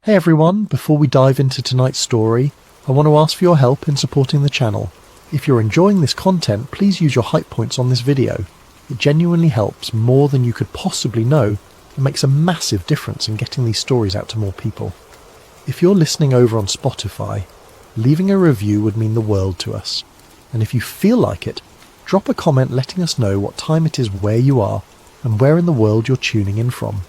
Hey everyone, before we dive into tonight's story, I want to ask for your help in supporting the channel. If you're enjoying this content, please use your hype points on this video. It genuinely helps more than you could possibly know and makes a massive difference in getting these stories out to more people. If you're listening over on Spotify, leaving a review would mean the world to us. And if you feel like it, drop a comment letting us know what time it is where you are and where in the world you're tuning in from.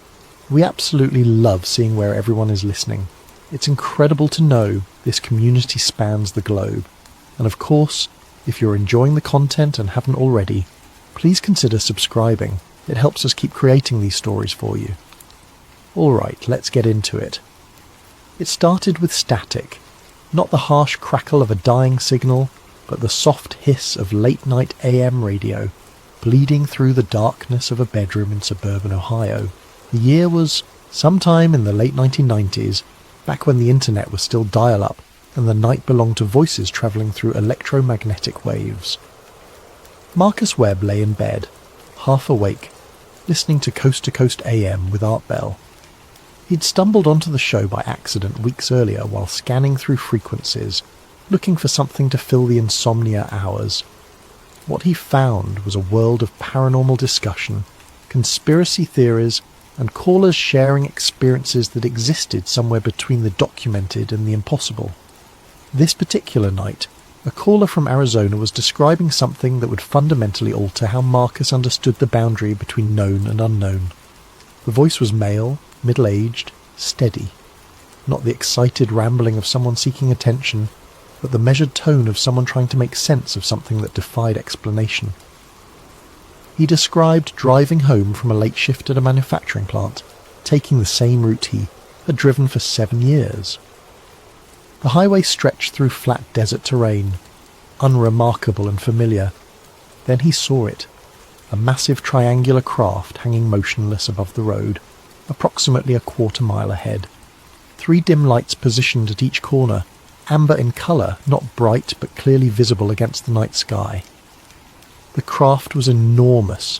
We absolutely love seeing where everyone is listening. It's incredible to know this community spans the globe. And of course, if you're enjoying the content and haven't already, please consider subscribing. It helps us keep creating these stories for you. Alright, let's get into it. It started with static. Not the harsh crackle of a dying signal, but the soft hiss of late-night AM radio, bleeding through the darkness of a bedroom in suburban Ohio. The year was sometime in the late 1990s, back when the internet was still dial-up and the night belonged to voices travelling through electromagnetic waves. Marcus Webb lay in bed, half awake, listening to Coast to Coast AM with Art Bell. He'd stumbled onto the show by accident weeks earlier while scanning through frequencies, looking for something to fill the insomnia hours. What he found was a world of paranormal discussion, conspiracy theories, and callers sharing experiences that existed somewhere between the documented and the impossible. This particular night, a caller from Arizona was describing something that would fundamentally alter how Marcus understood the boundary between known and unknown. The voice was male, middle-aged, steady. Not the excited rambling of someone seeking attention, but the measured tone of someone trying to make sense of something that defied explanation. He described driving home from a late shift at a manufacturing plant, taking the same route he had driven for 7 years. The highway stretched through flat desert terrain, unremarkable and familiar. Then he saw it, a massive triangular craft hanging motionless above the road, approximately a quarter-mile ahead. 3 dim lights positioned at each corner, amber in colour, not bright but clearly visible against the night sky. The craft was enormous.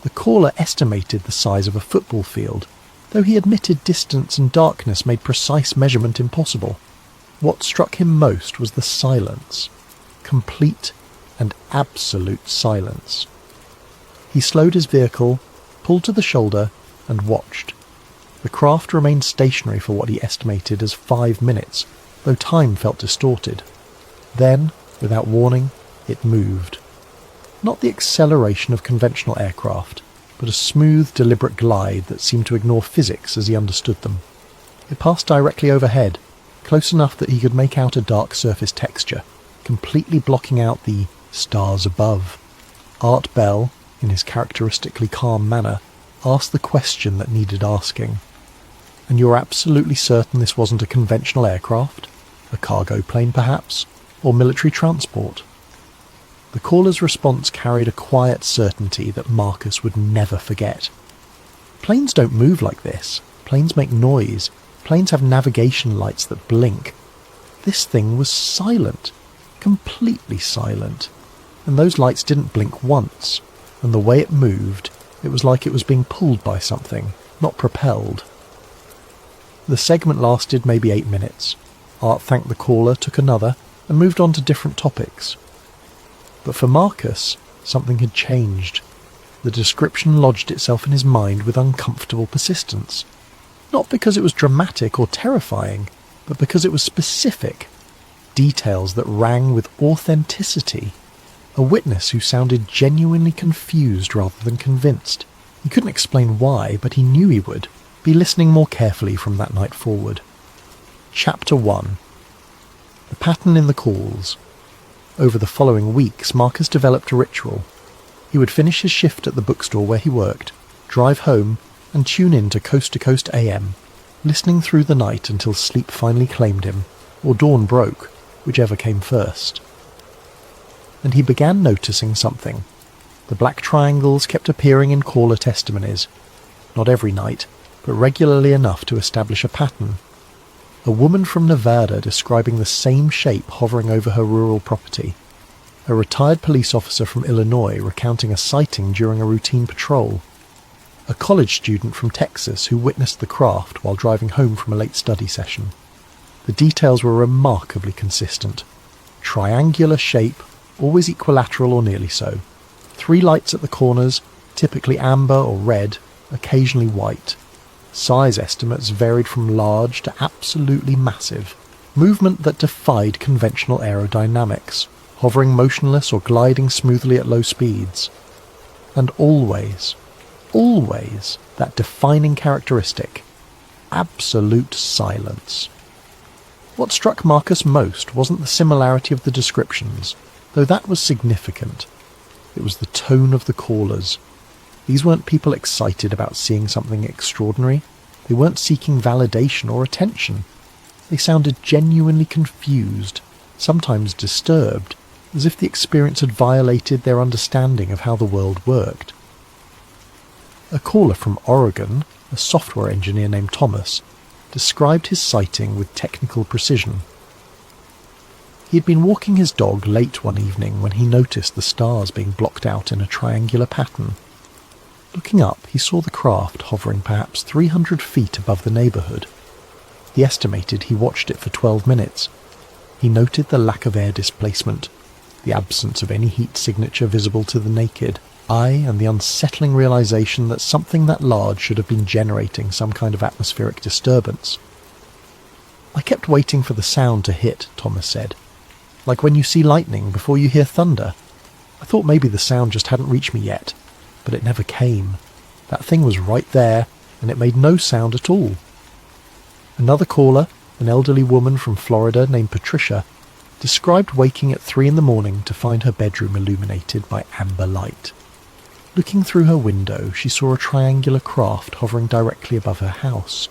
The caller estimated the size of a football field, though he admitted distance and darkness made precise measurement impossible. What struck him most was the silence. Complete and absolute silence. He slowed his vehicle, pulled to the shoulder, and watched. The craft remained stationary for what he estimated as 5 minutes, though time felt distorted. Then, without warning, it moved. Not the acceleration of conventional aircraft, but a smooth, deliberate glide that seemed to ignore physics as he understood them. It passed directly overhead, close enough that he could make out a dark surface texture, completely blocking out the stars above. Art Bell, in his characteristically calm manner, asked the question that needed asking. "And you're absolutely certain this wasn't a conventional aircraft? A cargo plane, perhaps? Or military transport?" The caller's response carried a quiet certainty that Marcus would never forget. Planes don't move like this. Planes make noise. Planes have navigation lights that blink. This thing was silent. Completely silent. And those lights didn't blink once. And the way it moved, it was like it was being pulled by something, not propelled. The segment lasted maybe 8 minutes. Art thanked the caller, took another, and moved on to different topics. But for Marcus, something had changed. The description lodged itself in his mind with uncomfortable persistence. Not because it was dramatic or terrifying, but because it was specific. Details that rang with authenticity. A witness who sounded genuinely confused rather than convinced. He couldn't explain why, but he knew he would. Be listening more carefully from that night forward. Chapter 1. The pattern in the calls. Over the following weeks, Marcus developed a ritual. He would finish his shift at the bookstore where he worked, drive home, and tune in to Coast AM, listening through the night until sleep finally claimed him, or dawn broke, whichever came first. And he began noticing something. The black triangles kept appearing in caller testimonies, not every night, but regularly enough to establish a pattern. A woman from Nevada describing the same shape hovering over her rural property. A retired police officer from Illinois recounting a sighting during a routine patrol. a college student from Texas who witnessed the craft while driving home from a late study session. The details were remarkably consistent. Triangular shape, always equilateral or nearly so. 3 lights at the corners, typically amber or red, occasionally white. Size estimates varied from large to absolutely massive. Movement that defied conventional aerodynamics, hovering motionless or gliding smoothly at low speeds. And always, that defining characteristic, absolute silence. What struck Marcus most wasn't the similarity of the descriptions, though that was significant. It was the tone of the callers. These weren't people excited about seeing something extraordinary. They weren't seeking validation or attention. They sounded genuinely confused, sometimes disturbed, as if the experience had violated their understanding of how the world worked. A caller from Oregon, a software engineer named Thomas, described his sighting with technical precision. He had been walking his dog late one evening when he noticed the stars being blocked out in a triangular pattern. Looking up, he saw the craft hovering perhaps 300 feet above the neighbourhood. He estimated he watched it for 12 minutes. He noted the lack of air displacement, the absence of any heat signature visible to the naked eye, and the unsettling realization that something that large should have been generating some kind of atmospheric disturbance. "I kept waiting for the sound to hit," Thomas said. "Like when you see lightning before you hear thunder. I thought maybe the sound just hadn't reached me yet, but it never came. That thing was right there, and it made no sound at all." Another caller, an elderly woman from Florida named Patricia, described waking at 3 a.m. to find her bedroom illuminated by amber light. Looking through her window, she saw a triangular craft hovering directly above her house,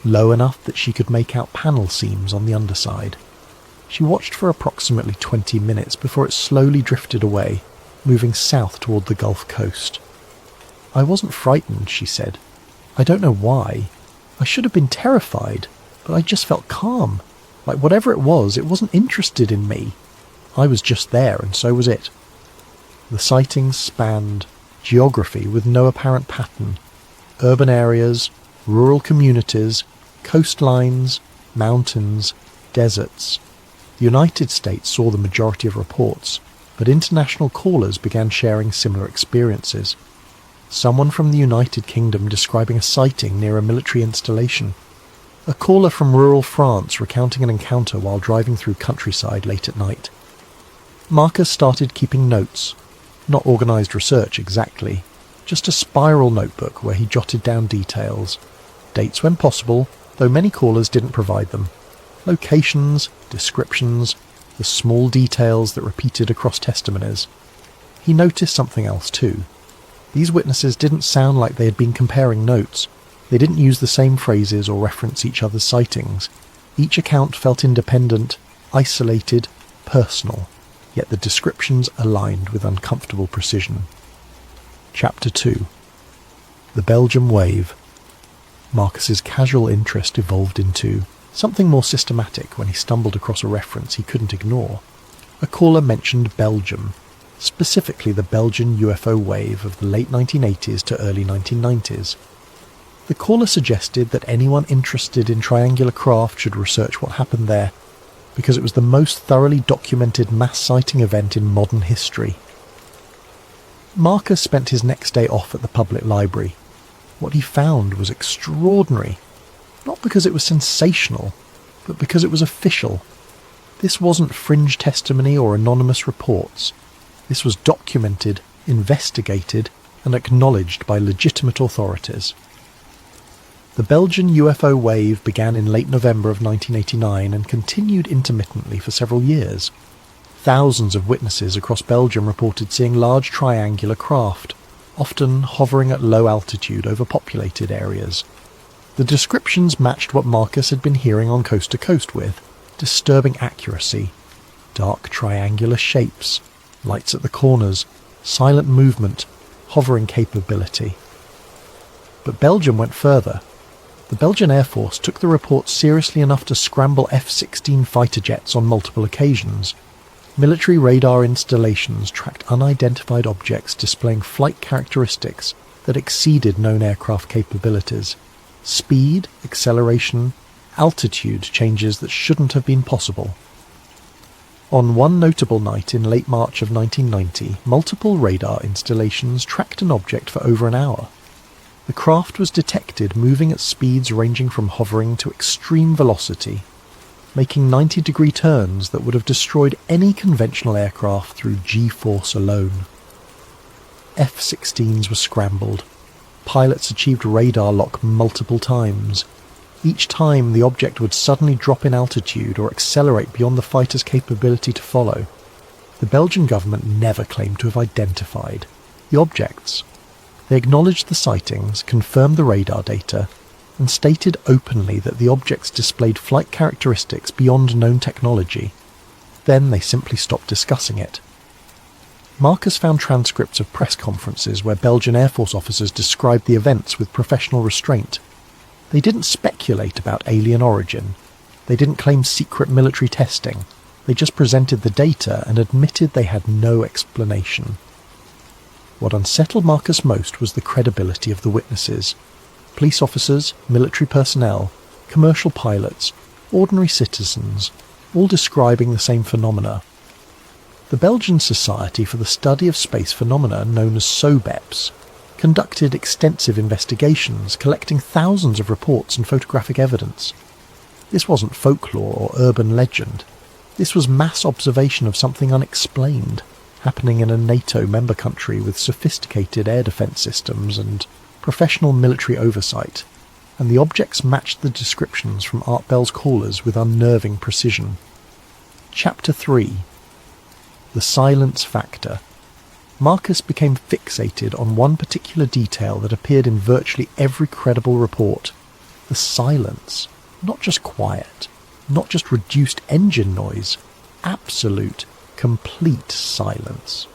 low enough that she could make out panel seams on the underside. She watched for approximately 20 minutes before it slowly drifted away, moving south toward the Gulf Coast. "I wasn't frightened," she said. "I don't know why. I should have been terrified, but I just felt calm. Like whatever it wasn't interested in me. I was just there, and so was it." The sightings spanned geography with no apparent pattern, urban areas, rural communities, coastlines, mountains, deserts. The United States saw the majority of reports, but international callers began sharing similar experiences. Someone from the United Kingdom describing a sighting near a military installation. A caller from rural France recounting an encounter while driving through countryside late at night. Marcus started keeping notes. Not organised research exactly, just a spiral notebook where he jotted down details. Dates when possible, though many callers didn't provide them. Locations, descriptions, the small details that repeated across testimonies. He noticed something else too. These witnesses didn't sound like they had been comparing notes. They didn't use the same phrases or reference each other's sightings. Each account felt independent, isolated, personal, yet the descriptions aligned with uncomfortable precision. Chapter 2. The Belgium Wave. Marcus's casual interest evolved into something more systematic when he stumbled across a reference he couldn't ignore. A caller mentioned Belgium, specifically the Belgian UFO wave of the late 1980s to early 1990s. The caller suggested that anyone interested in triangular craft should research what happened there, because it was the most thoroughly documented mass sighting event in modern history. Marcus spent his next day off at the public library. What he found was extraordinary, not because it was sensational, but because it was official. This wasn't fringe testimony or anonymous reports. This was documented, investigated, and acknowledged by legitimate authorities. The Belgian UFO wave began in late November of 1989 and continued intermittently for several years. Thousands of witnesses across Belgium reported seeing large triangular craft, often hovering at low altitude over populated areas. The descriptions matched what Marcus had been hearing on Coast to Coast with: disturbing accuracy, dark triangular shapes, lights at the corners, silent movement, hovering capability. But Belgium went further. The Belgian Air Force took the reports seriously enough to scramble F-16 fighter jets on multiple occasions. Military radar installations tracked unidentified objects displaying flight characteristics that exceeded known aircraft capabilities. Speed, acceleration, altitude changes that shouldn't have been possible. On one notable night in late March of 1990, multiple radar installations tracked an object for over an hour. The craft was detected moving at speeds ranging from hovering to extreme velocity, making 90-degree turns that would have destroyed any conventional aircraft through G-force alone. F-16s were scrambled. Pilots achieved radar lock multiple times. Each time the object would suddenly drop in altitude or accelerate beyond the fighter's capability to follow. The Belgian government never claimed to have identified the objects. They acknowledged the sightings, confirmed the radar data, and stated openly that the objects displayed flight characteristics beyond known technology. Then they simply stopped discussing it. Marcus found transcripts of press conferences where Belgian Air Force officers described the events with professional restraint. They didn't speculate about alien origin. They didn't claim secret military testing. They just presented the data and admitted they had no explanation. What unsettled Marcus most was the credibility of the witnesses. Police officers, military personnel, commercial pilots, ordinary citizens, all describing the same phenomena. The Belgian Society for the Study of Space Phenomena, known as SOBEPS, conducted extensive investigations, collecting thousands of reports and photographic evidence. This wasn't folklore or urban legend. This was mass observation of something unexplained, happening in a NATO member country with sophisticated air defence systems and professional military oversight, and the objects matched the descriptions from Art Bell's callers with unnerving precision. Chapter 3. The Silence Factor. Marcus became fixated on one particular detail that appeared in virtually every credible report. The silence. Not just quiet, not just reduced engine noise, absolute, complete silence.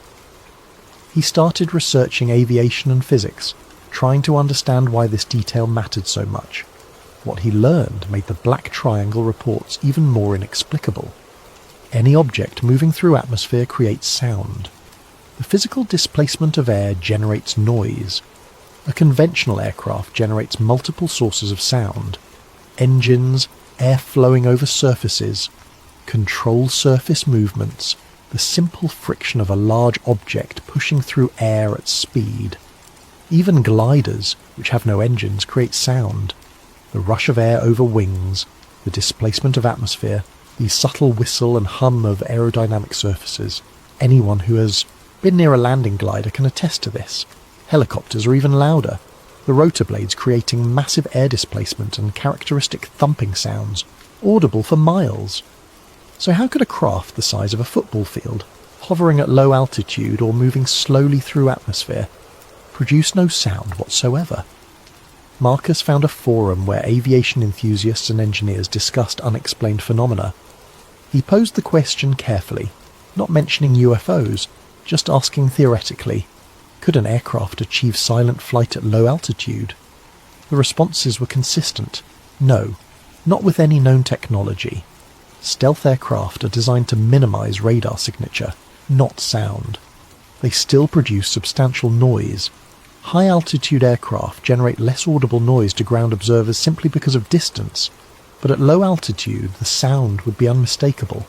He started researching aviation and physics, trying to understand why this detail mattered so much. What he learned made the black triangle reports even more inexplicable. Any object moving through atmosphere creates sound. The physical displacement of air generates noise. A conventional aircraft generates multiple sources of sound. Engines, air flowing over surfaces, control surface movements, the simple friction of a large object pushing through air at speed. Even gliders, which have no engines, create sound. The rush of air over wings, the displacement of atmosphere, the subtle whistle and hum of aerodynamic surfaces. Anyone who has been near a landing glider can attest to this. Helicopters are even louder, the rotor blades creating massive air displacement and characteristic thumping sounds, audible for miles. So how could a craft the size of a football field, hovering at low altitude or moving slowly through atmosphere, produce no sound whatsoever? Marcus found a forum where aviation enthusiasts and engineers discussed unexplained phenomena. He posed the question carefully, not mentioning UFOs, just asking theoretically, could an aircraft achieve silent flight at low altitude? The responses were consistent. No, not with any known technology. Stealth aircraft are designed to minimize radar signature, not sound. They still produce substantial noise. High-altitude aircraft generate less audible noise to ground observers simply because of distance, but at low altitude the sound would be unmistakable.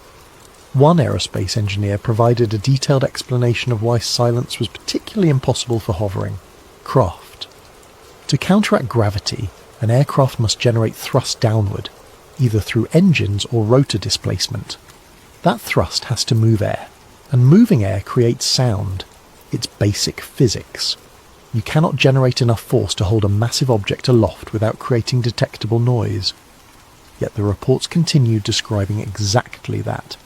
One aerospace engineer provided a detailed explanation of why silence was particularly impossible for hovering. Craft. To counteract gravity, an aircraft must generate thrust downward, either through engines or rotor displacement. That thrust has to move air, and moving air creates sound. It's basic physics. You cannot generate enough force to hold a massive object aloft without creating detectable noise. Yet the reports continued describing exactly that.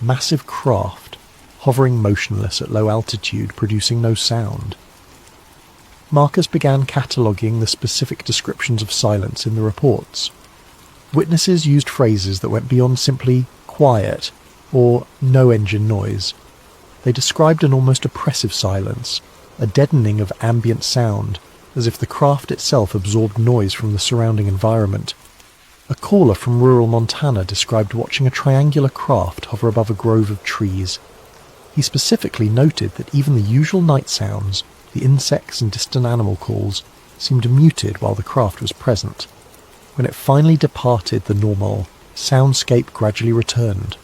Massive craft, hovering motionless at low altitude, producing no sound. Marcus began cataloguing the specific descriptions of silence in the reports. Witnesses used phrases that went beyond simply quiet or no engine noise. They described an almost oppressive silence, a deadening of ambient sound, as if the craft itself absorbed noise from the surrounding environment. A caller from rural Montana described watching a triangular craft hover above a grove of trees. He specifically noted that even the usual night sounds, The insects and distant animal calls seemed muted while the craft was present. When it finally departed the normal soundscape gradually returned.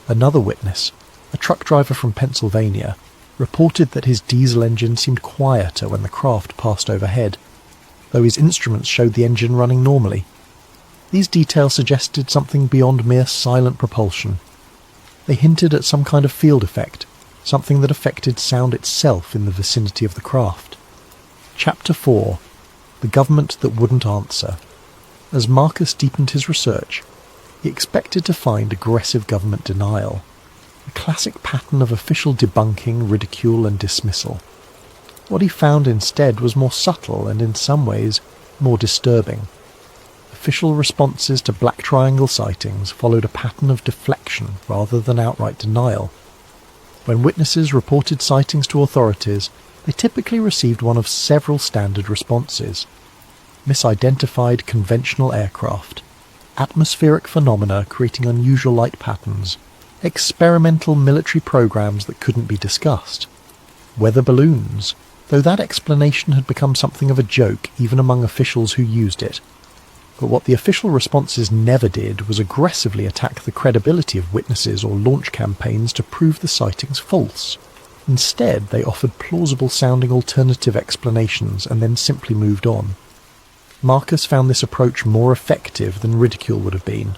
Another witness, a truck driver from Pennsylvania, reported that his diesel engine seemed quieter when the craft passed overhead, though his instruments showed the engine running normally. These details suggested something beyond mere silent propulsion. They hinted at some kind of field effect, something that affected sound itself in the vicinity of the craft. Chapter 4. The Government That Wouldn't Answer. As Marcus deepened his research, he expected to find aggressive government denial, a classic pattern of official debunking, ridicule and dismissal. What he found instead was more subtle and in some ways more disturbing. Official responses to Black Triangle sightings followed a pattern of deflection rather than outright denial. When witnesses reported sightings to authorities, they typically received one of several standard responses: misidentified conventional aircraft, atmospheric phenomena creating unusual light patterns, experimental military programs that couldn't be discussed, weather balloons, though that explanation had become something of a joke even among officials who used it. But what the official responses never did was aggressively attack the credibility of witnesses or launch campaigns to prove the sightings false. Instead, they offered plausible-sounding alternative explanations and then simply moved on. Marcus found this approach more effective than ridicule would have been.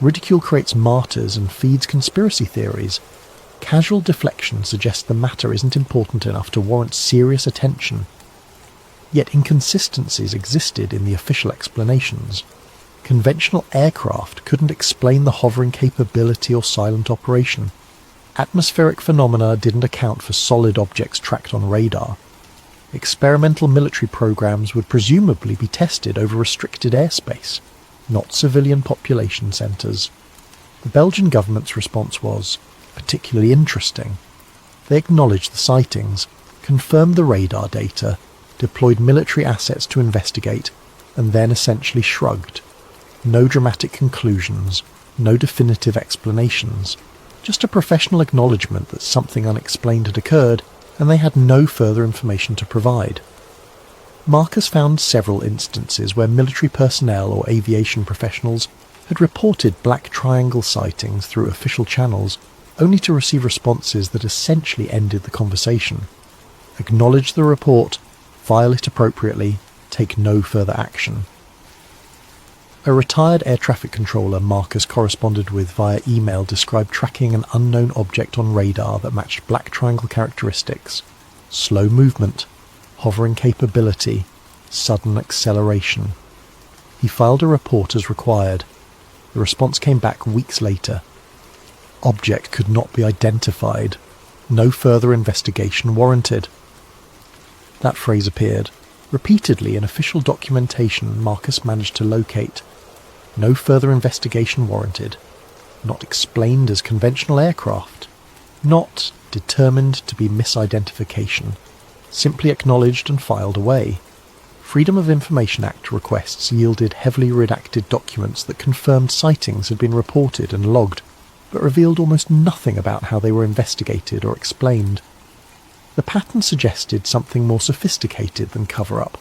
Ridicule creates martyrs and feeds conspiracy theories. Casual deflection suggests the matter isn't important enough to warrant serious attention. Yet inconsistencies existed in the official explanations. Conventional aircraft couldn't explain the hovering capability or silent operation. Atmospheric phenomena didn't account for solid objects tracked on radar. Experimental military programs would presumably be tested over restricted airspace, not civilian population centres. The Belgian government's response was particularly interesting. They acknowledged the sightings, confirmed the radar data, deployed military assets to investigate, and then essentially shrugged. No dramatic conclusions, no definitive explanations, just a professional acknowledgement that something unexplained had occurred, and they had no further information to provide. Marcus found several instances where military personnel or aviation professionals had reported Black Triangle sightings through official channels, only to receive responses that essentially ended the conversation. Acknowledge the report, file it appropriately, take no further action. A retired air traffic controller Marcus corresponded with via email described tracking an unknown object on radar that matched Black Triangle characteristics: slow movement, hovering capability, sudden acceleration. He filed a report as required. The response came back weeks later. Object could not be identified. No further investigation warranted. That phrase appeared repeatedly in official documentation Marcus managed to locate. No further investigation warranted. Not explained as conventional aircraft. Not determined to be misidentification. Simply acknowledged and filed away. Freedom of Information Act requests yielded heavily redacted documents that confirmed sightings had been reported and logged, but revealed almost nothing about how they were investigated or explained. The pattern suggested something more sophisticated than cover-up.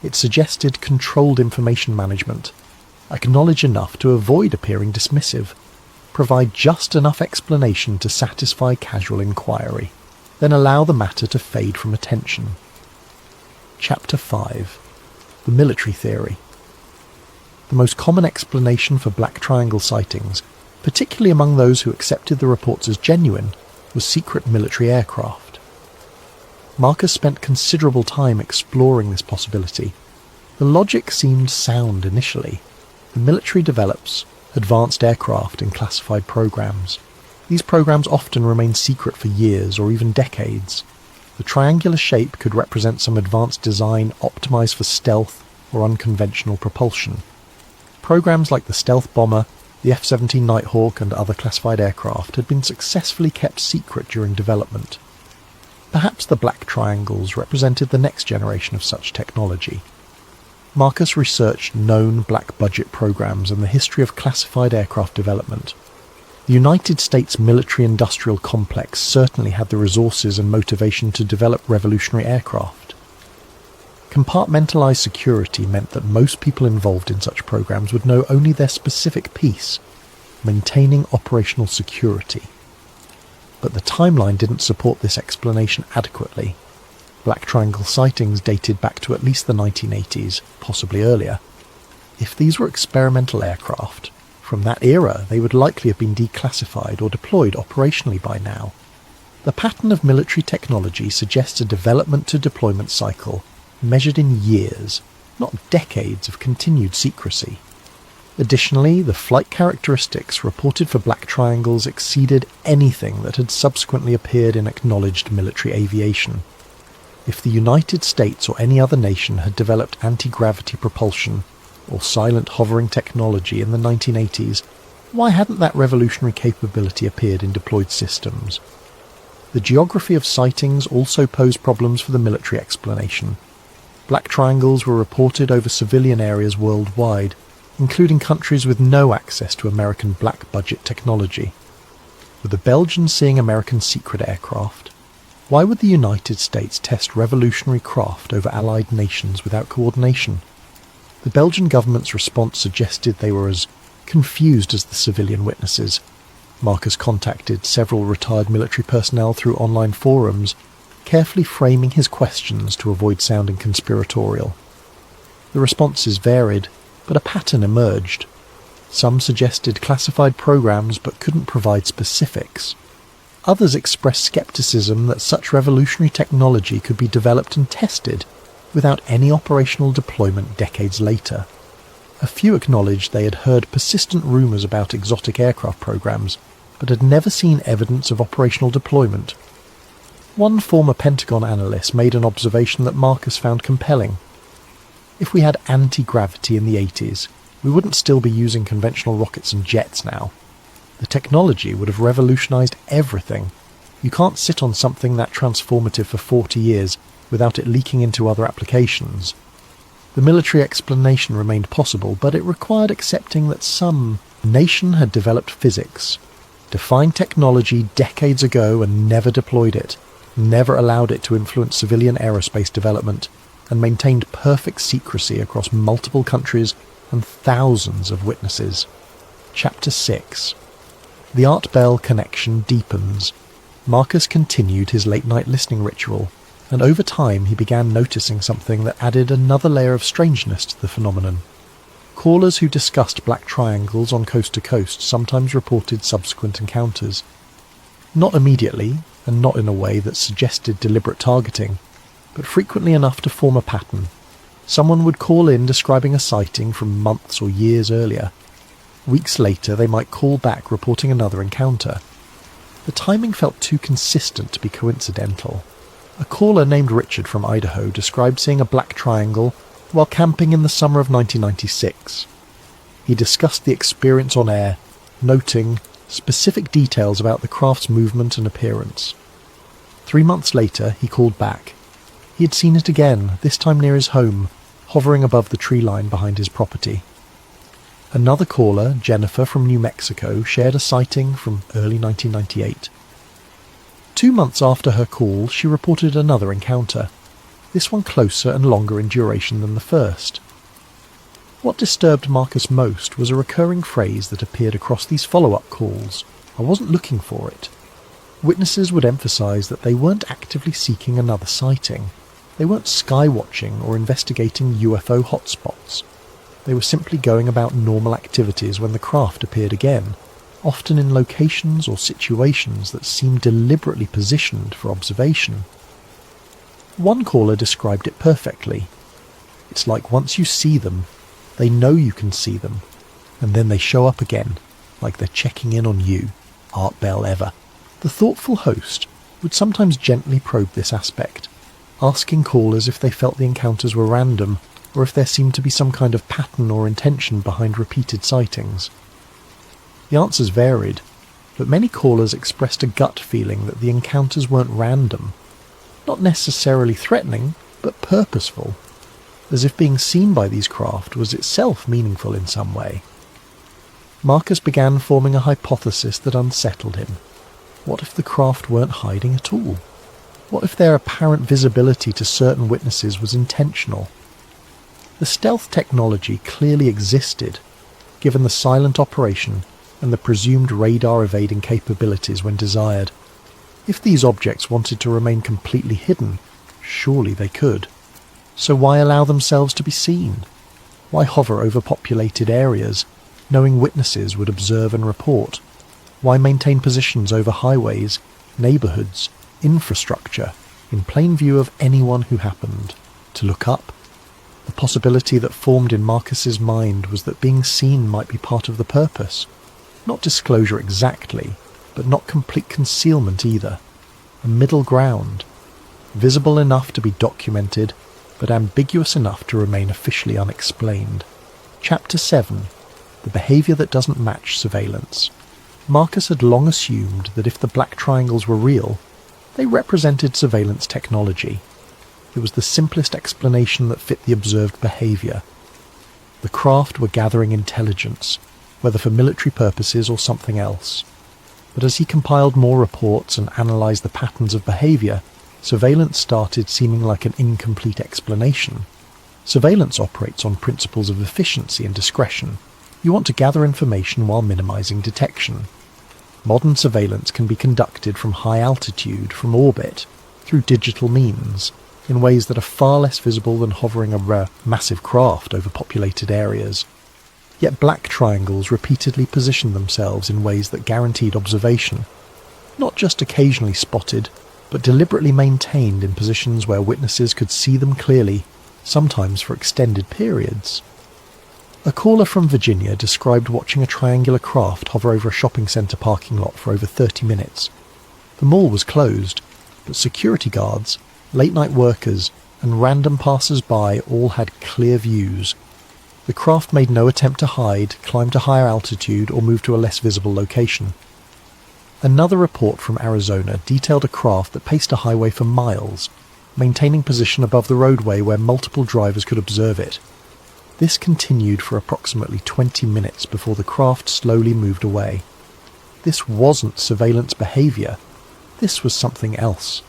It suggested controlled information management. Acknowledge enough to avoid appearing dismissive. Provide just enough explanation to satisfy casual inquiry. Then allow the matter to fade from attention. Chapter 5. The Military Theory. The most common explanation for Black Triangle sightings, particularly among those who accepted the reports as genuine, was secret military aircraft. Marcus spent considerable time exploring this possibility. The logic seemed sound initially. The military develops advanced aircraft in classified programs. These programs often remain secret for years or even decades. The triangular shape could represent some advanced design optimized for stealth or unconventional propulsion. Programs like the stealth bomber, the F-17 Nighthawk and other classified aircraft had been successfully kept secret during development. Perhaps the Black Triangles represented the next generation of such technology. Marcus researched known black-budget programs and the history of classified aircraft development. The United States military-industrial complex certainly had the resources and motivation to develop revolutionary aircraft. Compartmentalized security meant that most people involved in such programs would know only their specific piece, maintaining operational security. But the timeline didn't support this explanation adequately. Black Triangle sightings dated back to at least the 1980s, possibly earlier. If these were experimental aircraft, from that era they would likely have been declassified or deployed operationally by now. The pattern of military technology suggests a development to deployment cycle measured in years, not decades of continued secrecy. Additionally, the flight characteristics reported for Black Triangles exceeded anything that had subsequently appeared in acknowledged military aviation. If the United States or any other nation had developed anti-gravity propulsion or silent hovering technology in the 1980s, why hadn't that revolutionary capability appeared in deployed systems? The geography of sightings also posed problems for the military explanation. Black Triangles were reported over civilian areas worldwide, including countries with no access to American black budget technology. Were the Belgians seeing American secret aircraft? Why would the United States test revolutionary craft over allied nations without coordination? The Belgian government's response suggested they were as confused as the civilian witnesses. Marcus contacted several retired military personnel through online forums, carefully framing his questions to avoid sounding conspiratorial. The responses varied, but a pattern emerged. Some suggested classified programs but couldn't provide specifics. Others expressed skepticism that such revolutionary technology could be developed and tested without any operational deployment decades later. A few acknowledged they had heard persistent rumours about exotic aircraft programs, but had never seen evidence of operational deployment. One former Pentagon analyst made an observation that Marcus found compelling. If we had anti-gravity in the 80s, we wouldn't still be using conventional rockets and jets now. The technology would have revolutionised everything. You can't sit on something that transformative for 40 years without it leaking into other applications. The military explanation remained possible, but it required accepting that some nation had developed physics, defined technology decades ago and never deployed it, never allowed it to influence civilian aerospace development, and maintained perfect secrecy across multiple countries and thousands of witnesses. Chapter 6. The Art Bell connection deepens. Marcus continued his late-night listening ritual, and over time he began noticing something that added another layer of strangeness to the phenomenon. Callers who discussed Black Triangles on Coast to Coast sometimes reported subsequent encounters. Not immediately, and not in a way that suggested deliberate targeting, but frequently enough to form a pattern. Someone would call in describing a sighting from months or years earlier. Weeks later they might call back reporting another encounter. The timing felt too consistent to be coincidental. A caller named Richard from Idaho described seeing a Black Triangle while camping in the summer of 1996. He discussed the experience on air, noting specific details about the craft's movement and appearance. 3 months later he called back. He had seen it again, this time near his home, hovering above the tree line behind his property. Another caller, Jennifer from New Mexico, shared a sighting from early 1998. 2 months after her call, she reported another encounter, this one closer and longer in duration than the first. What disturbed Marcus most was a recurring phrase that appeared across these follow-up calls. I wasn't looking for it. Witnesses would emphasize that they weren't actively seeking another sighting. They weren't skywatching or investigating UFO hotspots. They were simply going about normal activities when the craft appeared again, often in locations or situations that seemed deliberately positioned for observation. One caller described it perfectly. It's like once you see them, they know you can see them, and then they show up again, like they're checking in on you. Art Bell ever. The thoughtful host would sometimes gently probe this aspect, asking callers if they felt the encounters were random, or if there seemed to be some kind of pattern or intention behind repeated sightings. The answers varied, but many callers expressed a gut feeling that the encounters weren't random, not necessarily threatening, but purposeful, as if being seen by these craft was itself meaningful in some way. Marcus began forming a hypothesis that unsettled him. What if the craft weren't hiding at all? What if their apparent visibility to certain witnesses was intentional? The stealth technology clearly existed, given the silent operation and the presumed radar-evading capabilities when desired. If these objects wanted to remain completely hidden, surely they could. So why allow themselves to be seen? Why hover over populated areas, knowing witnesses would observe and report? Why maintain positions over highways, neighbourhoods, infrastructure, in plain view of anyone who happened to look up? The possibility that formed in Marcus's mind was that being seen might be part of the purpose. Not disclosure exactly, but not complete concealment either. A middle ground. Visible enough to be documented, but ambiguous enough to remain officially unexplained. Chapter 7. The behaviour that doesn't match surveillance. Marcus had long assumed that if the black triangles were real, they represented surveillance technology. It was the simplest explanation that fit the observed behaviour. The craft were gathering intelligence, whether for military purposes or something else. But as he compiled more reports and analysed the patterns of behaviour, surveillance started seeming like an incomplete explanation. Surveillance operates on principles of efficiency and discretion. You want to gather information while minimising detection. Modern surveillance can be conducted from high altitude, from orbit, through digital means, in ways that are far less visible than hovering a massive craft over populated areas. Yet black triangles repeatedly positioned themselves in ways that guaranteed observation, not just occasionally spotted, but deliberately maintained in positions where witnesses could see them clearly, sometimes for extended periods. A caller from Virginia described watching a triangular craft hover over a shopping centre parking lot for over 30 minutes. The mall was closed, but security guards, late-night workers, and random passers-by all had clear views. The craft made no attempt to hide, climb to higher altitude, or move to a less visible location. Another report from Arizona detailed a craft that paced a highway for miles, maintaining position above the roadway where multiple drivers could observe it. This continued for approximately 20 minutes before the craft slowly moved away. This wasn't surveillance behaviour. This was something else.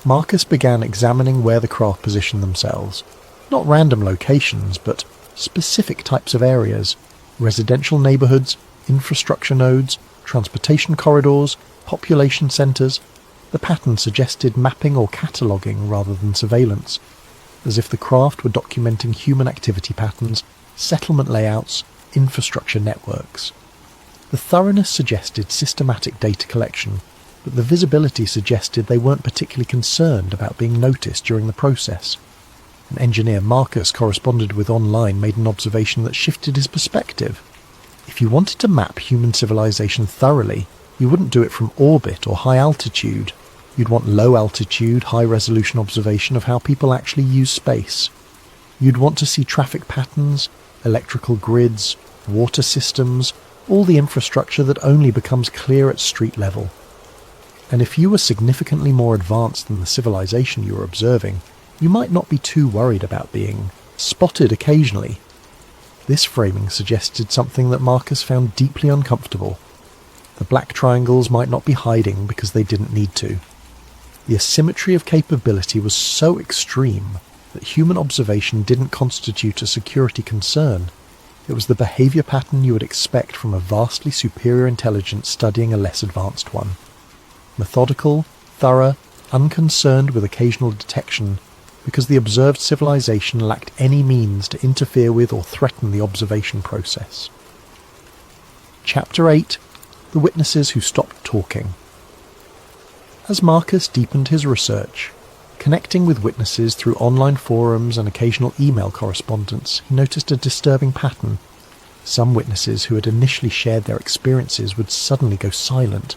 Marcus began examining where the craft positioned themselves. Not random locations, but specific types of areas. Residential neighbourhoods, infrastructure nodes, transportation corridors, population centres. The pattern suggested mapping or cataloguing rather than surveillance, as if the craft were documenting human activity patterns, settlement layouts, infrastructure networks. The thoroughness suggested systematic data collection, but the visibility suggested they weren't particularly concerned about being noticed during the process. An engineer Marcus corresponded with online made an observation that shifted his perspective. If you wanted to map human civilization thoroughly, you wouldn't do it from orbit or high altitude. You'd want low altitude, high resolution observation of how people actually use space. You'd want to see traffic patterns, electrical grids, water systems, all the infrastructure that only becomes clear at street level. And if you were significantly more advanced than the civilization you were observing, you might not be too worried about being spotted occasionally. This framing suggested something that Marcus found deeply uncomfortable. The black triangles might not be hiding because they didn't need to. The asymmetry of capability was so extreme that human observation didn't constitute a security concern. It was the behaviour pattern you would expect from a vastly superior intelligence studying a less advanced one. Methodical, thorough, unconcerned with occasional detection, because the observed civilization lacked any means to interfere with or threaten the observation process. Chapter 8. The Witnesses Who Stopped Talking. As Marcus deepened his research, connecting with witnesses through online forums and occasional email correspondence, he noticed a disturbing pattern. Some witnesses who had initially shared their experiences would suddenly go silent.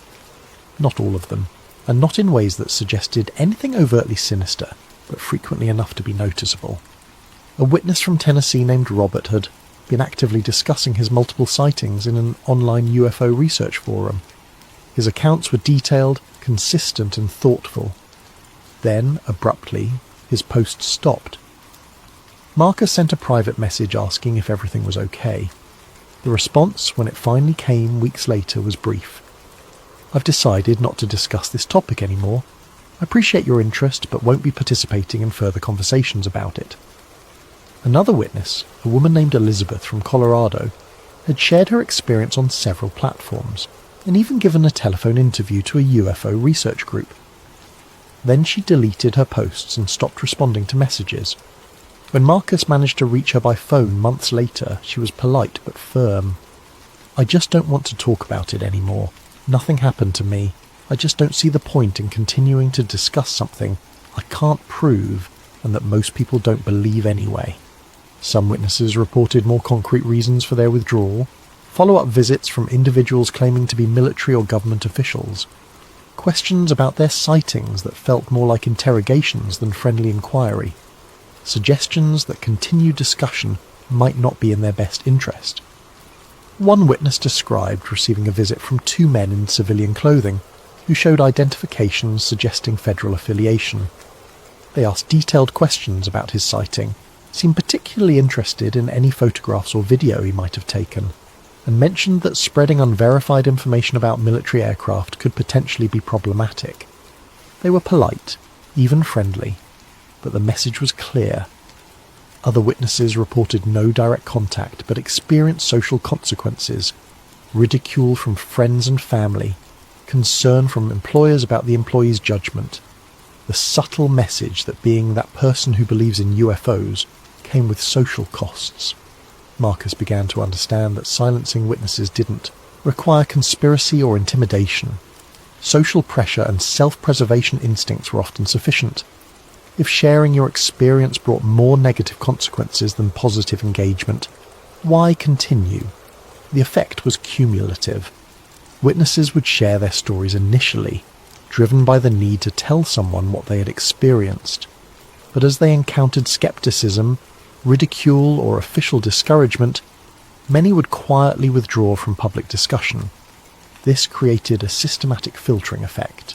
Not all of them, and not in ways that suggested anything overtly sinister, but frequently enough to be noticeable. A witness from Tennessee named Robert had been actively discussing his multiple sightings in an online UFO research forum. His accounts were detailed, consistent and thoughtful. Then, abruptly, his post stopped. Marcus sent a private message asking if everything was okay. The response, when it finally came weeks later, was brief. "I've decided not to discuss this topic anymore. I appreciate your interest, but won't be participating in further conversations about it." Another witness, a woman named Elizabeth from Colorado, had shared her experience on several platforms, and even given a telephone interview to a UFO research group. Then she deleted her posts and stopped responding to messages. When Marcus managed to reach her by phone months later, she was polite but firm. "I just don't want to talk about it anymore. Nothing happened to me. I just don't see the point in continuing to discuss something I can't prove and that most people don't believe anyway." Some witnesses reported more concrete reasons for their withdrawal, follow-up visits from individuals claiming to be military or government officials, questions about their sightings that felt more like interrogations than friendly inquiry, suggestions that continued discussion might not be in their best interest. One witness described receiving a visit from two men in civilian clothing who showed identifications suggesting federal affiliation. They asked detailed questions about his sighting, seemed particularly interested in any photographs or video he might have taken, and mentioned that spreading unverified information about military aircraft could potentially be problematic. They were polite, even friendly, but the message was clear. Other witnesses reported no direct contact but experienced social consequences, ridicule from friends and family, concern from employers about the employee's judgment, the subtle message that being that person who believes in UFOs came with social costs. Marcus began to understand that silencing witnesses didn't require conspiracy or intimidation. Social pressure and self-preservation instincts were often sufficient. If sharing your experience brought more negative consequences than positive engagement, why continue? The effect was cumulative. Witnesses would share their stories initially, driven by the need to tell someone what they had experienced. But as they encountered skepticism, ridicule, or official discouragement, many would quietly withdraw from public discussion. This created a systematic filtering effect.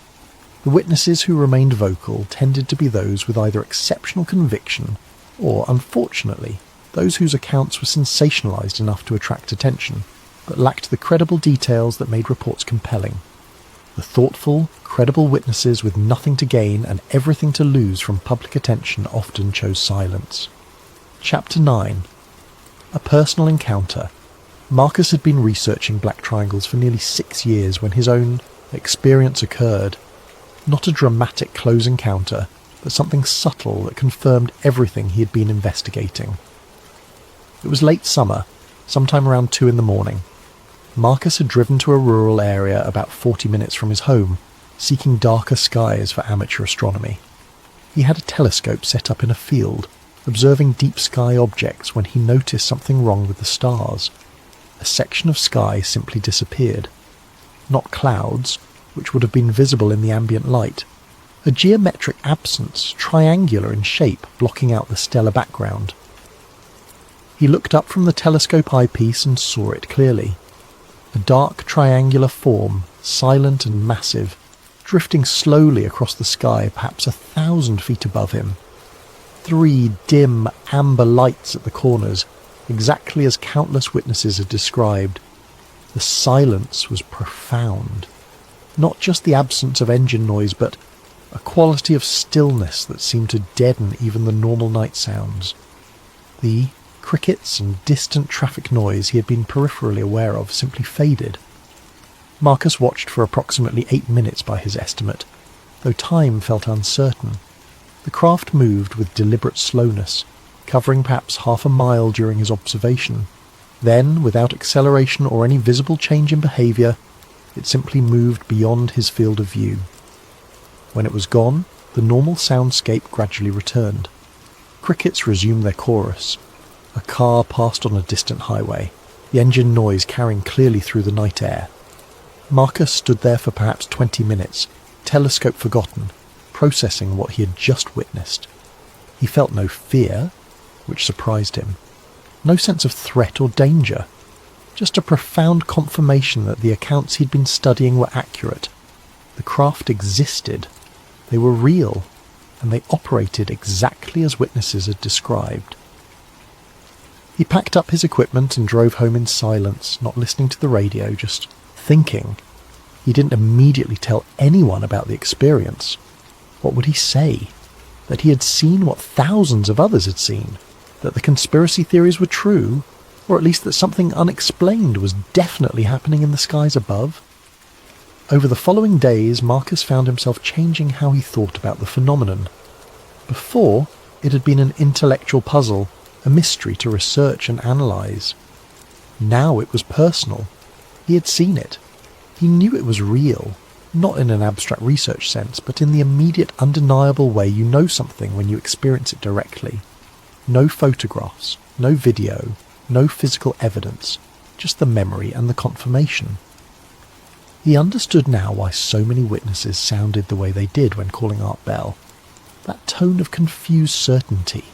The witnesses who remained vocal tended to be those with either exceptional conviction or, unfortunately, those whose accounts were sensationalized enough to attract attention, but lacked the credible details that made reports compelling. The thoughtful, credible witnesses with nothing to gain and everything to lose from public attention often chose silence. Chapter 9. A personal encounter. Marcus had been researching black triangles for nearly 6 years when his own experience occurred. Not a dramatic close encounter, but something subtle that confirmed everything he had been investigating. It was late summer, sometime around 2 a.m. Marcus had driven to a rural area about 40 minutes from his home, seeking darker skies for amateur astronomy. He had a telescope set up in a field, observing deep sky objects when he noticed something wrong with the stars. A section of sky simply disappeared. Not clouds, which would have been visible in the ambient light. A geometric absence, triangular in shape, blocking out the stellar background. He looked up from the telescope eyepiece and saw it clearly. A dark triangular form, silent and massive, drifting slowly across the sky perhaps 1,000 feet above him. 3 dim, amber lights at the corners, exactly as countless witnesses had described. The silence was profound. Not just the absence of engine noise, but a quality of stillness that seemed to deaden even the normal night sounds. The crickets and distant traffic noise he had been peripherally aware of simply faded. Marcus watched for approximately 8 minutes by his estimate, though time felt uncertain. The craft moved with deliberate slowness, covering perhaps half a mile during his observation. Then, without acceleration or any visible change in behaviour, it simply moved beyond his field of view. When it was gone, the normal soundscape gradually returned. Crickets resumed their chorus. A car passed on a distant highway, the engine noise carrying clearly through the night air. Marcus stood there for perhaps 20 minutes, telescope forgotten, processing what he had just witnessed. He felt no fear, which surprised him. No sense of threat or danger. Just a profound confirmation that the accounts he'd been studying were accurate. The craft existed. They were real, and they operated exactly as witnesses had described. He packed up his equipment and drove home in silence, not listening to the radio, just thinking. He didn't immediately tell anyone about the experience. What would he say? That he had seen what thousands of others had seen? That the conspiracy theories were true? Or at least that something unexplained was definitely happening in the skies above? Over the following days, Marcus found himself changing how he thought about the phenomenon. Before, it had been an intellectual puzzle, a mystery to research and analyse. Now it was personal. He had seen it. He knew it was real, not in an abstract research sense, but in the immediate, undeniable way you know something when you experience it directly. No photographs, no video, no physical evidence, just the memory and the confirmation. He understood now why so many witnesses sounded the way they did when calling Art Bell. That tone of confused certainty.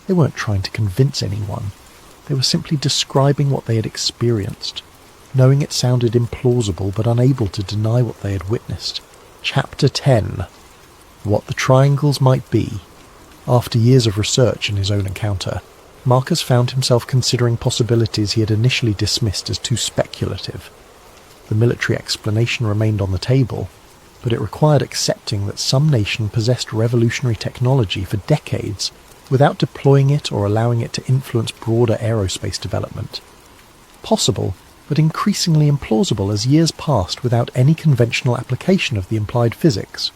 They weren't trying to convince anyone. They were simply describing what they had experienced, knowing it sounded implausible but unable to deny what they had witnessed. Chapter 10. What the triangles might be. After years of research and his own encounter, Marcus found himself considering possibilities he had initially dismissed as too speculative. The military explanation remained on the table, but it required accepting that some nation possessed revolutionary technology for decades without deploying it or allowing it to influence broader aerospace development. Possible, but increasingly implausible as years passed without any conventional application of the implied physics.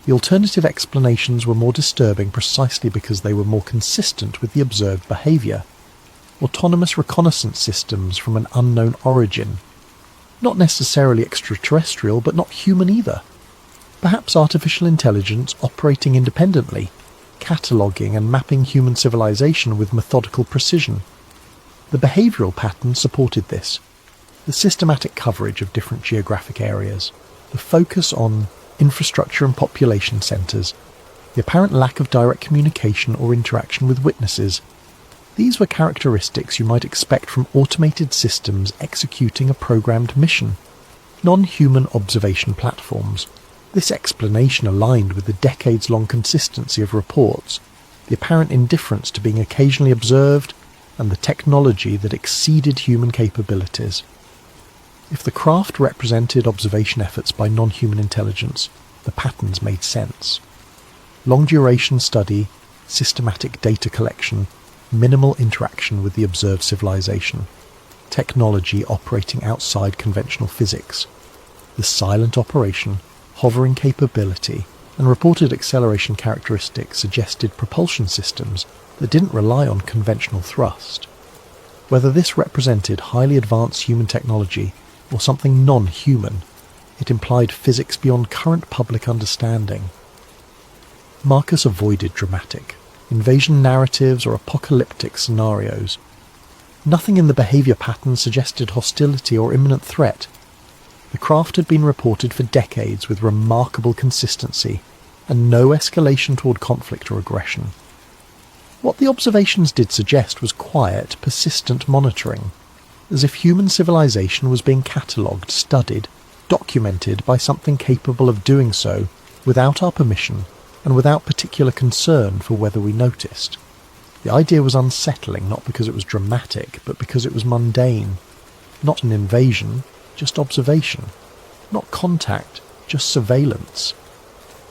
The alternative explanations were more disturbing precisely because they were more consistent with the observed behaviour. Autonomous reconnaissance systems from an unknown origin. Not necessarily extraterrestrial, but not human either. Perhaps artificial intelligence operating independently, cataloguing and mapping human civilization with methodical precision. The behavioural pattern supported this. The systematic coverage of different geographic areas, the focus on infrastructure and population centres, the apparent lack of direct communication or interaction with witnesses. These were characteristics you might expect from automated systems executing a programmed mission, non-human observation platforms. This explanation aligned with the decades-long consistency of reports, the apparent indifference to being occasionally observed, and the technology that exceeded human capabilities. If the craft represented observation efforts by non-human intelligence, the patterns made sense. Long-duration study, systematic data collection, minimal interaction with the observed civilization, technology operating outside conventional physics, the silent operation, hovering capability, and reported acceleration characteristics suggested propulsion systems that didn't rely on conventional thrust. Whether this represented highly advanced human technology or something non-human, it implied physics beyond current public understanding. Marcus avoided dramatic, invasion narratives or apocalyptic scenarios. Nothing in the behaviour pattern suggested hostility or imminent threat. The craft had been reported for decades with remarkable consistency, and no escalation toward conflict or aggression. What the observations did suggest was quiet, persistent monitoring, as if human civilization was being catalogued, studied, documented by something capable of doing so without our permission and without particular concern for whether we noticed. The idea was unsettling, not because it was dramatic, but because it was mundane. Not an invasion, just observation. Not contact, just surveillance.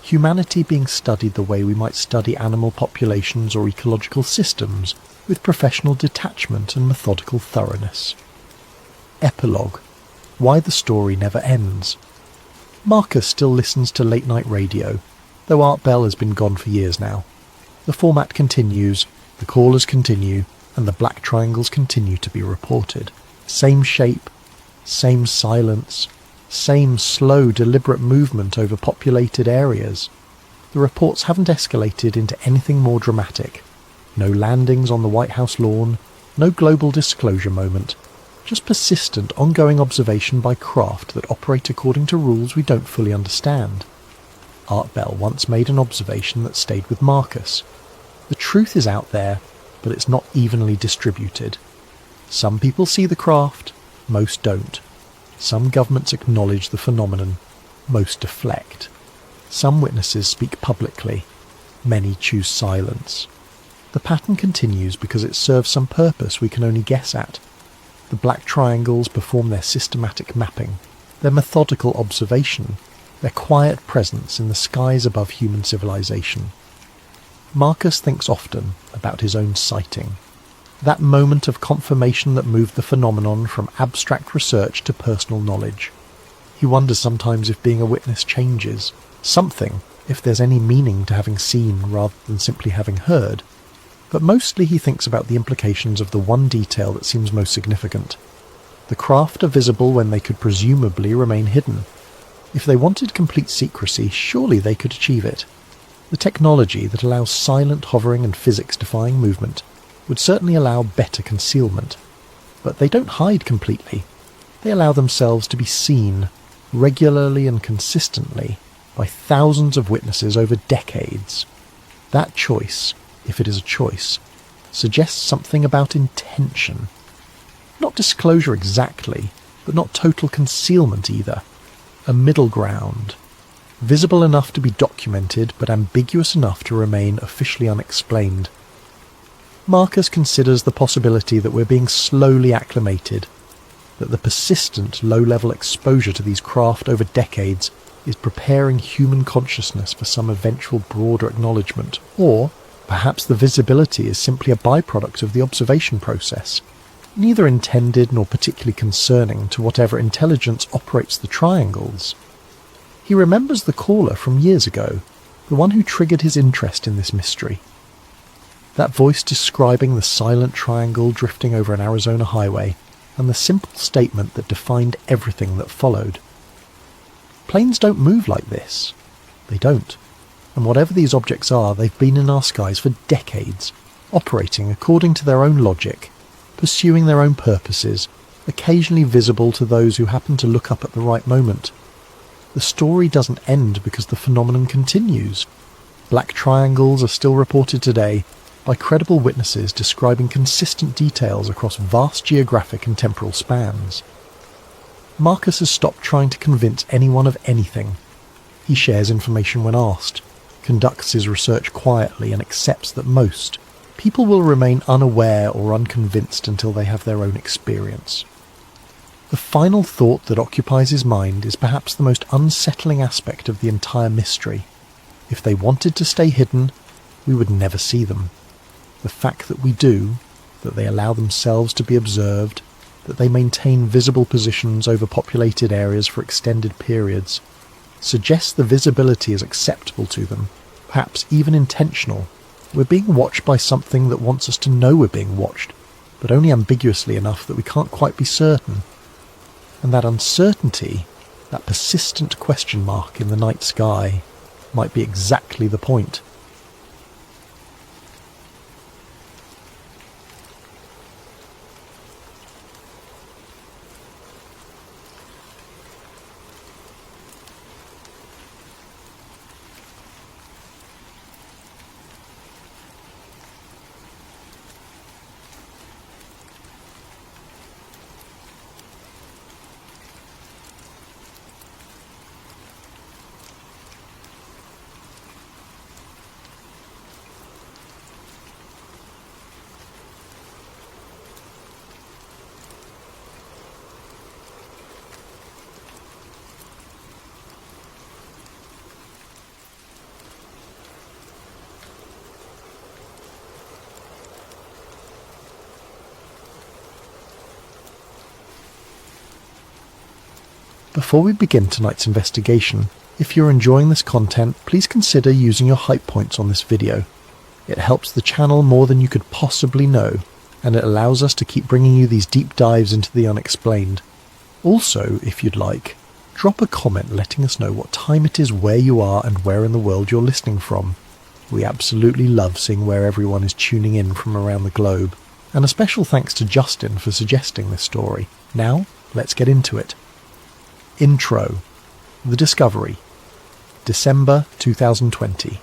Humanity being studied the way we might study animal populations or ecological systems, with professional detachment and methodical thoroughness. Epilogue. Why the story never ends. Marcus still listens to late-night radio, though Art Bell has been gone for years now. The format continues, the callers continue, and the black triangles continue to be reported. Same shape, same silence, same slow, deliberate movement over populated areas. The reports haven't escalated into anything more dramatic. No landings on the White House lawn, no global disclosure moment, just persistent, ongoing observation by craft that operate according to rules we don't fully understand. Art Bell once made an observation that stayed with Marcus. The truth is out there, but it's not evenly distributed. Some people see the craft, most don't. Some governments acknowledge the phenomenon, most deflect. Some witnesses speak publicly, many choose silence. The pattern continues because it serves some purpose we can only guess at. The black triangles perform their systematic mapping, their methodical observation, their quiet presence in the skies above human civilization. Marcus thinks often about his own sighting, that moment of confirmation that moved the phenomenon from abstract research to personal knowledge. He wonders sometimes if being a witness changes something, if there's any meaning to having seen rather than simply having heard. But mostly he thinks about the implications of the one detail that seems most significant. The craft are visible when they could presumably remain hidden. If they wanted complete secrecy, surely they could achieve it. The technology that allows silent hovering and physics-defying movement would certainly allow better concealment. But they don't hide completely. They allow themselves to be seen, regularly and consistently, by thousands of witnesses over decades. That choice, if it is a choice, suggests something about intention. Not disclosure exactly, but not total concealment either. A middle ground. Visible enough to be documented, but ambiguous enough to remain officially unexplained. Marcus considers the possibility that we're being slowly acclimated, that the persistent low-level exposure to these craft over decades is preparing human consciousness for some eventual broader acknowledgement, or perhaps the visibility is simply a byproduct of the observation process, neither intended nor particularly concerning to whatever intelligence operates the triangles. He remembers the caller from years ago, the one who triggered his interest in this mystery. That voice describing the silent triangle drifting over an Arizona highway, and the simple statement that defined everything that followed. Planes don't move like this. They don't. And whatever these objects are, they've been in our skies for decades, operating according to their own logic, pursuing their own purposes, occasionally visible to those who happen to look up at the right moment. The story doesn't end because the phenomenon continues. Black triangles are still reported today by credible witnesses describing consistent details across vast geographic and temporal spans. Marcus has stopped trying to convince anyone of anything. He shares information when asked, conducts his research quietly, and accepts that most people will remain unaware or unconvinced until they have their own experience. The final thought that occupies his mind is perhaps the most unsettling aspect of the entire mystery. If they wanted to stay hidden, we would never see them. The fact that we do, that they allow themselves to be observed, that they maintain visible positions over populated areas for extended periods, suggests the visibility is acceptable to them, perhaps even intentional. We're being watched by something that wants us to know we're being watched, but only ambiguously enough that we can't quite be certain. And that uncertainty, that persistent question mark in the night sky, might be exactly the point. Before we begin tonight's investigation, if you're enjoying this content, please consider using your hype points on this video. It helps the channel more than you could possibly know, and it allows us to keep bringing you these deep dives into the unexplained. Also, if you'd like, drop a comment letting us know what time it is where you are and where in the world you're listening from. We absolutely love seeing where everyone is tuning in from around the globe. And a special thanks to Justin for suggesting this story. Now, let's get into it. Intro. The Discovery. December 2020.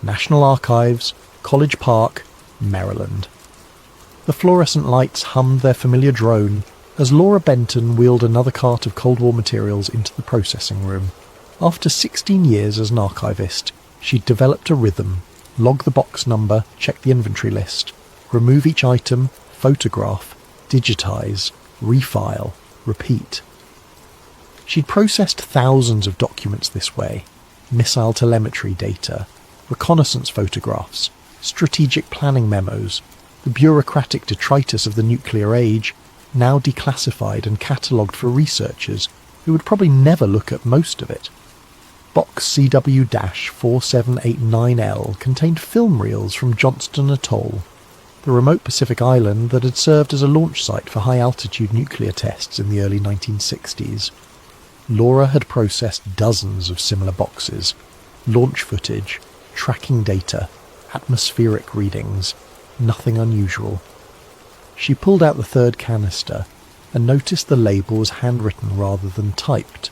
National Archives, College Park, Maryland. The fluorescent lights hummed their familiar drone as Laura Benton wheeled another cart of Cold War materials into the processing room. After 16 years as an archivist, she'd developed a rhythm, log the box number, check the inventory list, remove each item, photograph, digitize, refile, repeat. She'd processed thousands of documents this way: missile telemetry data, reconnaissance photographs, strategic planning memos, the bureaucratic detritus of the nuclear age, now declassified and catalogued for researchers who would probably never look at most of it. Box CW-4789L contained film reels from Johnston Atoll, the remote Pacific island that had served as a launch site for high-altitude nuclear tests in the early 1960s. Laura had processed dozens of similar boxes: launch footage, tracking data, atmospheric readings, nothing unusual. She pulled out the third canister and noticed the label was handwritten rather than typed.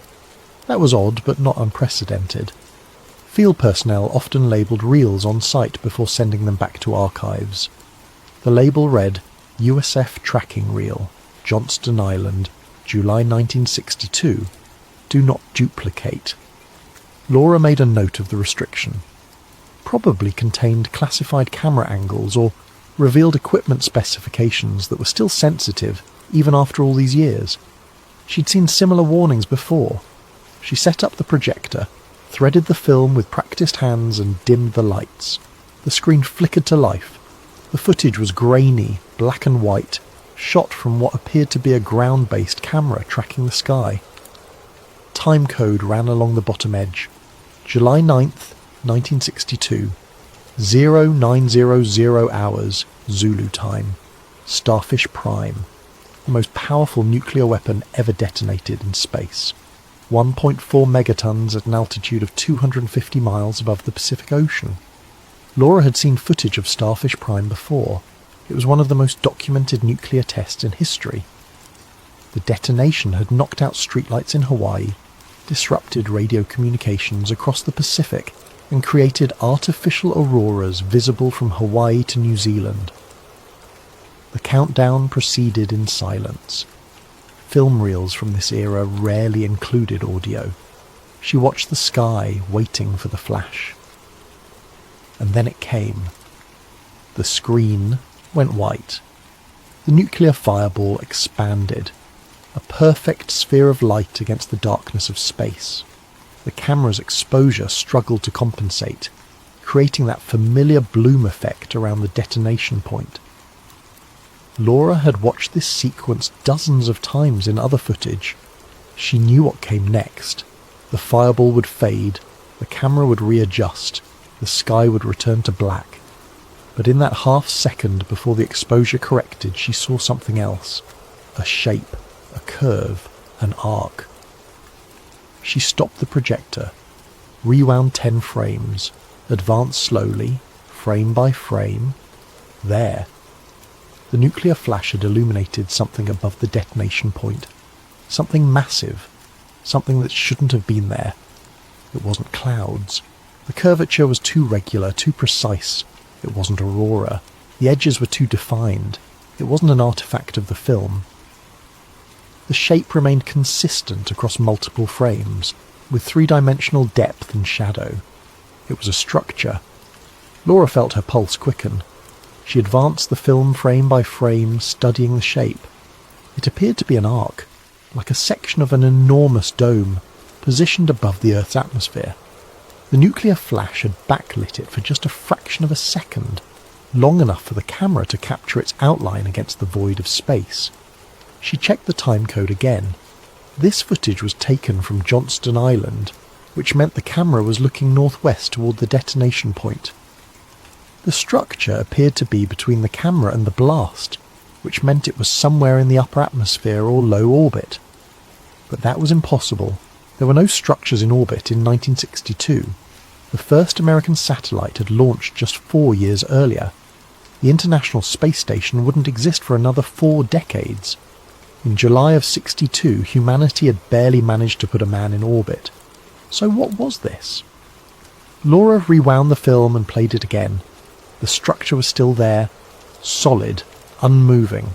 That was odd, but not unprecedented. Field personnel often labelled reels on site before sending them back to archives. The label read, USF Tracking Reel, Johnston Island, July 1962. Do not duplicate. Laura made a note of the restriction. Probably contained classified camera angles or revealed equipment specifications that were still sensitive even after all these years. She'd seen similar warnings before. She set up the projector, threaded the film with practiced hands and dimmed the lights. The screen flickered to life. The footage was grainy, black and white, shot from what appeared to be a ground-based camera tracking the sky. Time code ran along the bottom edge. July 9th, 1962. 0900 hours, Zulu time. Starfish Prime. The most powerful nuclear weapon ever detonated in space. 1.4 megatons at an altitude of 250 miles above the Pacific Ocean. Laura had seen footage of Starfish Prime before. It was one of the most documented nuclear tests in history. The detonation had knocked out streetlights in Hawaii, disrupted radio communications across the Pacific, and created artificial auroras visible from Hawaii to New Zealand. The countdown proceeded in silence. Film reels from this era rarely included audio. She watched the sky, waiting for the flash. And then it came. The screen went white. The nuclear fireball expanded, a perfect sphere of light against the darkness of space. The camera's exposure struggled to compensate, creating that familiar bloom effect around the detonation point. Laura had watched this sequence dozens of times in other footage. She knew what came next. The fireball would fade, the camera would readjust, the sky would return to black. But in that half second before the exposure corrected, she saw something else. A shape, a curve, an arc. She stopped the projector, rewound 10 frames, advanced slowly, frame by frame. There. The nuclear flash had illuminated something above the detonation point. Something massive. Something that shouldn't have been there. It wasn't clouds. The curvature was too regular, too precise. It wasn't aurora. The edges were too defined. It wasn't an artifact of the film. The shape remained consistent across multiple frames, with three-dimensional depth and shadow. It was a structure. Laura felt her pulse quicken. She advanced the film frame by frame, studying the shape. It appeared to be an arc, like a section of an enormous dome, positioned above the Earth's atmosphere. The nuclear flash had backlit it for just a fraction of a second, long enough for the camera to capture its outline against the void of space. She checked the time code again. This footage was taken from Johnston Island, which meant the camera was looking northwest toward the detonation point. The structure appeared to be between the camera and the blast, which meant it was somewhere in the upper atmosphere or low orbit. But that was impossible. There were no structures in orbit in 1962. The first American satellite had launched just 4 years earlier. The International Space Station wouldn't exist for another 4 decades. In July of '62, humanity had barely managed to put a man in orbit. So what was this? Laura rewound the film and played it again. The structure was still there, solid, unmoving,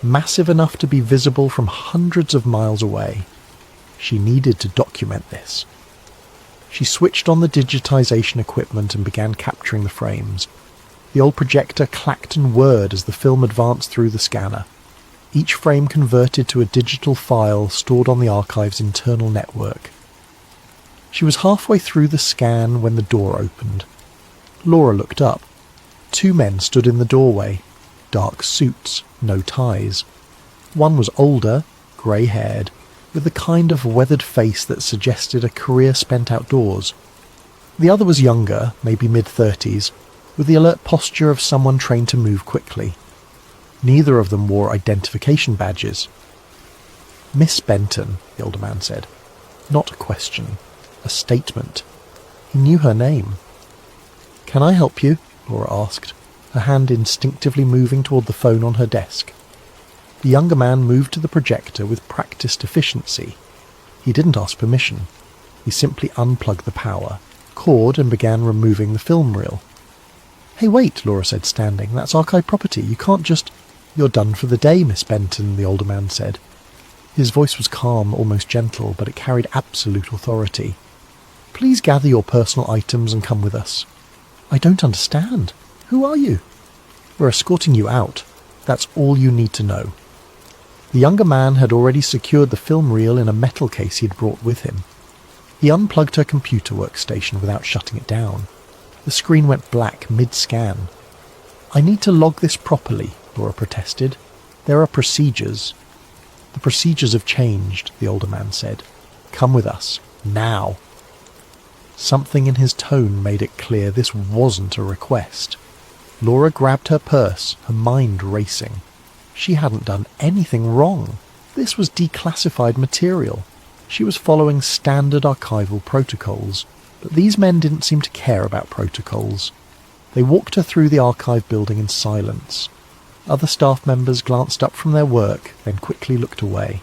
massive enough to be visible from hundreds of miles away. She needed to document this. She switched on the digitization equipment and began capturing the frames. The old projector clacked and whirred as the film advanced through the scanner. Each frame converted to a digital file stored on the archive's internal network. She was halfway through the scan when the door opened. Laura looked up. 2 men stood in the doorway, dark suits, no ties. One was older, grey-haired, with the kind of weathered face that suggested a career spent outdoors. The other was younger, maybe mid-30s, with the alert posture of someone trained to move quickly. Neither of them wore identification badges. "Miss Benton," the older man said. Not a question, a statement. He knew her name. "Can I help you?" Laura asked, her hand instinctively moving toward the phone on her desk. The younger man moved to the projector with practiced efficiency. He didn't ask permission. He simply unplugged the power, cord, and began removing the film reel. "Hey, wait," Laura said, standing. "That's archive property. You can't just—" "You're done for the day, Miss Benton," the older man said. His voice was calm, almost gentle, but it carried absolute authority. "Please gather your personal items and come with us." "I don't understand. Who are you?" "We're escorting you out. That's all you need to know." The younger man had already secured the film reel in a metal case he had brought with him. He unplugged her computer workstation without shutting it down. The screen went black mid-scan. "I need to log this properly," Laura protested. "There are procedures." "The procedures have changed," the older man said. "Come with us. Now." Something in his tone made it clear this wasn't a request. Laura grabbed her purse, her mind racing. She hadn't done anything wrong. This was declassified material. She was following standard archival protocols, but these men didn't seem to care about protocols. They walked her through the archive building in silence. Other staff members glanced up from their work, then quickly looked away.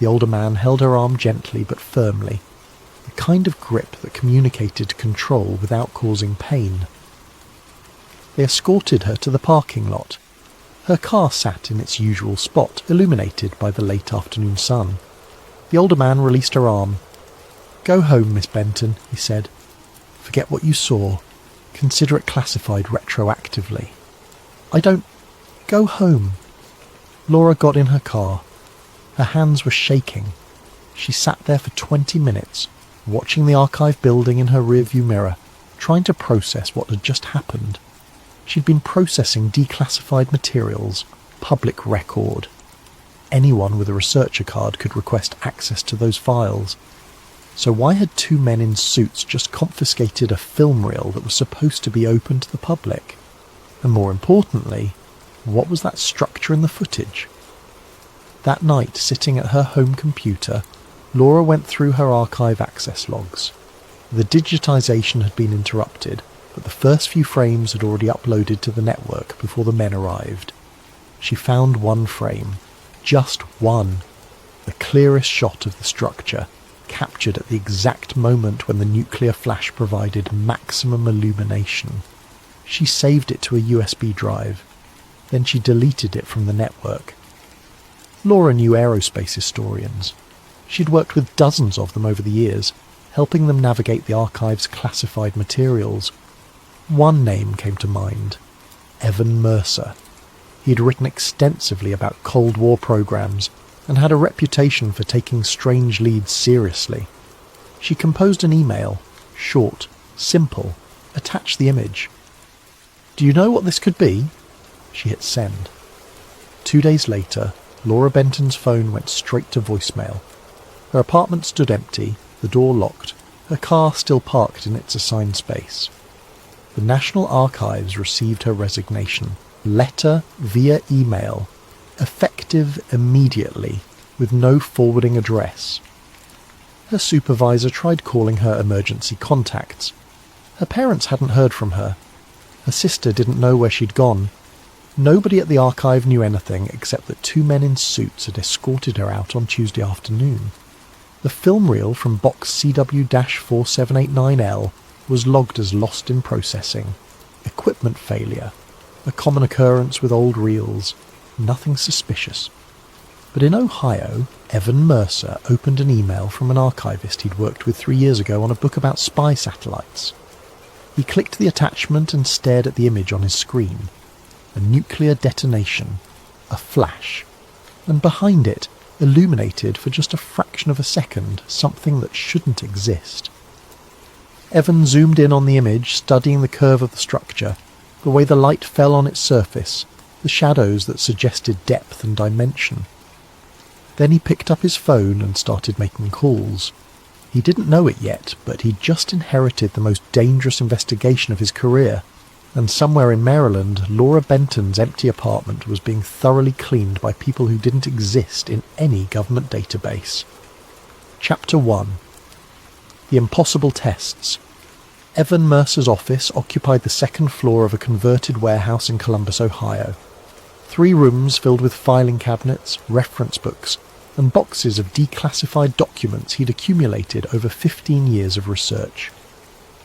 The older man held her arm gently but firmly, the kind of grip that communicated control without causing pain. They escorted her to the parking lot. Her car sat in its usual spot, illuminated by the late afternoon sun. The older man released her arm. "Go home, Miss Benton," he said. "Forget what you saw. Consider it classified retroactively." "I don't—" "Go home." Laura got in her car. Her hands were shaking. She sat there for 20 minutes, watching the archive building in her rearview mirror, trying to process what had just happened. She'd been processing declassified materials, public record. Anyone with a researcher card could request access to those files. So why had 2 men in suits just confiscated a film reel that was supposed to be open to the public? And more importantly, what was that structure in the footage? That night, sitting at her home computer, Laura went through her archive access logs. The digitization had been interrupted, but the first few frames had already uploaded to the network before the men arrived. She found one frame, just one, the clearest shot of the structure, captured at the exact moment when the nuclear flash provided maximum illumination. She saved it to a USB drive. Then she deleted it from the network. Laura knew aerospace historians. She'd worked with dozens of them over the years, helping them navigate the archive's classified materials. One name came to mind: Evan Mercer. He'd written extensively about Cold War programs and had a reputation for taking strange leads seriously. She composed an email, short, simple, attached the image. "Do you know what this could be?" She hit send. 2 days later, Laura Benton's phone went straight to voicemail. Her apartment stood empty, the door locked, her car still parked in its assigned space. The National Archives received her resignation, letter via email, effective immediately, with no forwarding address. Her supervisor tried calling her emergency contacts. Her parents hadn't heard from her. Her sister didn't know where she'd gone. Nobody at the archive knew anything except that 2 men in suits had escorted her out on Tuesday afternoon. The film reel from box CW-4789L was logged as lost in processing. Equipment failure. A common occurrence with old reels. Nothing suspicious. But in Ohio, Evan Mercer opened an email from an archivist he'd worked with 3 years ago on a book about spy satellites. He clicked the attachment and stared at the image on his screen. A nuclear detonation, a flash, and behind it, illuminated for just a fraction of a second, something that shouldn't exist. Evan zoomed in on the image, studying the curve of the structure, the way the light fell on its surface, the shadows that suggested depth and dimension. Then he picked up his phone and started making calls. He didn't know it yet, but he'd just inherited the most dangerous investigation of his career, and somewhere in Maryland, Laura Benton's empty apartment was being thoroughly cleaned by people who didn't exist in any government database. Chapter 1. The Impossible Tests. Evan Mercer's office occupied the second floor of a converted warehouse in Columbus, Ohio. 3 rooms filled with filing cabinets, reference books, and boxes of declassified documents he'd accumulated over 15 years of research.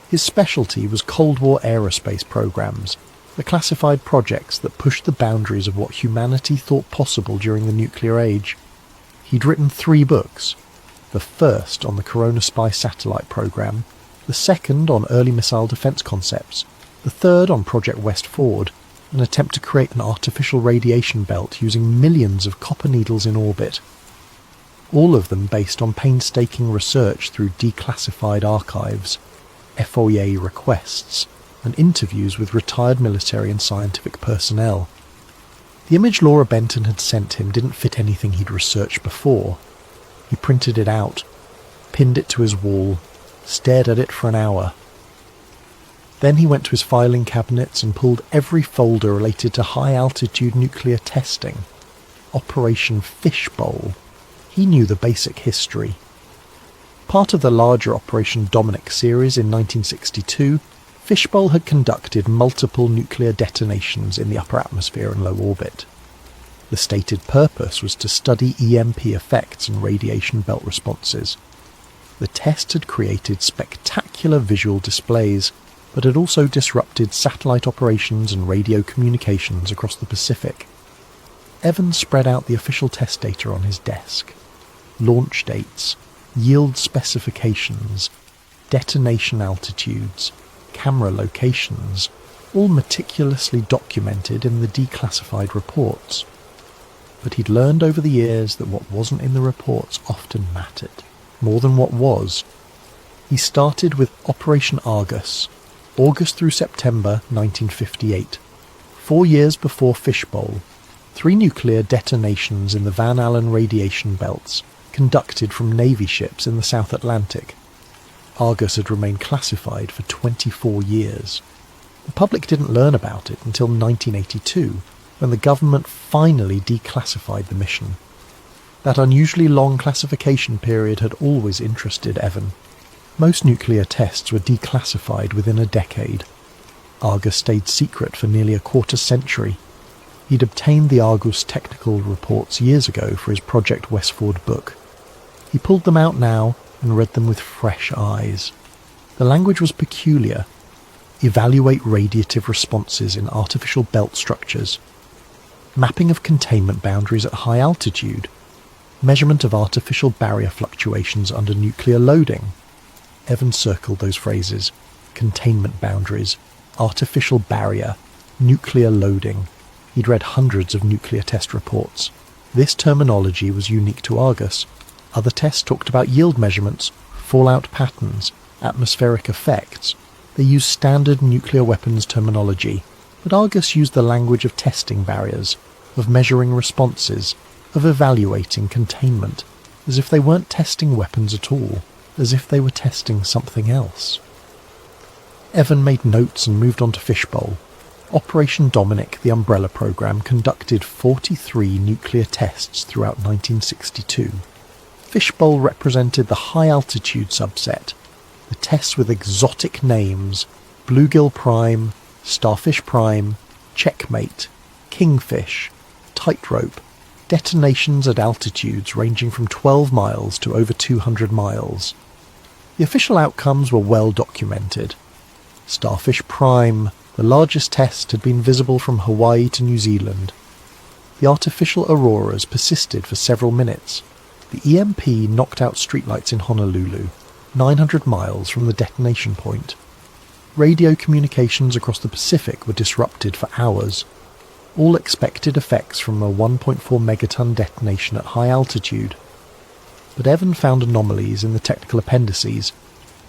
His specialty was Cold War aerospace programs, the classified projects that pushed the boundaries of what humanity thought possible during the nuclear age. He'd written 3 books, the first on the Corona Spy satellite program, the second on early missile defense concepts, the third on Project West Ford, an attempt to create an artificial radiation belt using millions of copper needles in orbit. All of them based on painstaking research through declassified archives, FOIA requests, and interviews with retired military and scientific personnel. The image Laura Benton had sent him didn't fit anything he'd researched before. He printed it out, pinned it to his wall, stared at it for an hour. Then he went to his filing cabinets and pulled every folder related to high-altitude nuclear testing. Operation Fishbowl. He knew the basic history. Part of the larger Operation Dominic series in 1962, Fishbowl had conducted multiple nuclear detonations in the upper atmosphere and low orbit. The stated purpose was to study EMP effects and radiation belt responses. The test had created spectacular visual displays, but had also disrupted satellite operations and radio communications across the Pacific. Evans spread out the official test data on his desk. Launch dates, yield specifications, detonation altitudes, camera locations, all meticulously documented in the declassified reports. But he'd learned over the years that what wasn't in the reports often mattered, more than what was. He started with Operation Argus, August through September 1958, 4 years before Fishbowl, 3 nuclear detonations in the Van Allen radiation belts, conducted from Navy ships in the South Atlantic. Argus had remained classified for 24 years. The public didn't learn about it until 1982, when the government finally declassified the mission. That unusually long classification period had always interested Evan. Most nuclear tests were declassified within a decade. Argus stayed secret for nearly a quarter century. He'd obtained the Argus technical reports years ago for his Project West Ford book. He pulled them out now and read them with fresh eyes. The language was peculiar. Evaluate radiative responses in artificial belt structures. Mapping of containment boundaries at high altitude. Measurement of artificial barrier fluctuations under nuclear loading. Evan circled those phrases. Containment boundaries, artificial barrier, nuclear loading. He'd read hundreds of nuclear test reports. This terminology was unique to Argus. Other tests talked about yield measurements, fallout patterns, atmospheric effects. They used standard nuclear weapons terminology, but Argus used the language of testing barriers, of measuring responses, of evaluating containment, as if they weren't testing weapons at all, as if they were testing something else. Evan made notes and moved on to Fishbowl. Operation Dominic, the umbrella program, conducted 43 nuclear tests throughout 1962. Fishbowl represented the high-altitude subset, the tests with exotic names: Bluegill Prime, Starfish Prime, Checkmate, Kingfish, Tightrope, detonations at altitudes ranging from 12 miles to over 200 miles. The official outcomes were well documented. Starfish Prime, the largest test, had been visible from Hawaii to New Zealand. the artificial auroras persisted for several minutes. The EMP knocked out streetlights in Honolulu, 900 miles from the detonation point. Radio communications across the Pacific were disrupted for hours. All expected effects from a 1.4 megaton detonation at high altitude. But Evan found anomalies in the technical appendices.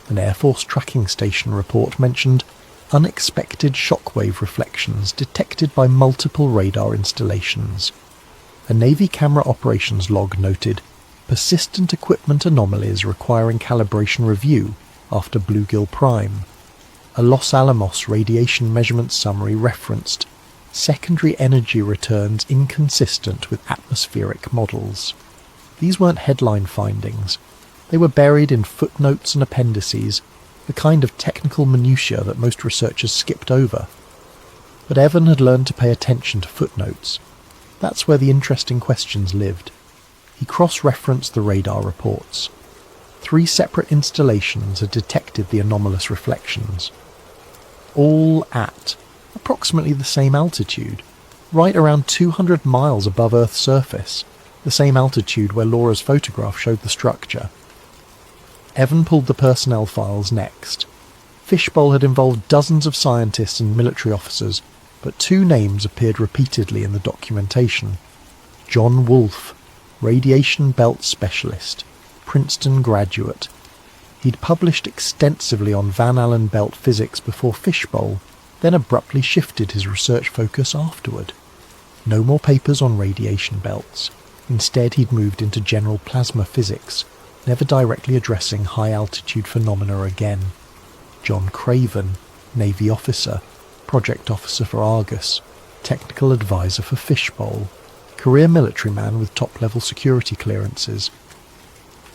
An Air Force tracking station report mentioned unexpected shockwave reflections detected by multiple radar installations. A Navy camera operations log noted persistent equipment anomalies requiring calibration review after Bluegill Prime. A Los Alamos radiation measurement summary referenced secondary energy returns inconsistent with atmospheric models. These weren't headline findings. They were buried in footnotes and appendices, the kind of technical minutiae that most researchers skipped over. But Evan had learned to pay attention to footnotes. That's where the interesting questions lived. He cross-referenced the radar reports. 3 separate installations had detected the anomalous reflections. All at approximately the same altitude, right around 200 miles above Earth's surface, the same altitude where Laura's photograph showed the structure. Evan pulled the personnel files next. Fishbowl had involved dozens of scientists and military officers, but 2 names appeared repeatedly in the documentation. John Wolfe, radiation belt specialist, Princeton graduate. He'd published extensively on Van Allen belt physics before Fishbowl, then abruptly shifted his research focus afterward. No more papers on radiation belts. Instead, he'd moved into general plasma physics, never directly addressing high-altitude phenomena again. John Craven, Navy officer, project officer for Argus, technical advisor for Fishbowl, career military man with top-level security clearances.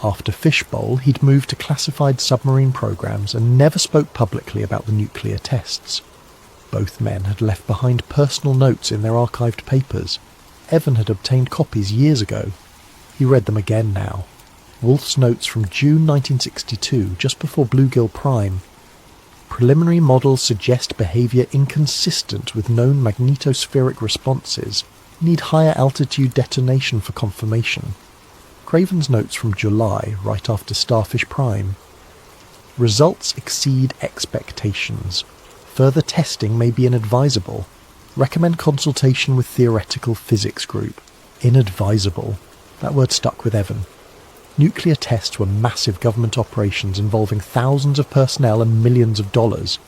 After Fishbowl, he'd moved to classified submarine programs and never spoke publicly about the nuclear tests. Both men had left behind personal notes in their archived papers. Evan had obtained copies years ago. He read them again now. Wolfe's notes from June 1962, just before Bluegill Prime. Preliminary models suggest behaviour inconsistent with known magnetospheric responses. Need higher altitude detonation for confirmation. Craven's notes from July, right after Starfish Prime. Results exceed expectations. Further testing may be inadvisable. Recommend consultation with theoretical physics group. Inadvisable. That word stuck with Evan. Nuclear tests were massive government operations involving thousands of personnel and millions of dollars.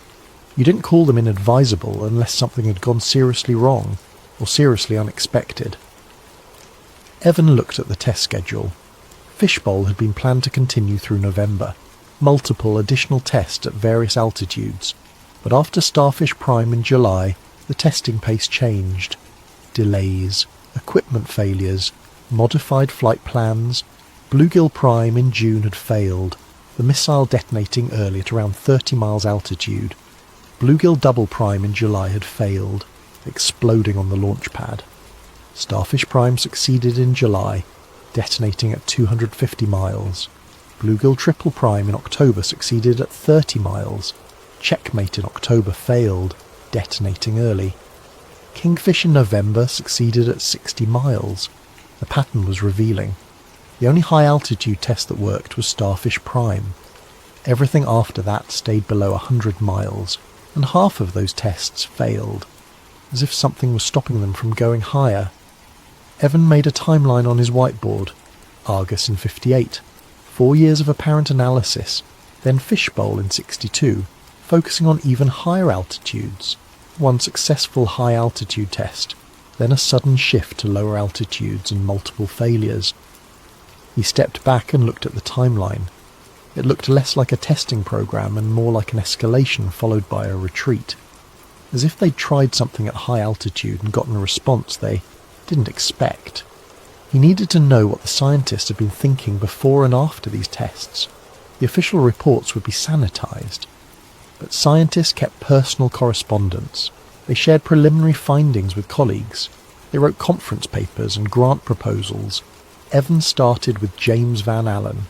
You didn't call them inadvisable unless something had gone seriously wrong, or seriously unexpected. Evan looked at the test schedule. Fishbowl had been planned to continue through November. Multiple additional tests at various altitudes. But after Starfish Prime in July, the testing pace changed. Delays, equipment failures, modified flight plans. Bluegill Prime in June had failed, the missile detonating early at around 30 miles altitude. Bluegill Double Prime in July had failed, exploding on the launch pad. Starfish Prime succeeded in July, detonating at 250 miles. Bluegill Triple Prime in October succeeded at 30 miles. Checkmate in October failed, detonating early. Kingfish in November succeeded at 60 miles. The pattern was revealing. The only high-altitude test that worked was Starfish Prime. Everything after that stayed below 100 miles, and half of those tests failed, as if something was stopping them from going higher. Evan made a timeline on his whiteboard. Argus in 58, 4 years of apparent analysis, then Fishbowl in 62, focusing on even higher altitudes. One successful high-altitude test, then a sudden shift to lower altitudes and multiple failures. He stepped back and looked at the timeline. It looked less like a testing program and more like an escalation followed by a retreat. As if they'd tried something at high altitude and gotten a response they didn't expect. He needed to know what the scientists had been thinking before and after these tests. The official reports would be sanitized. But scientists kept personal correspondence. They shared preliminary findings with colleagues. They wrote conference papers and grant proposals. Evan started with James Van Allen.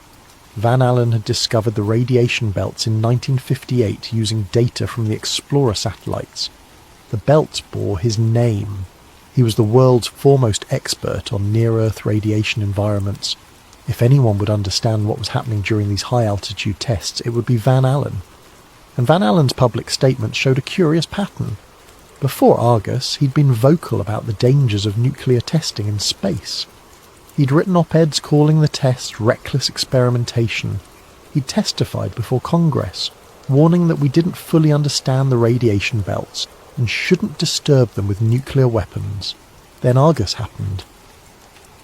Van Allen had discovered the radiation belts in 1958 using data from the Explorer satellites. The belts bore his name. He was the world's foremost expert on near-Earth radiation environments. If anyone would understand what was happening during these high-altitude tests, it would be Van Allen. And Van Allen's public statements showed a curious pattern. Before Argus, he'd been vocal about the dangers of nuclear testing in space. He'd written op-eds calling the tests reckless experimentation. He'd testified before Congress, warning that we didn't fully understand the radiation belts and shouldn't disturb them with nuclear weapons. Then Argus happened.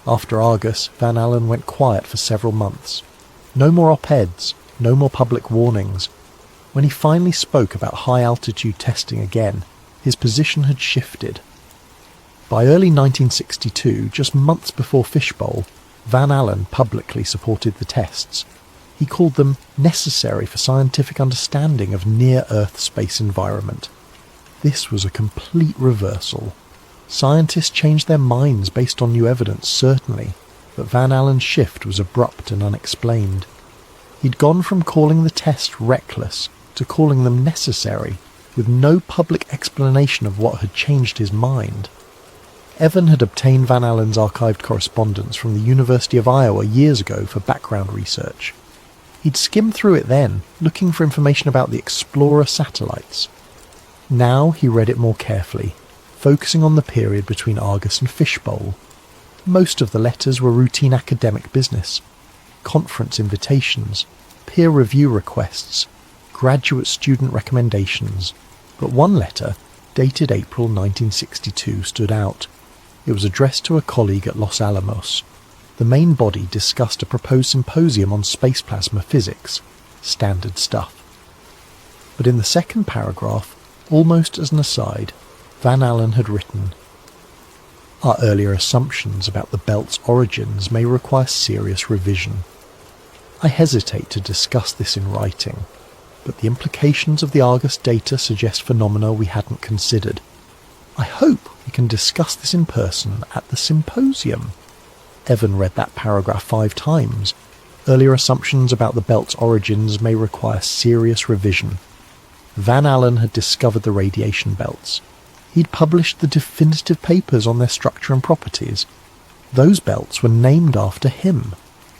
After Argus, Van Allen went quiet for several months. No more op-eds, no more public warnings. When he finally spoke about high-altitude testing again, his position had shifted. By early 1962, just months before Fishbowl, Van Allen publicly supported the tests. He called them necessary for scientific understanding of near-Earth space environment. This was a complete reversal. Scientists changed their minds based on new evidence, certainly, but Van Allen's shift was abrupt and unexplained. He'd gone from calling the tests reckless to calling them necessary, with no public explanation of what had changed his mind. Evan had obtained Van Allen's archived correspondence from the University of Iowa years ago for background research. He'd skimmed through it then, looking for information about the Explorer satellites. Now he read it more carefully, focusing on the period between Argus and Fishbowl. Most of the letters were routine academic business. Conference invitations, peer review requests, graduate student recommendations, but one letter, dated April 1962, stood out. It was addressed to a colleague at Los Alamos. The main body discussed a proposed symposium on space plasma physics. Standard stuff. But in the second paragraph, almost as an aside, Van Allen had written, "Our earlier assumptions about the belt's origins may require serious revision. I hesitate to discuss this in writing, but the implications of the Argus data suggest phenomena we hadn't considered. I hope we can discuss this in person at the symposium." Evan read that paragraph 5 times. Earlier assumptions about the belt's origins may require serious revision. Van Allen had discovered the radiation belts. He'd published the definitive papers on their structure and properties. Those belts were named after him.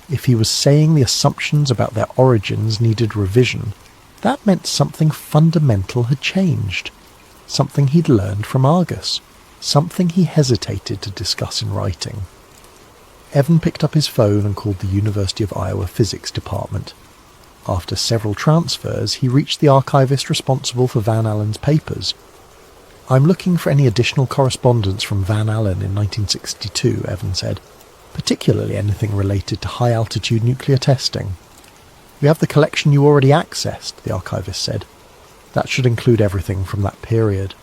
If he was saying the assumptions about their origins needed revision, that meant something fundamental had changed. Something he'd learned from Argus. Something he hesitated to discuss in writing. Evan picked up his phone and called the University of Iowa Physics Department. After several transfers, he reached the archivist responsible for Van Allen's papers. "I'm looking for any additional correspondence from Van Allen in 1962, Evan said, "particularly anything related to high-altitude nuclear testing." "We have the collection you already accessed," the archivist said. "That should include everything from that period."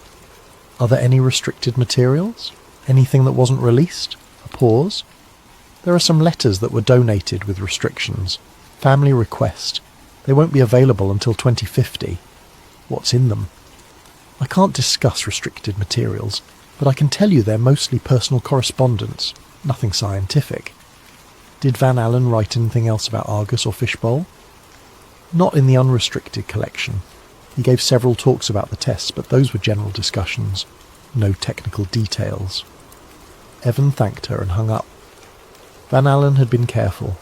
"Are there any restricted materials? Anything that wasn't released?" A pause. "There are some letters that were donated with restrictions. Family request. They won't be available until 2050. "What's in them?" "I can't discuss restricted materials, but I can tell you they're mostly personal correspondence, nothing scientific." "Did Van Allen write anything else about Argus or Fishbowl?" "Not in the unrestricted collection. He gave several talks about the tests, but those were general discussions. No technical details." Evan thanked her and hung up. Van Allen had been careful.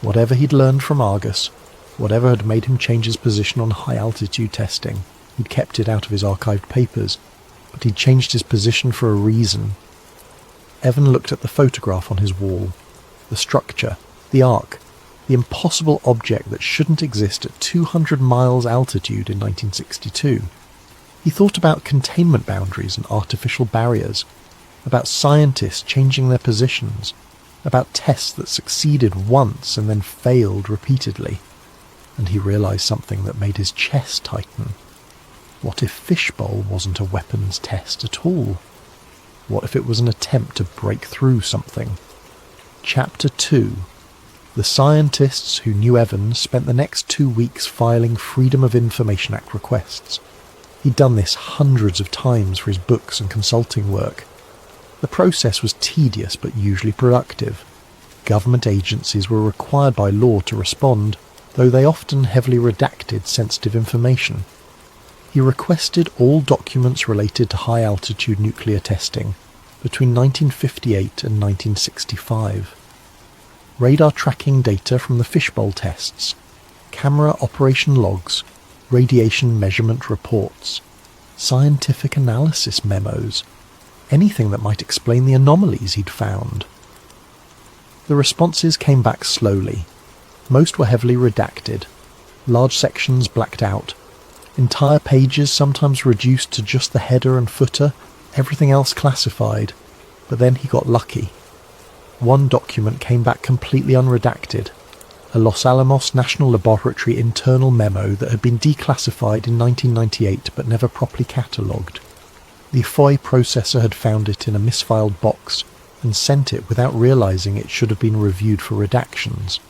Whatever he'd learned from Argus, whatever had made him change his position on high-altitude testing, he'd kept it out of his archived papers, but he'd changed his position for a reason. Evan looked at the photograph on his wall. The structure, the arc, the impossible object that shouldn't exist at 200 miles altitude in 1962. He thought about containment boundaries and artificial barriers, about scientists changing their positions, about tests that succeeded once and then failed repeatedly. And he realized something that made his chest tighten. What if Fishbowl wasn't a weapons test at all? What if it was an attempt to break through something? Chapter 2. The scientists who knew Evans spent the next 2 weeks filing Freedom of Information Act requests. He'd done this hundreds of times for his books and consulting work. The process was tedious but usually productive. Government agencies were required by law to respond, though they often heavily redacted sensitive information. He requested all documents related to high-altitude nuclear testing, between 1958 and 1965. Radar tracking data from the fishbowl tests, camera operation logs, radiation measurement reports, scientific analysis memos, anything that might explain the anomalies he'd found. The responses came back slowly. Most were heavily redacted, large sections blacked out, entire pages sometimes reduced to just the header and footer, everything else classified. But then he got lucky. One document came back completely unredacted, a Los Alamos National Laboratory internal memo that had been declassified in 1998 but never properly catalogued. The FOI processor had found it in a misfiled box and sent it without realizing it should have been reviewed for redactions.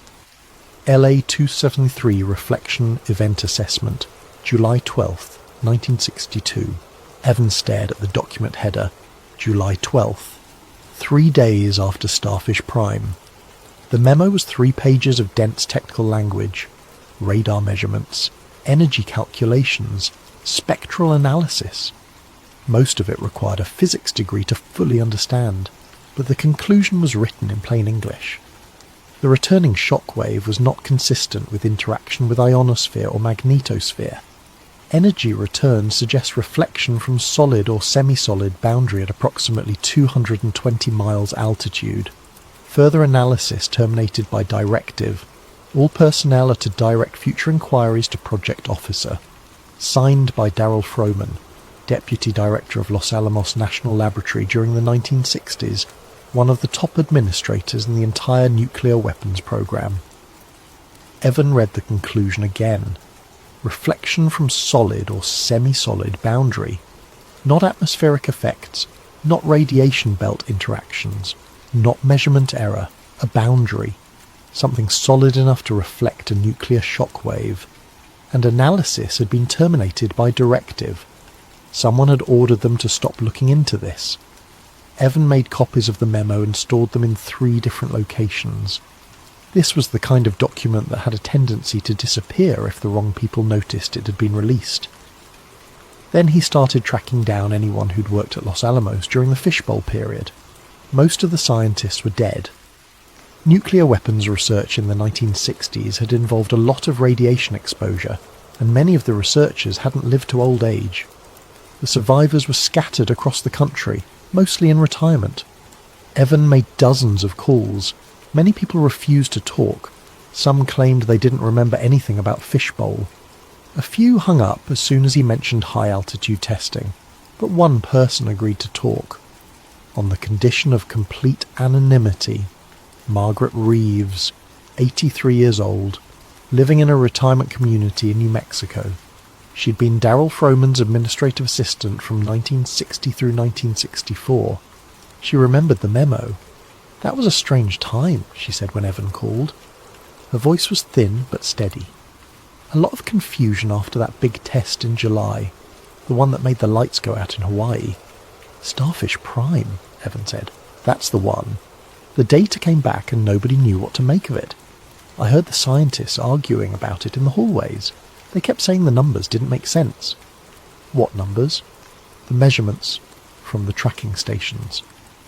LA 273 Reflection Event Assessment, July 12th, 1962. Evan stared at the document header, July 12th, 3 days after Starfish Prime. The memo was 3 pages of dense technical language, radar measurements, energy calculations, spectral analysis. Most of it required a physics degree to fully understand, but the conclusion was written in plain English. The returning shock wave was not consistent with interaction with ionosphere or magnetosphere. Energy return suggests reflection from solid or semi-solid boundary at approximately 220 miles altitude. Further analysis terminated by directive. All personnel are to direct future inquiries to Project Officer. Signed by Darrell Froman, Deputy Director of Los Alamos National Laboratory during the 1960s, one of the top administrators in the entire nuclear weapons program. Evan read the conclusion again. Reflection from solid or semi-solid boundary. Not atmospheric effects, not radiation belt interactions, not measurement error, a boundary. Something solid enough to reflect a nuclear shock wave. And analysis had been terminated by directive. Someone had ordered them to stop looking into this. Evan made copies of the memo and stored them in 3 different locations. This was the kind of document that had a tendency to disappear if the wrong people noticed it had been released. Then he started tracking down anyone who'd worked at Los Alamos during the fishbowl period. Most of the scientists were dead. Nuclear weapons research in the 1960s had involved a lot of radiation exposure, and many of the researchers hadn't lived to old age. The survivors were scattered across the country, mostly in retirement. Evan made dozens of calls. Many people refused to talk. Some claimed they didn't remember anything about fishbowl. A few hung up as soon as he mentioned high-altitude testing, but one person agreed to talk. On the condition of complete anonymity, Margaret Reeves, 83 years old, living in a retirement community in New Mexico. She'd been Darrell Froman's administrative assistant from 1960 through 1964. She remembered the memo. "That was a strange time," she said when Evan called. Her voice was thin but steady. "A lot of confusion after that big test in July, the one that made the lights go out in Hawaii." "Starfish Prime," Evan said. "That's the one. The data came back and nobody knew what to make of it. I heard the scientists arguing about it in the hallways. They kept saying the numbers didn't make sense." "What numbers?" "The measurements from the tracking stations.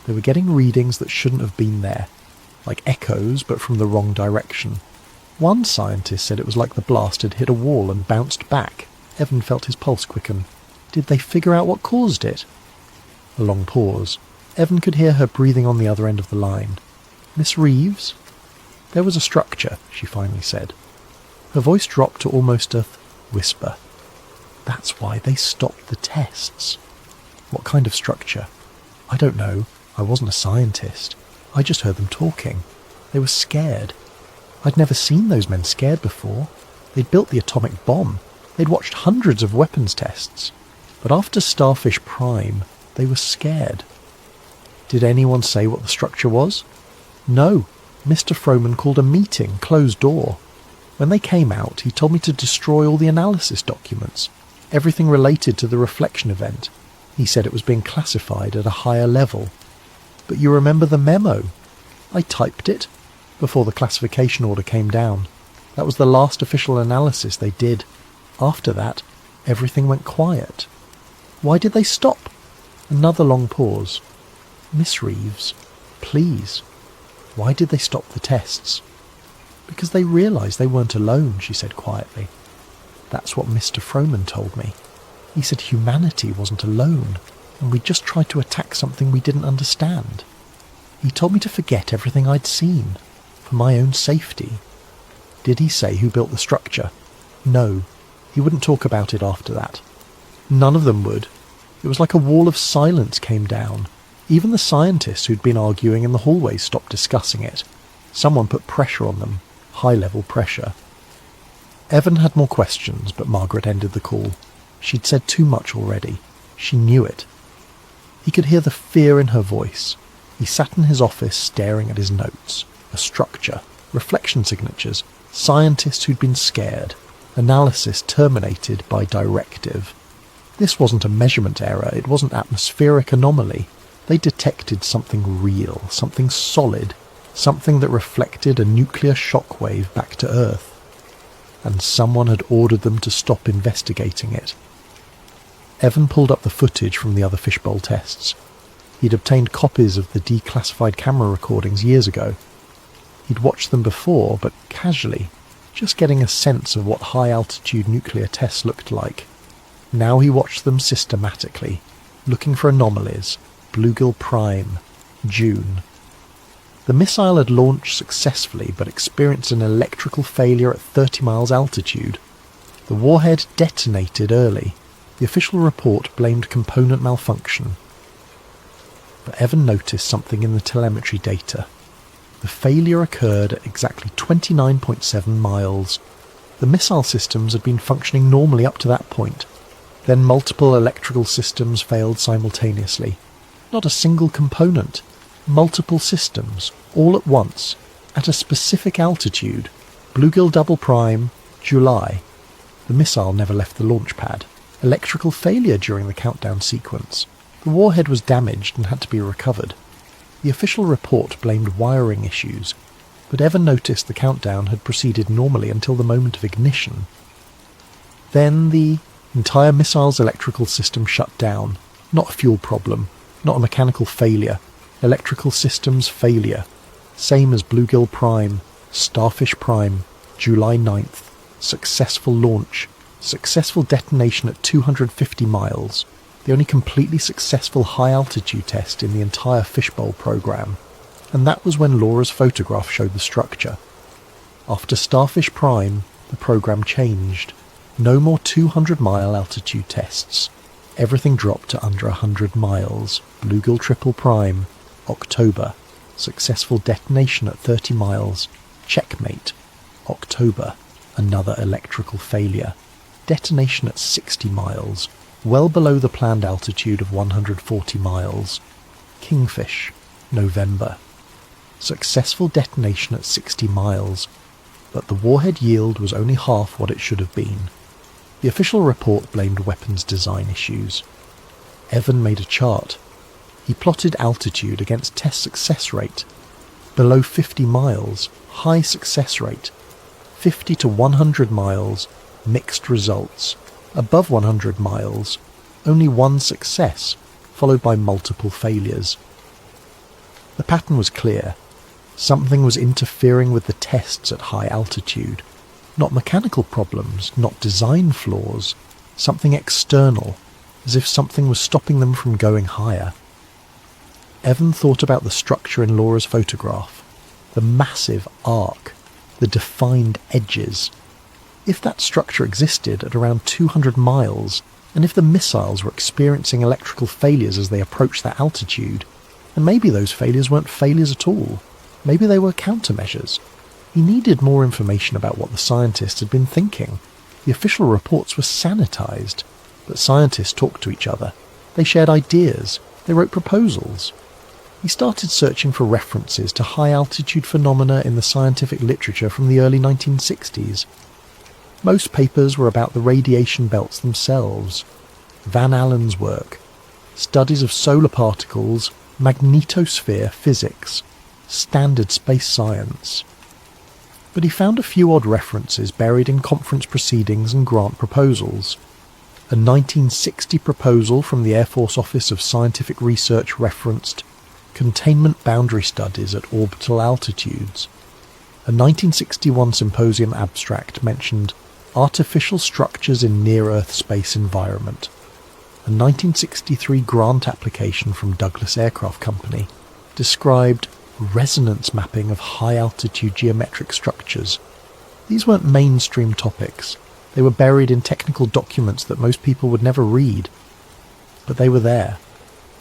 They were getting readings that shouldn't have been there, like echoes but from the wrong direction. One scientist said it was like the blast had hit a wall and bounced back." Evan felt his pulse quicken. "Did they figure out what caused it?" A long pause. Evan could hear her breathing on the other end of the line. "Miss Reeves?" "There was a structure," she finally said. Her voice dropped to almost a whisper. "That's why they stopped the tests." "What kind of structure?" "I don't know. I wasn't a scientist. I just heard them talking. They were scared. I'd never seen those men scared before. They'd built the atomic bomb. They'd watched hundreds of weapons tests. But after Starfish Prime, they were scared." "Did anyone say what the structure was?" "No. Mr. Froman called a meeting, closed door. When they came out, he told me to destroy all the analysis documents, everything related to the reflection event. He said it was being classified at a higher level." "But you remember the memo?" "I typed it before the classification order came down. That was the last official analysis they did. After that, everything went quiet." "Why did they stop?" Another long pause. "Miss Reeves, please, why did they stop the tests?" "Because they realised they weren't alone," she said quietly. "That's what Mr. Frohman told me. He said humanity wasn't alone, and we just tried to attack something we didn't understand. He told me to forget everything I'd seen, for my own safety." "Did he say who built the structure?" "No, he wouldn't talk about it after that. None of them would. It was like a wall of silence came down. Even the scientists who'd been arguing in the hallways stopped discussing it. Someone put pressure on them, high-level pressure." Evan had more questions, but Margaret ended the call. She'd said too much already. She knew it. He could hear the fear in her voice. He sat in his office staring at his notes. A structure, reflection signatures, scientists who'd been scared, analysis terminated by directive. This wasn't a measurement error, it wasn't atmospheric anomaly. They detected something real, something solid, something that reflected a nuclear shockwave back to Earth. And someone had ordered them to stop investigating it. Evan pulled up the footage from the other fishbowl tests. He'd obtained copies of the declassified camera recordings years ago. He'd watched them before, but casually, just getting a sense of what high-altitude nuclear tests looked like. Now he watched them systematically, looking for anomalies. Bluegill Prime, June. The missile had launched successfully, but experienced an electrical failure at 30 miles altitude. The warhead detonated early. The official report blamed component malfunction. But Evan noticed something in the telemetry data. The failure occurred at exactly 29.7 miles. The missile systems had been functioning normally up to that point. Then multiple electrical systems failed simultaneously. Not a single component. Multiple systems, all at once, at a specific altitude. Bluegill Double Prime, July. The missile never left the launch pad. Electrical failure during the countdown sequence. The warhead was damaged and had to be recovered. The official report blamed wiring issues, but Evan noticed the countdown had proceeded normally until the moment of ignition. Then the entire missile's electrical system shut down. Not a fuel problem, not a mechanical failure. Electrical systems failure. Same as Bluegill Prime, Starfish Prime, July 9th. Successful launch. Successful detonation at 250 miles. The only completely successful high-altitude test in the entire fishbowl program. And that was when Laura's photograph showed the structure. After Starfish Prime, the program changed. No more 200-mile altitude tests. Everything dropped to under 100 miles. Bluegill Triple Prime, October. Successful detonation at 30 miles. Checkmate. October. Another electrical failure. Detonation at 60 miles. Well below the planned altitude of 140 miles. Kingfish. November. Successful detonation at 60 miles. But the warhead yield was only half what it should have been. The official report blamed weapons design issues. Evan made a chart. He plotted altitude against test success rate. Below 50 miles, high success rate. 50 to 100 miles, mixed results. Above 100 miles, only one success, followed by multiple failures. The pattern was clear. Something was interfering with the tests at high altitude. Not mechanical problems, not design flaws. Something external, as if something was stopping them from going higher. Evan thought about the structure in Laura's photograph. The massive arc, the defined edges. If that structure existed at around 200 miles, and if the missiles were experiencing electrical failures as they approached that altitude, and maybe those failures weren't failures at all, maybe they were countermeasures. He needed more information about what the scientists had been thinking. The official reports were sanitized, but scientists talked to each other. They shared ideas. They wrote proposals. He started searching for references to high-altitude phenomena in the scientific literature from the early 1960s. Most papers were about the radiation belts themselves. Van Allen's work, studies of solar particles, magnetosphere physics, standard space science. But he found a few odd references buried in conference proceedings and grant proposals. A 1960 proposal from the Air Force Office of Scientific Research referenced Containment Boundary Studies at Orbital Altitudes. A 1961 symposium abstract mentioned artificial structures in near-Earth space environment. A 1963 grant application from Douglas Aircraft Company described resonance mapping of high-altitude geometric structures. These weren't mainstream topics. They were buried in technical documents that most people would never read. But they were there.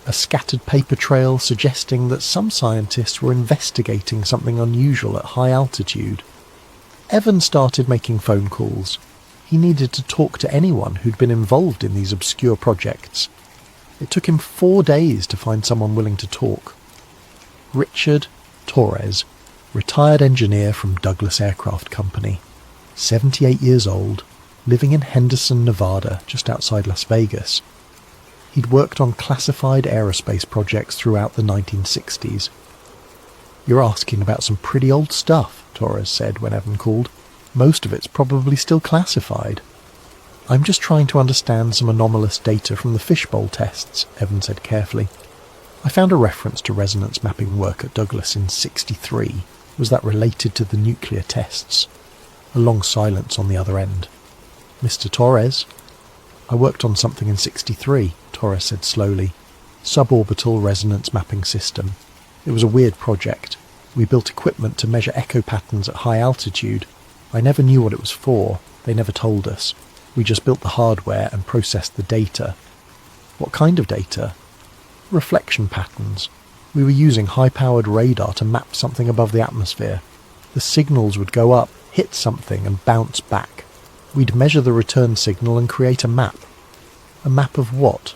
A scattered paper trail suggesting that some scientists were investigating something unusual at high altitude. Evan started making phone calls. He needed to talk to anyone who'd been involved in these obscure projects. It took him 4 days to find someone willing to talk. Richard Torres, retired engineer from Douglas Aircraft Company, 78 years old, living in Henderson, Nevada, just outside Las Vegas. He'd worked on classified aerospace projects throughout the 1960s. "You're asking about some pretty old stuff," Torres said when Evan called. "Most of it's probably still classified." "I'm just trying to understand some anomalous data from the fishbowl tests," Evan said carefully. "I found a reference to resonance mapping work at Douglas in '63. Was that related to the nuclear tests?" A long silence on the other end. "Mr. Torres?" "I worked on something in '63, Torres said slowly. "Suborbital resonance mapping system. It was a weird project. We built equipment to measure echo patterns at high altitude. I never knew what it was for. They never told us. We just built the hardware and processed the data." "What kind of data?" "Reflection patterns. We were using high-powered radar to map something above the atmosphere. The signals would go up, hit something and bounce back. We'd measure the return signal and create a map." "A map of what?"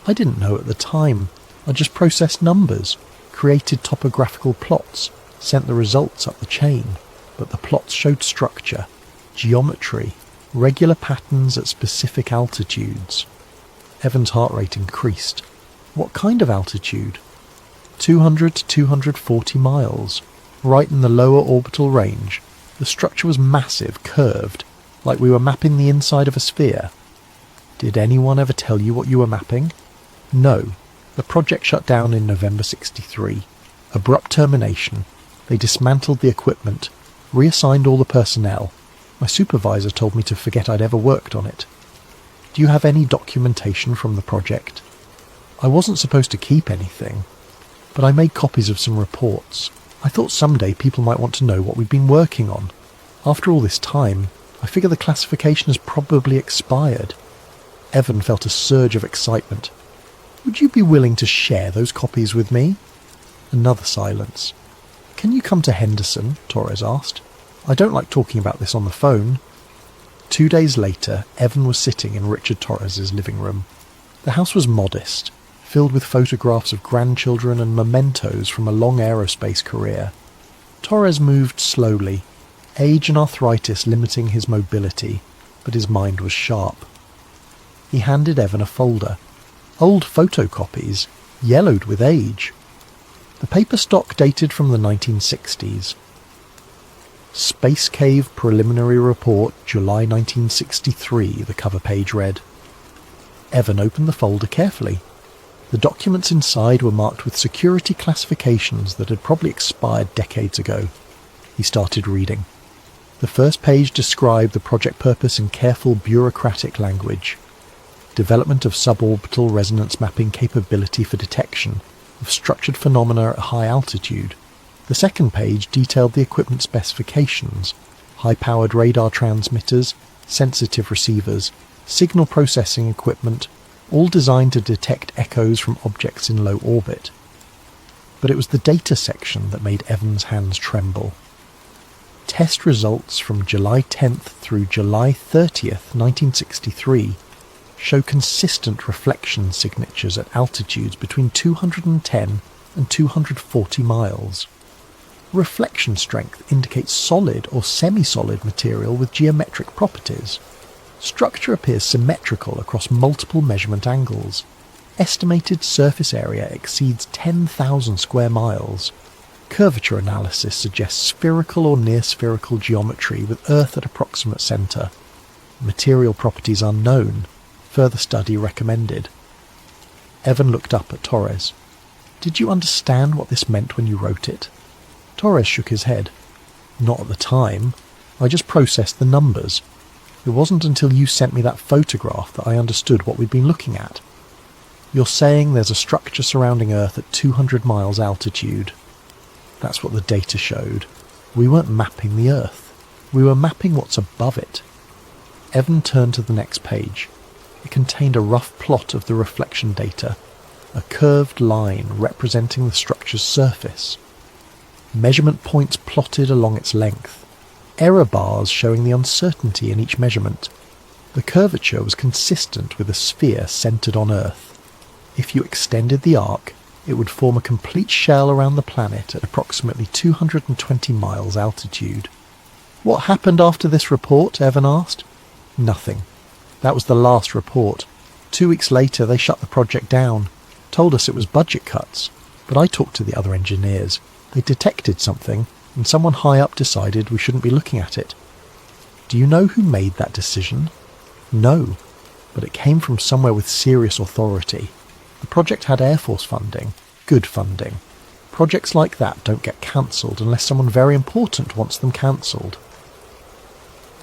"I didn't know at the time. I just processed numbers, created topographical plots, sent the results up the chain. But the plots showed structure, geometry, regular patterns at specific altitudes." Evan's heart rate increased. "What kind of altitude?" 200 to 240 miles, right in the lower orbital range. The structure was massive, curved, like we were mapping the inside of a sphere. "Did anyone ever tell you what you were mapping?" "No. The project shut down in November '63. Abrupt termination. They dismantled the equipment, reassigned all the personnel. My supervisor told me to forget I'd ever worked on it." "Do you have any documentation from the project?" "I wasn't supposed to keep anything, but I made copies of some reports. I thought someday people might want to know what we'd been working on. After all this time, I figure the classification has probably expired." Evan felt a surge of excitement. "Would you be willing to share those copies with me?" Another silence. "Can you come to Henderson?" Torres asked. "I don't like talking about this on the phone." 2 days later, Evan was sitting in Richard Torres's living room. The house was modest, filled with photographs of grandchildren and mementos from a long aerospace career. Torres moved slowly, age and arthritis limiting his mobility, but his mind was sharp. He handed Evan a folder. Old photocopies, yellowed with age. The paper stock dated from the 1960s. "Space Cave Preliminary Report, July 1963, the cover page read. Evan opened the folder carefully. The documents inside were marked with security classifications that had probably expired decades ago. He started reading. The first page described the project purpose in careful bureaucratic language. Development of suborbital resonance mapping capability for detection of structured phenomena at high altitude. The second page detailed the equipment specifications, high-powered radar transmitters, sensitive receivers, signal processing equipment, all designed to detect echoes from objects in low orbit. But it was the data section that made Evan's hands tremble. Test results from July 10th through July 30th, 1963 show consistent reflection signatures at altitudes between 210 and 240 miles. Reflection strength indicates solid or semi-solid material with geometric properties. Structure appears symmetrical across multiple measurement angles. Estimated surface area exceeds 10,000 square miles. Curvature analysis suggests spherical or near-spherical geometry with Earth at approximate centre. Material properties unknown. Further study recommended. Evan looked up at Torres. Did you understand what this meant when you wrote it? Torres shook his head. Not at the time. I just processed the numbers. It wasn't until you sent me that photograph that I understood what we'd been looking at. You're saying there's a structure surrounding Earth at 200 miles altitude. That's what the data showed. We weren't mapping the Earth. We were mapping what's above it. Evan turned to the next page. It contained a rough plot of the reflection data, a curved line representing the structure's surface. Measurement points plotted along its length, error bars showing the uncertainty in each measurement. The curvature was consistent with a sphere centered on Earth. If you extended the arc, it would form a complete shell around the planet at approximately 220 miles altitude. What happened after this report? Evan asked. Nothing. That was the last report. 2 weeks later they shut the project down, told us it was budget cuts, but I talked to the other engineers. They detected something, and someone high up decided we shouldn't be looking at it. Do you know who made that decision? No, but it came from somewhere with serious authority. The project had Air Force funding, good funding. Projects like that don't get cancelled unless someone very important wants them cancelled.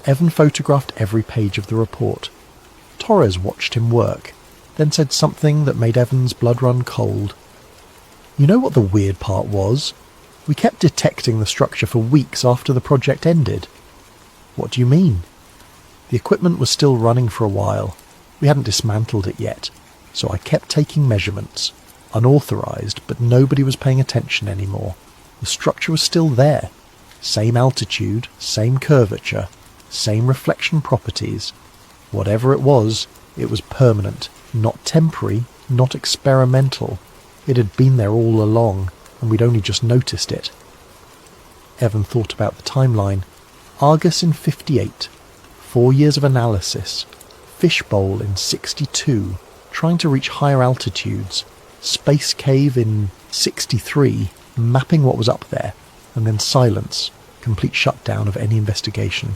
Evan photographed every page of the report. Torres watched him work, then said something that made Evan's blood run cold. You know what the weird part was? We kept detecting the structure for weeks after the project ended. What do you mean? The equipment was still running for a while. We hadn't dismantled it yet, so I kept taking measurements. Unauthorized, but nobody was paying attention anymore. The structure was still there. Same altitude, same curvature, same reflection properties. Whatever it was permanent, not temporary, not experimental. It had been there all along, and we'd only just noticed it. Evan thought about the timeline. Argus in 58, 4 years of analysis, Fishbowl in 62, trying to reach higher altitudes, Space Cave in 63, mapping what was up there, and then silence, complete shutdown of any investigation.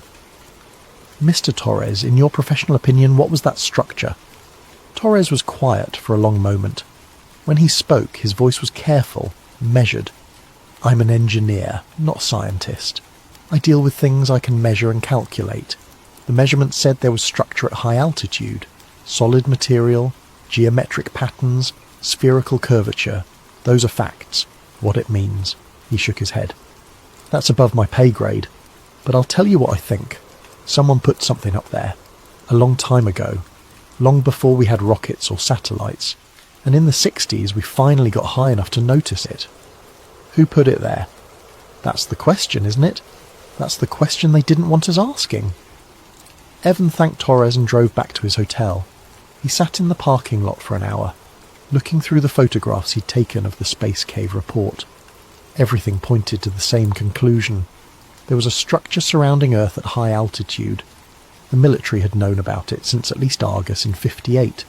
Mr. Torres, in your professional opinion, what was that structure? Torres was quiet for a long moment. When he spoke, his voice was careful, measured. I'm an engineer, not a scientist. I deal with things I can measure and calculate. The measurement said there was structure at high altitude, solid material, geometric patterns, spherical curvature. Those are facts. What it means. He shook his head. That's above my pay grade, but I'll tell you what I think. Someone put something up there, a long time ago, long before we had rockets or satellites, and in the 60s we finally got high enough to notice it. Who put it there? That's the question, isn't it? That's the question they didn't want us asking. Evan thanked Torres and drove back to his hotel. He sat in the parking lot for an hour, looking through the photographs he'd taken of the Space Cave report. Everything pointed to the same conclusion. There was a structure surrounding Earth at high altitude. The military had known about it since at least Argus in 58.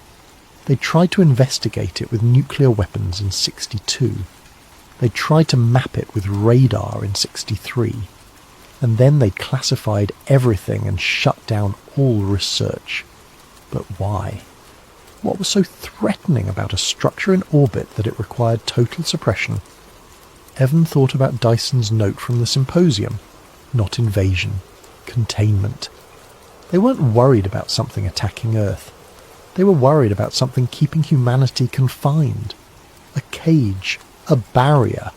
They'd tried to investigate it with nuclear weapons in 62. They'd tried to map it with radar in 63. And then they'd classified everything and shut down all research. But why? What was so threatening about a structure in orbit that it required total suppression? Evan thought about Dyson's note from the symposium. Not invasion, containment. They weren't worried about something attacking Earth. They were worried about something keeping humanity confined. A cage, a barrier,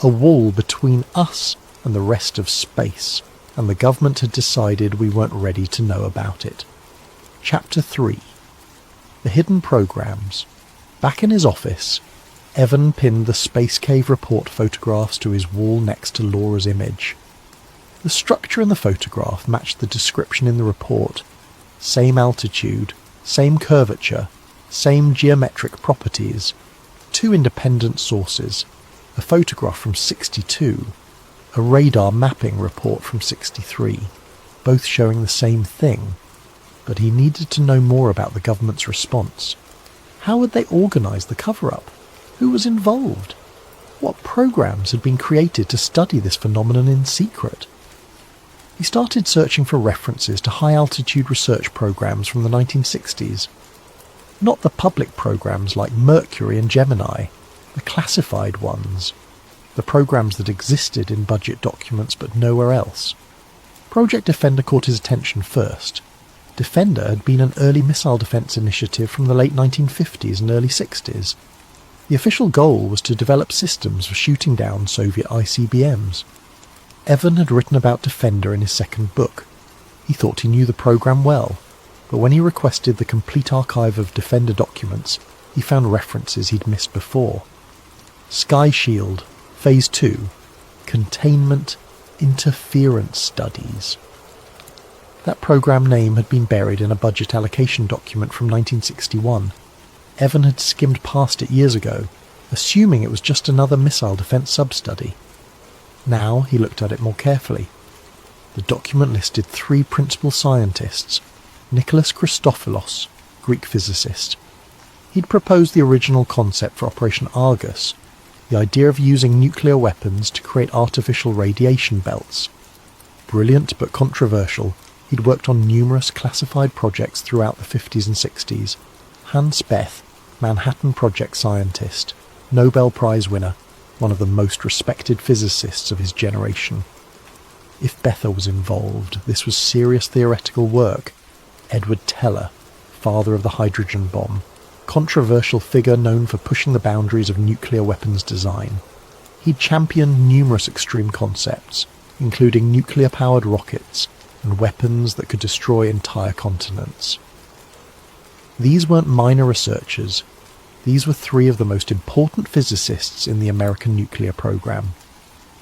a wall between us and the rest of space, and the government had decided we weren't ready to know about it. Chapter 3. The Hidden Programs. Back in his office, Evan pinned the Space Cave report photographs to his wall next to Laura's image. The structure in the photograph matched the description in the report. Same altitude, same curvature, same geometric properties. 2 independent sources, a photograph from 62, a radar mapping report from 63, both showing the same thing. But he needed to know more about the government's response. How had they organised the cover-up? Who was involved? What programs had been created to study this phenomenon in secret? He started searching for references to high-altitude research programs from the 1960s. Not the public programs like Mercury and Gemini, the classified ones, the programs that existed in budget documents but nowhere else. Project Defender caught his attention first. Defender had been an early missile defense initiative from the late 1950s and early 60s. The official goal was to develop systems for shooting down Soviet ICBMs. Evan had written about Defender in his second book. He thought he knew the program well, but when he requested the complete archive of Defender documents, he found references he'd missed before. Sky Shield, Phase 2, Containment Interference Studies. That program name had been buried in a budget allocation document from 1961. Evan had skimmed past it years ago, assuming it was just another missile defense sub-study. Now he looked at it more carefully. The document listed 3 principal scientists: Nicholas Christopoulos, Greek physicist. He'd proposed the original concept for Operation Argus, the idea of using nuclear weapons to create artificial radiation belts. Brilliant but controversial, he'd worked on numerous classified projects throughout the 50s and 60s. Hans Bethe, Manhattan Project scientist, Nobel Prize winner, one of the most respected physicists of his generation. If Bethe was involved, this was serious theoretical work. Edward Teller, father of the hydrogen bomb, controversial figure known for pushing the boundaries of nuclear weapons design. He'd championed numerous extreme concepts, including nuclear-powered rockets and weapons that could destroy entire continents. These weren't minor researchers. These were 3 of the most important physicists in the American nuclear program.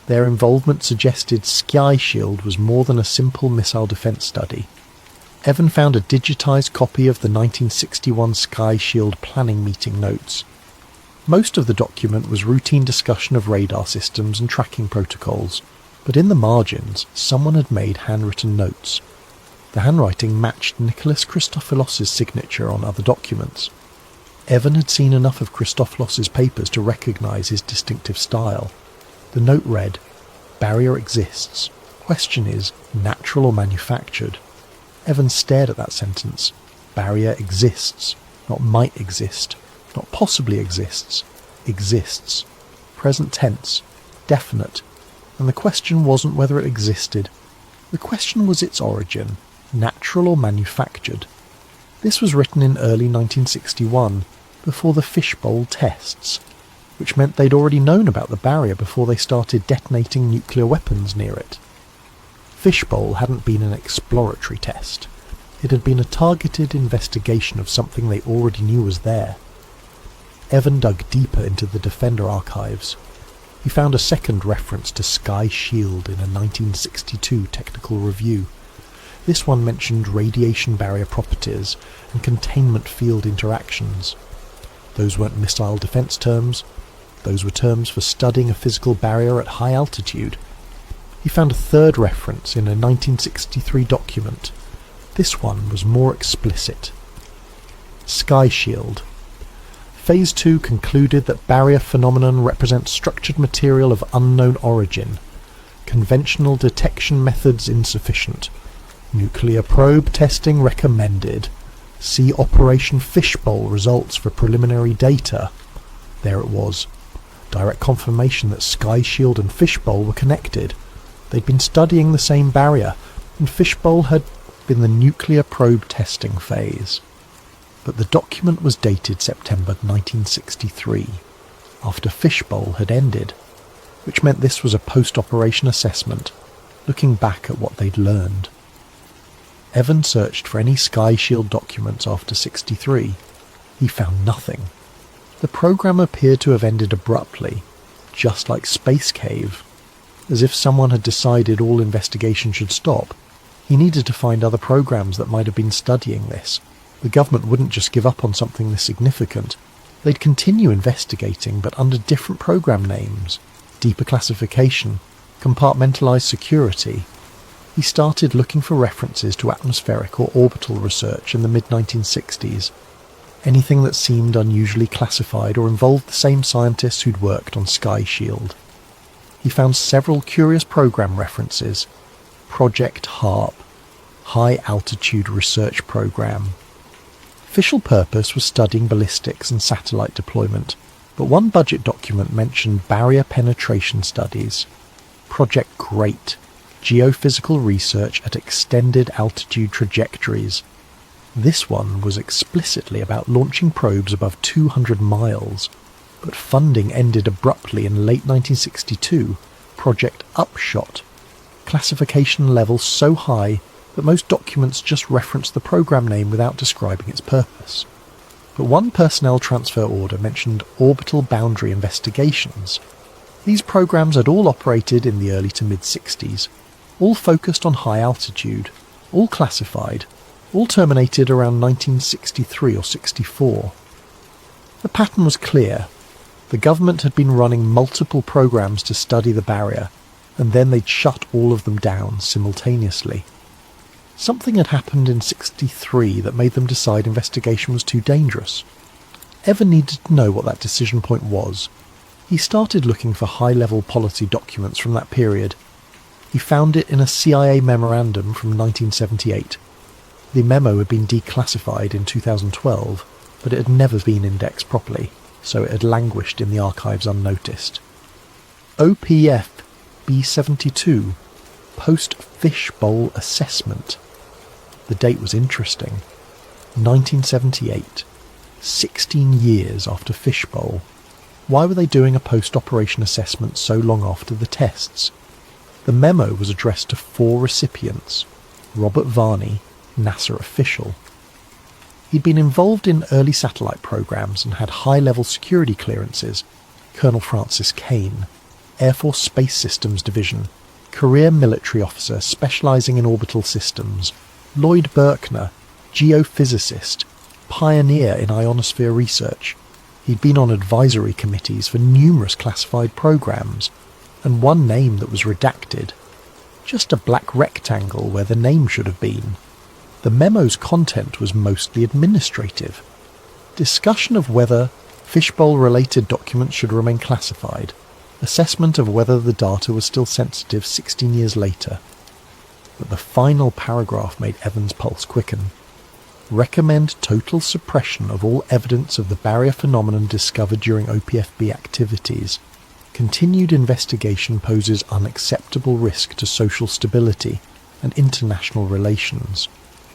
Their involvement suggested Sky Shield was more than a simple missile defense study. Evan found a digitized copy of the 1961 Sky Shield planning meeting notes. Most of the document was routine discussion of radar systems and tracking protocols, but in the margins, someone had made handwritten notes. The handwriting matched Nicholas Christopoulos' signature on other documents. Evan had seen enough of Christopoulos' papers to recognize his distinctive style. The note read, "Barrier exists. Question is, natural or manufactured?" Evan stared at that sentence. Barrier exists, not might exist, not possibly exists, exists. Present tense, definite, and the question wasn't whether it existed. The question was its origin, natural or manufactured. This was written in early 1961, before the fishbowl tests, which meant they'd already known about the barrier before they started detonating nuclear weapons near it. Fishbowl hadn't been an exploratory test. It had been a targeted investigation of something they already knew was there. Evan dug deeper into the Defender archives. He found a second reference to Sky Shield in a 1962 technical review. This one mentioned radiation barrier properties and containment field interactions. Those weren't missile defense terms. Those were terms for studying a physical barrier at high altitude. He found a third reference in a 1963 document. This one was more explicit. Sky Shield. Phase 2 concluded that barrier phenomenon represents structured material of unknown origin. Conventional detection methods insufficient. Nuclear probe testing recommended. See Operation Fishbowl results for preliminary data. There it was. Direct confirmation that Sky Shield and Fishbowl were connected. They'd been studying the same barrier, and Fishbowl had been the nuclear probe testing phase. But the document was dated September 1963, after Fishbowl had ended, which meant this was a post-operation assessment, looking back at what they'd learned. Evan searched for any Sky Shield documents after 63. He found nothing. The program appeared to have ended abruptly, just like Space Cave. As if someone had decided all investigation should stop. He needed to find other programs that might have been studying this. The government wouldn't just give up on something this significant. They'd continue investigating, but under different program names, deeper classification, compartmentalized security. He started looking for references to atmospheric or orbital research in the mid-1960s. Anything that seemed unusually classified or involved the same scientists who'd worked on Sky Shield. He found several curious program references. Project HARP, High Altitude Research Program. Official purpose was studying ballistics and satellite deployment, But one budget document mentioned barrier penetration studies, Project GREAT, geophysical research at extended altitude trajectories. This one was explicitly about launching probes above 200 miles, but funding ended abruptly in late 1962. Project Upshot, classification level so high that most documents just reference the program name without describing its purpose. But one personnel transfer order mentioned orbital boundary investigations. These programs had all operated in the early to mid-60s, all focused on high altitude, all classified, all terminated around 1963 or 64. The pattern was clear. The government had been running multiple programs to study the barrier, and then they'd shut all of them down simultaneously. Something had happened in 63 that made them decide investigation was too dangerous. Evan needed to know what that decision point was. He started looking for high-level policy documents from that period. He found it in a CIA memorandum from 1978. The memo had been declassified in 2012, but it had never been indexed properly, so it had languished in the archives unnoticed. OPF B-72, Post-Fishbowl Assessment. The date was interesting. 1978, 16 years after Fishbowl. Why were they doing a post-operation assessment so long after the tests? The memo was addressed to 4 recipients. Robert Varney, NASA official. He'd been involved in early satellite programs and had high-level security clearances. Colonel Francis Kane, Air Force Space Systems Division, career military officer specializing in orbital systems. Lloyd Berkner, geophysicist, pioneer in ionosphere research. He'd been on advisory committees for numerous classified programs, and one name that was redacted. Just a black rectangle where the name should have been. The memo's content was mostly administrative. Discussion of whether fishbowl-related documents should remain classified. Assessment of whether the data was still sensitive 16 years later. But the final paragraph made Evan's pulse quicken. Recommend total suppression of all evidence of the barrier phenomenon discovered during OPFB activities. Continued investigation poses unacceptable risk to social stability and international relations.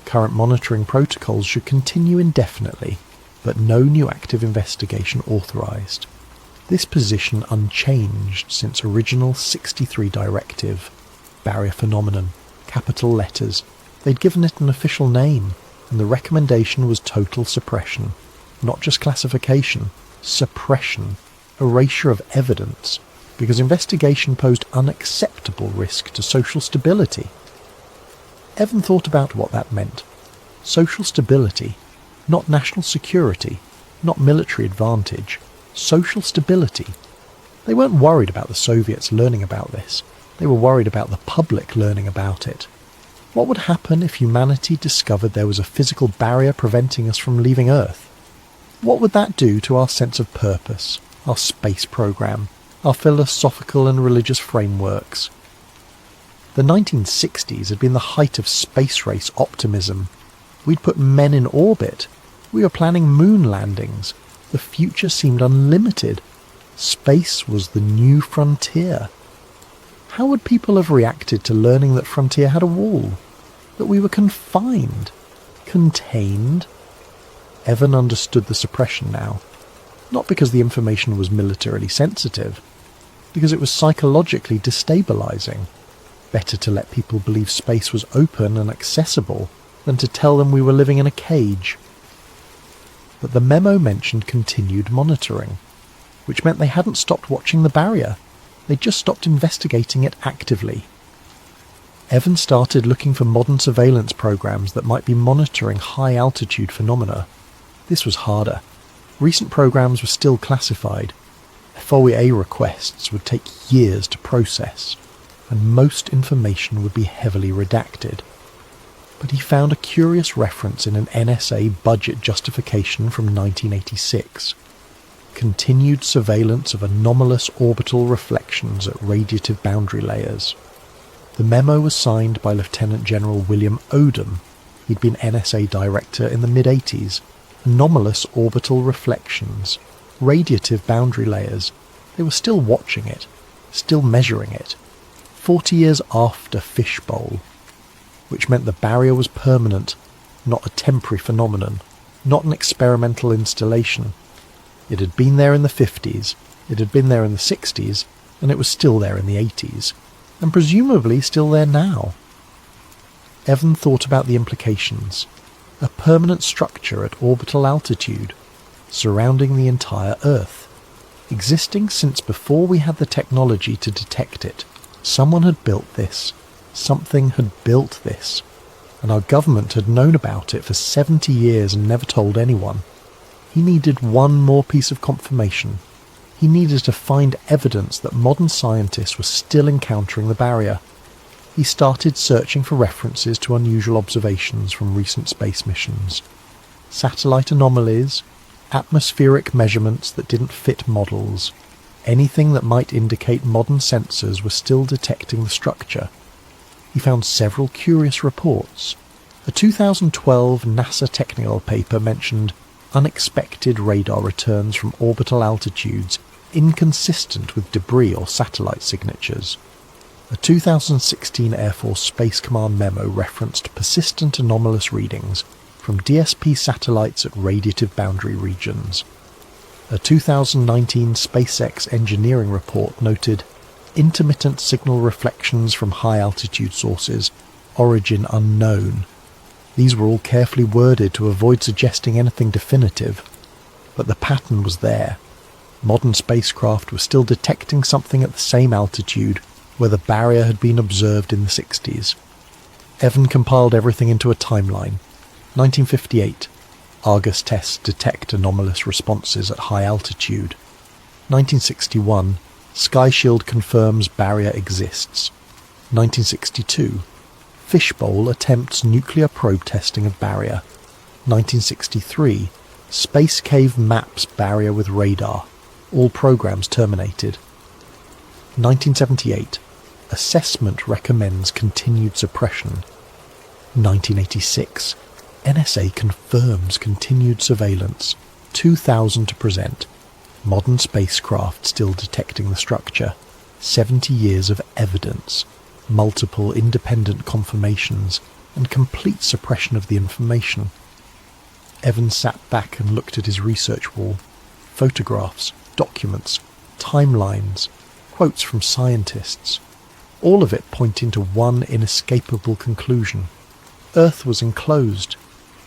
Current monitoring protocols should continue indefinitely, but no new active investigation authorized. This position unchanged since original 63 directive. Barrier phenomenon, capital letters. They'd given it an official name, and the recommendation was total suppression. Not just classification, suppression, erasure of evidence, because investigation posed unacceptable risk to social stability. Evan thought about what that meant. Social stability, not national security, not military advantage. Social stability. They weren't worried about the Soviets learning about this. They were worried about the public learning about it. What would happen if humanity discovered there was a physical barrier preventing us from leaving Earth? What would that do to our sense of purpose, our space program, our philosophical and religious frameworks? The 1960s had been the height of space race optimism. We'd put men in orbit. We were planning moon landings. The future seemed unlimited. Space was the new frontier. How would people have reacted to learning that Frontier had a wall? That we were confined? Contained? Evan understood the suppression now. Not because the information was militarily sensitive, because it was psychologically destabilizing. Better to let people believe space was open and accessible than to tell them we were living in a cage. But the memo mentioned continued monitoring, which meant they hadn't stopped watching the barrier. They'd just stopped investigating it actively. Evan started looking for modern surveillance programs that might be monitoring high-altitude phenomena. This was harder. Recent programs were still classified. FOIA requests would take years to process, and most information would be heavily redacted. But he found a curious reference in an NSA budget justification from 1986. Continued surveillance of anomalous orbital reflections at radiative boundary layers. The memo was signed by Lieutenant General William Odom. He'd been NSA director in the mid-80s. Anomalous orbital reflections. radiative boundary layers. They were still watching it, still measuring it, 40 years after Fishbowl, which meant the barrier was permanent, not a temporary phenomenon, not an experimental installation. It had been there in the 50s, it had been there in the 60s, and it was still there in the 80s, and presumably still there now. Evan thought about the implications. A permanent structure at orbital altitude, surrounding the entire Earth, existing since before we had the technology to detect it. Someone had built this. Something had built this. And our government had known about it for 70 years and never told anyone. He needed one more piece of confirmation. He needed to find evidence that modern scientists were still encountering the barrier. He started searching for references to unusual observations from recent space missions. Satellite anomalies, atmospheric measurements that didn't fit models, anything that might indicate modern sensors were still detecting the structure. He found several curious reports. A 2012 NASA technical paper mentioned unexpected radar returns from orbital altitudes inconsistent with debris or satellite signatures. A 2016 Air Force Space Command memo referenced persistent anomalous readings from DSP satellites at radiative boundary regions. A 2019 SpaceX engineering report noted intermittent signal reflections from high-altitude sources, origin unknown. These were all carefully worded to avoid suggesting anything definitive, but the pattern was there. Modern spacecraft were still detecting something at the same altitude where the barrier had been observed in the 60s. Evan compiled everything into a timeline. 1958, Argus tests detect anomalous responses at high altitude. 1961, Sky Shield confirms barrier exists. 1962, Fishbowl attempts nuclear probe testing of barrier. 1963, Space Cave maps barrier with radar. All programs terminated. 1978, Assessment recommends continued suppression. 1986, NSA confirms continued surveillance. 2000 to present. Modern spacecraft still detecting the structure. 70 years of evidence. Multiple independent confirmations and complete suppression of the information. Evan sat back and looked at his research wall. Photographs, documents, timelines, quotes from scientists. All of it pointing to one inescapable conclusion. Earth was enclosed,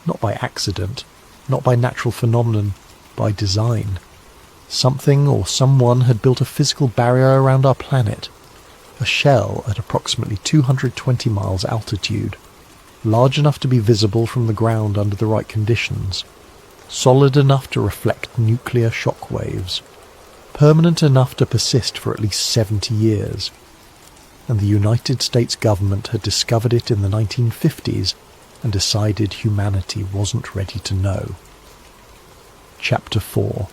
not by accident, not by natural phenomenon, by design. Something or someone had built a physical barrier around our planet. A shell at approximately 220 miles altitude, large enough to be visible from the ground under the right conditions, solid enough to reflect nuclear shock waves, permanent enough to persist for at least 70 years. And the United States government had discovered it in the 1950s and decided humanity wasn't ready to know. Chapter 4.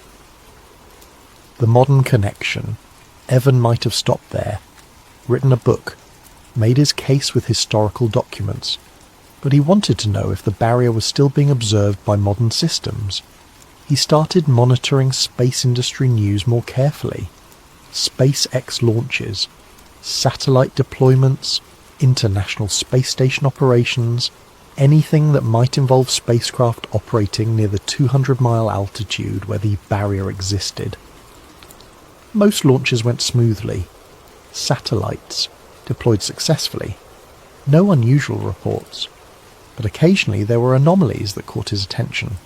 The modern connection. Evan might have stopped there, written a book, made his case with historical documents, but he wanted to know if the barrier was still being observed by modern systems. He started monitoring space industry news more carefully. SpaceX launches, satellite deployments, International Space Station operations, anything that might involve spacecraft operating near the 200-mile altitude where the barrier existed. Most launches went smoothly. Satellites deployed successfully. No unusual reports, but occasionally there were anomalies that caught his attention.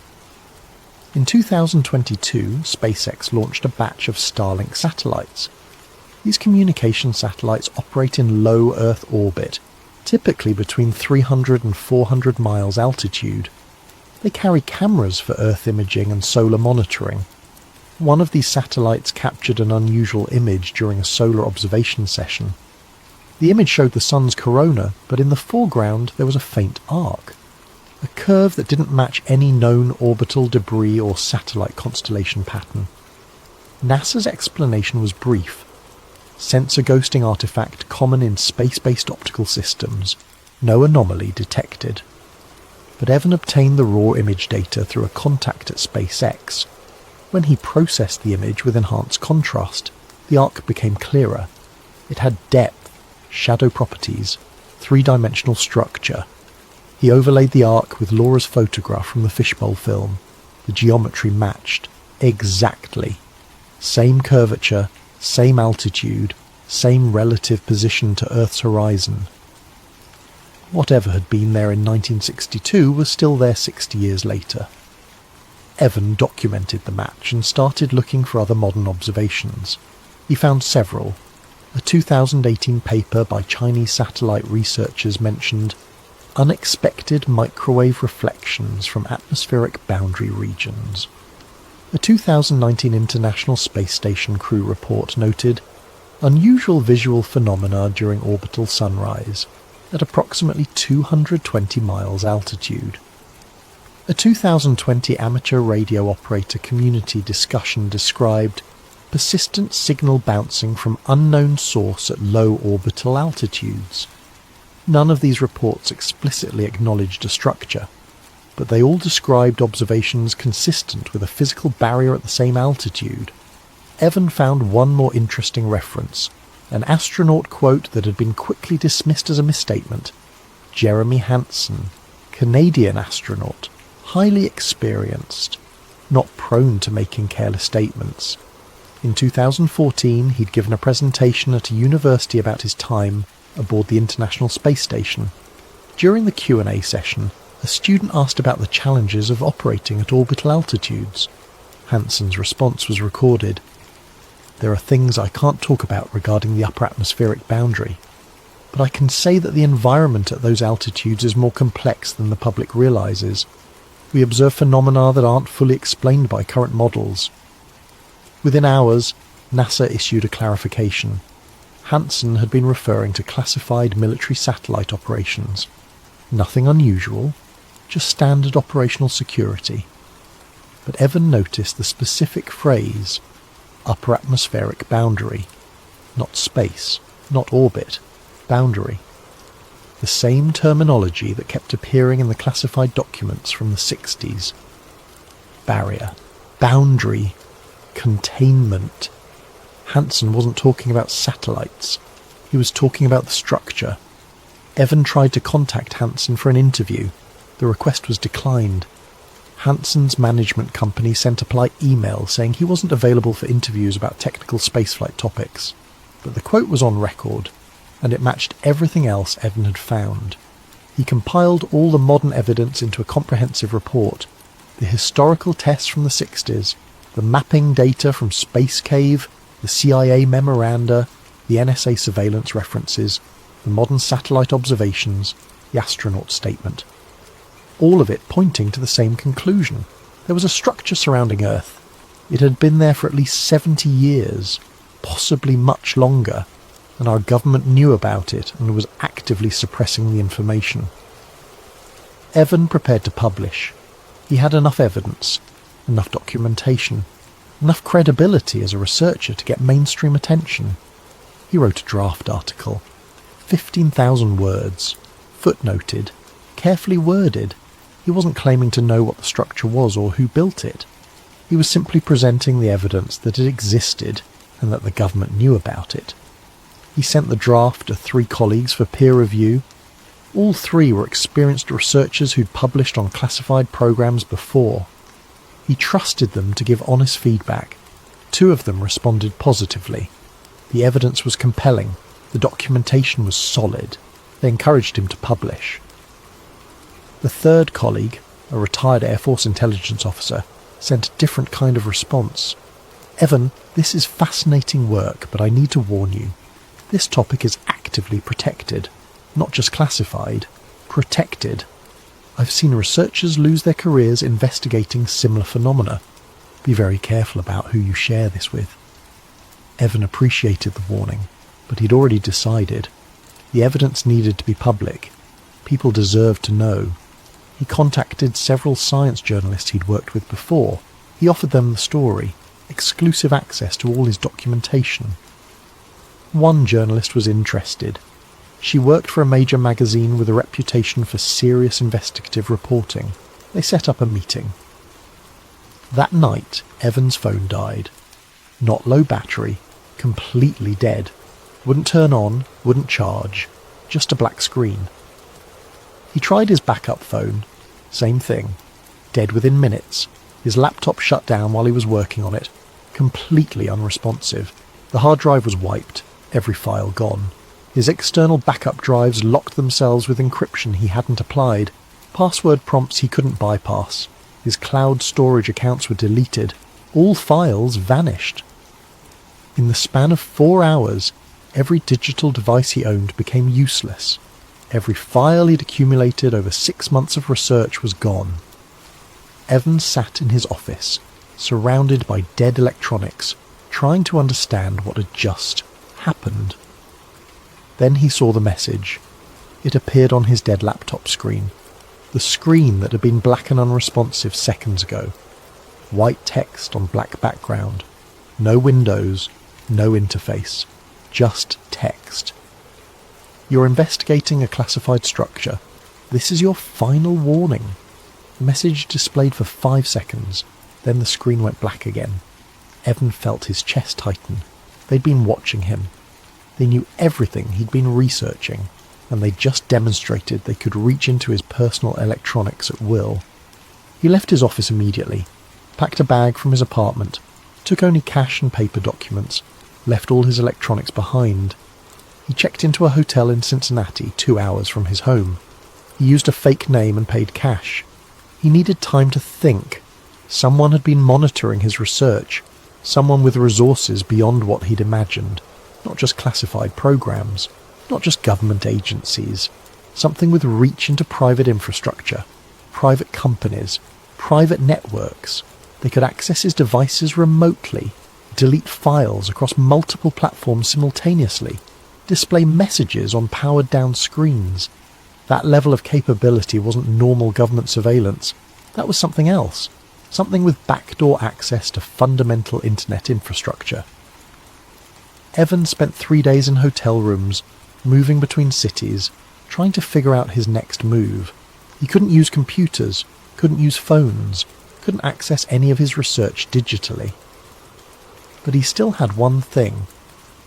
In 2022, SpaceX launched a batch of Starlink satellites. These communication satellites operate in low Earth orbit, typically between 300 and 400 miles altitude. They carry cameras for Earth imaging and solar monitoring. One of these satellites captured an unusual image during a solar observation session. The image showed the sun's corona, but in the foreground there was a faint arc, a curve that didn't match any known orbital debris or satellite constellation pattern. NASA's explanation was brief. Sensor ghosting artifact common in space-based optical systems. No anomaly detected. But Evan obtained the raw image data through a contact at SpaceX. When he processed the image with enhanced contrast, the arc became clearer. It had depth, shadow properties, three-dimensional structure. He overlaid the arc with Laura's photograph from the fishbowl film. The geometry matched exactly. Same curvature, same altitude, same relative position to Earth's horizon. Whatever had been there in 1962 was still there 60 years later. Evan documented the match and started looking for other modern observations. He found several. A 2018 paper by Chinese satellite researchers mentioned unexpected microwave reflections from atmospheric boundary regions. A 2019 International Space Station crew report noted unusual visual phenomena during orbital sunrise at approximately 220 miles altitude. A 2020 amateur radio operator community discussion described persistent signal bouncing from unknown source at low orbital altitudes. None of these reports explicitly acknowledged a structure, but they all described observations consistent with a physical barrier at the same altitude. Evan found one more interesting reference, an astronaut quote that had been quickly dismissed as a misstatement. Jeremy Hansen, Canadian astronaut, highly experienced, not prone to making careless statements. In 2014, he'd given a presentation at a university about his time aboard the International Space Station. During the Q&A session, a student asked about the challenges of operating at orbital altitudes. Hansen's response was recorded. "There are things I can't talk about regarding the upper atmospheric boundary, but I can say that the environment at those altitudes is more complex than the public realizes. We observe phenomena that aren't fully explained by current models." Within hours, NASA issued a clarification. Hansen had been referring to classified military satellite operations. Nothing unusual, just standard operational security. But Evan noticed the specific phrase, upper atmospheric boundary. Not space, not orbit, boundary. The same terminology that kept appearing in the classified documents from the 60s. Barrier, boundary, containment. Hansen wasn't talking about satellites. He was talking about the structure. Evan tried to contact Hansen for an interview. The request was declined. Hansen's management company sent a polite email saying he wasn't available for interviews about technical spaceflight topics. But the quote was on record, and it matched everything else Evan had found. He compiled all the modern evidence into a comprehensive report. The historical tests from the 60s, the mapping data from Space Cave, the CIA memoranda, the NSA surveillance references, the modern satellite observations, the astronaut statement. All of it pointing to the same conclusion. There was a structure surrounding Earth. It had been there for at least 70 years, possibly much longer, and our government knew about it and was actively suppressing the information. Evan prepared to publish. He had enough evidence, enough documentation, enough credibility as a researcher to get mainstream attention. He wrote a draft article, 15,000 words, footnoted, carefully worded. He wasn't claiming to know what the structure was or who built it. He was simply presenting the evidence that it existed and that the government knew about it. He sent the draft to 3 colleagues for peer review. All 3 were experienced researchers who'd published on classified programs before. He trusted them to give honest feedback. 2 of them responded positively. The evidence was compelling. The documentation was solid. They encouraged him to publish. The 3rd colleague, a retired Air Force intelligence officer, sent a different kind of response. "Evan, this is fascinating work, but I need to warn you. This topic is actively protected, not just classified, protected. I've seen researchers lose their careers investigating similar phenomena. Be very careful about who you share this with." Evan appreciated the warning, but he'd already decided. The evidence needed to be public. People deserved to know. He contacted several science journalists he'd worked with before. He offered them the story, exclusive access to all his documentation. One journalist was interested. She worked for a major magazine with a reputation for serious investigative reporting. They set up a meeting. That night, Evan's phone died. Not low battery, completely dead. Wouldn't turn on, wouldn't charge, just a black screen. He tried his backup phone, same thing, dead within minutes. His laptop shut down while he was working on it, completely unresponsive. The hard drive was wiped, every file gone. His external backup drives locked themselves with encryption he hadn't applied, password prompts he couldn't bypass. His cloud storage accounts were deleted. All files vanished. In the span of 4 hours, every digital device he owned became useless. Every file he'd accumulated over 6 months of research was gone. Evan sat in his office, surrounded by dead electronics, trying to understand what had just happened. Then he saw the message. It appeared on his dead laptop screen. The screen that had been black and unresponsive seconds ago. White text on black background. No windows, no interface. Just text. You're investigating a classified structure. This is your final warning. The message displayed for 5 seconds. Then the screen went black again. Evan felt his chest tighten. They'd been watching him. They knew everything he'd been researching, and they just demonstrated they could reach into his personal electronics at will. He left his office immediately, packed a bag from his apartment, took only cash and paper documents, left all his electronics behind. He checked into a hotel in Cincinnati 2 hours from his home. He used a fake name and paid cash. He needed time to think. Someone had been monitoring his research, someone with resources beyond what he'd imagined, not just classified programs, not just government agencies, something with reach into private infrastructure, private companies, private networks. They could access his devices remotely, delete files across multiple platforms simultaneously, display messages on powered-down screens. That level of capability wasn't normal government surveillance. That was something else, something with backdoor access to fundamental internet infrastructure. Evan spent 3 days in hotel rooms, moving between cities, trying to figure out his next move. He couldn't use computers, couldn't use phones, couldn't access any of his research digitally. But he still had one thing.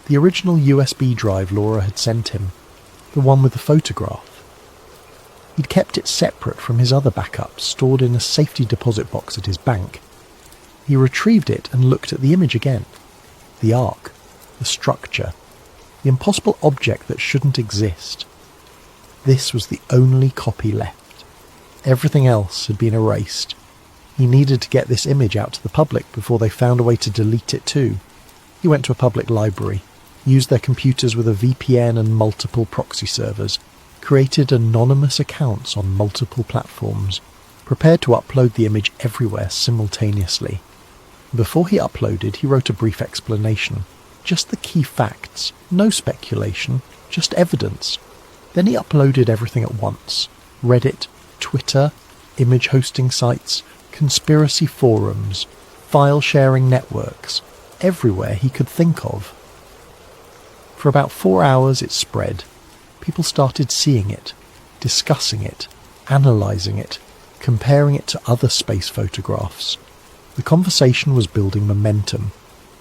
The original USB drive Laura had sent him, the one with the photograph. He'd kept it separate from his other backups, stored in a safety deposit box at his bank. He retrieved it and looked at the image again. The arc, the structure, the impossible object that shouldn't exist. This was the only copy left. Everything else had been erased. He needed to get this image out to the public before they found a way to delete it too. He went to a public library, used their computers with a VPN and multiple proxy servers, created anonymous accounts on multiple platforms, prepared to upload the image everywhere simultaneously. Before he uploaded, he wrote a brief explanation. Just the key facts, no speculation, just evidence. Then he uploaded everything at once. Reddit, Twitter, image hosting sites, conspiracy forums, file-sharing networks, everywhere he could think of. For about 4 hours it spread. People started seeing it, discussing it, analysing it, comparing it to other space photographs. The conversation was building momentum.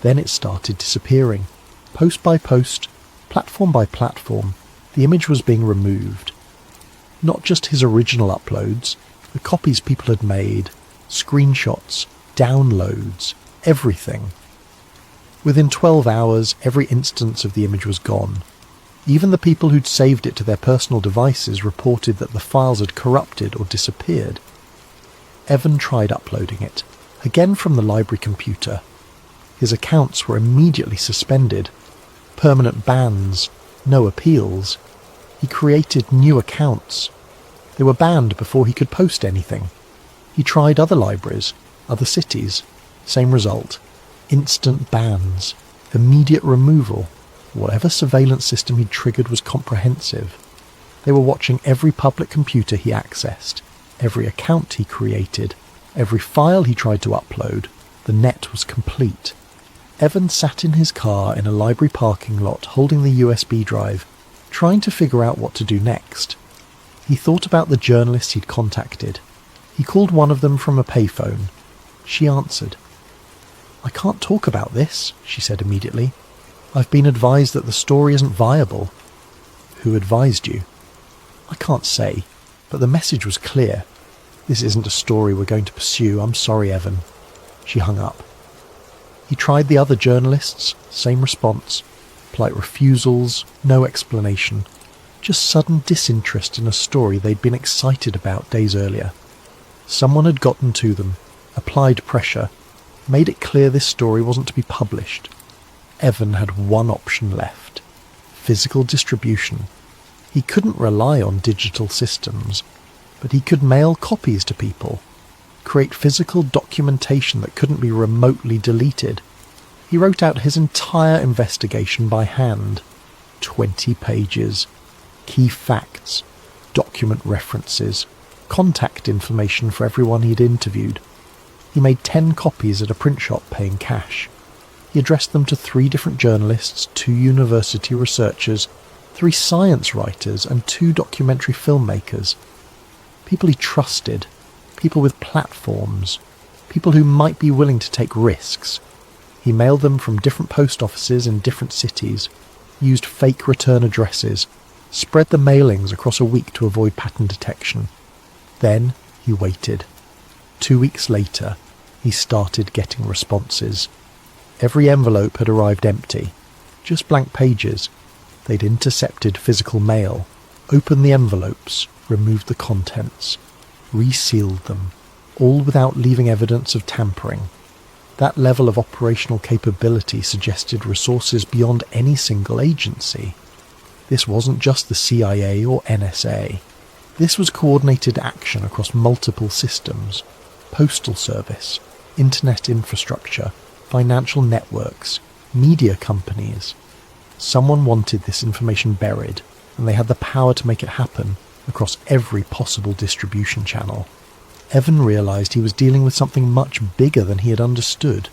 Then it started disappearing. Post by post, platform by platform, the image was being removed. Not just his original uploads, the copies people had made, screenshots, downloads, everything. Within 12 hours, every instance of the image was gone. Even the people who'd saved it to their personal devices reported that the files had corrupted or disappeared. Evan tried uploading it, again from the library computer. His accounts were immediately suspended. Permanent bans, no appeals. He created new accounts. They were banned before he could post anything. He tried other libraries, other cities. Same result. Instant bans. Immediate removal. Whatever surveillance system he'd triggered was comprehensive. They were watching every public computer he accessed, every account he created, every file he tried to upload. The net was complete. Evan sat in his car in a library parking lot holding the USB drive, trying to figure out what to do next. He thought about the journalists he'd contacted. He called one of them from a payphone. She answered. "I can't talk about this," she said immediately. "I've been advised that the story isn't viable." "Who advised you?" "I can't say, but the message was clear. This isn't a story we're going to pursue. I'm sorry, Evan." She hung up. He tried the other journalists, same response. Polite refusals, no explanation. Just sudden disinterest in a story they'd been excited about days earlier. Someone had gotten to them, applied pressure, made it clear this story wasn't to be published. Evan had one option left: physical distribution. He couldn't rely on digital systems, but he could mail copies to people, create physical documentation that couldn't be remotely deleted. He wrote out his entire investigation by hand. 20 pages. Key facts, document references, contact information for everyone he'd interviewed. He made 10 copies at a print shop paying cash. He addressed them to 3 different journalists, 2 university researchers, 3 science writers, and 2 documentary filmmakers. People he trusted, people with platforms, people who might be willing to take risks. He mailed them from different post offices in different cities, used fake return addresses, spread the mailings across a week to avoid pattern detection. Then he waited. 2 weeks later, he started getting responses. Every envelope had arrived empty, just blank pages. They'd intercepted physical mail, opened the envelopes, removed the contents, resealed them, all without leaving evidence of tampering. That level of operational capability suggested resources beyond any single agency. This wasn't just the CIA or NSA. This was coordinated action across multiple systems: postal service, internet infrastructure, financial networks, media companies. Someone wanted this information buried, and they had the power to make it happen across every possible distribution channel. Evan realized he was dealing with something much bigger than he had understood.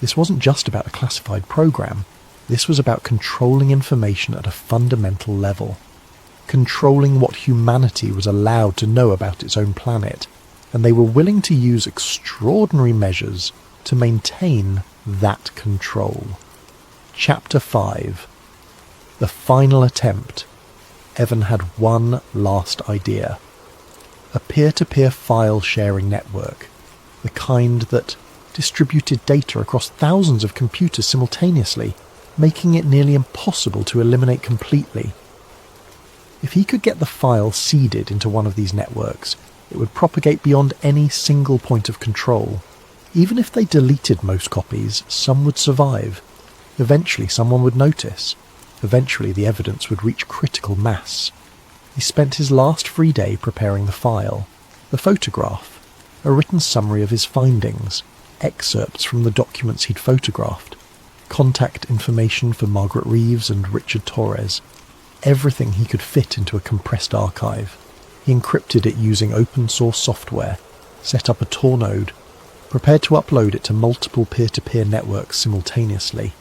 This wasn't just about a classified program. This was about controlling information at a fundamental level. Controlling what humanity was allowed to know about its own planet, and they were willing to use extraordinary measures to maintain that control. Chapter 5. The final attempt. Evan had one last idea. A peer-to-peer file-sharing network, the kind that distributed data across thousands of computers simultaneously, making it nearly impossible to eliminate completely. If he could get the file seeded into one of these networks, it would propagate beyond any single point of control. Even if they deleted most copies, some would survive. Eventually someone would notice. Eventually the evidence would reach critical mass. He spent his last free day preparing the file, the photograph, a written summary of his findings, excerpts from the documents he'd photographed, contact information for Margaret Reeves and Richard Torres, everything he could fit into a compressed archive. He encrypted it using open-source software, set up a Tor node, prepared to upload it to multiple peer-to-peer networks simultaneously.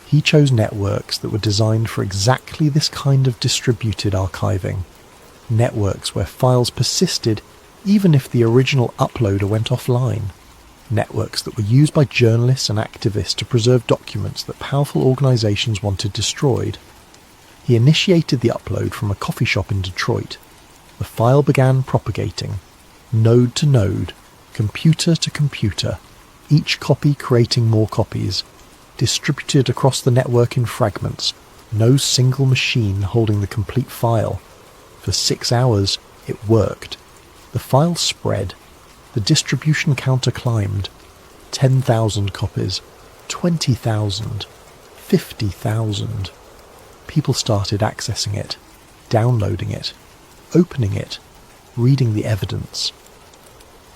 He chose networks that were designed for exactly this kind of distributed archiving. Networks where files persisted even if the original uploader went offline. Networks that were used by journalists and activists to preserve documents that powerful organizations wanted destroyed. He initiated the upload from a coffee shop in Detroit. The file began propagating, node to node, computer to computer, each copy creating more copies, distributed across the network in fragments, no single machine holding the complete file. For 6 hours, it worked. The file spread. The distribution counter climbed. 10,000 copies, 20,000, 50,000. People started accessing it, downloading it, opening it, reading the evidence.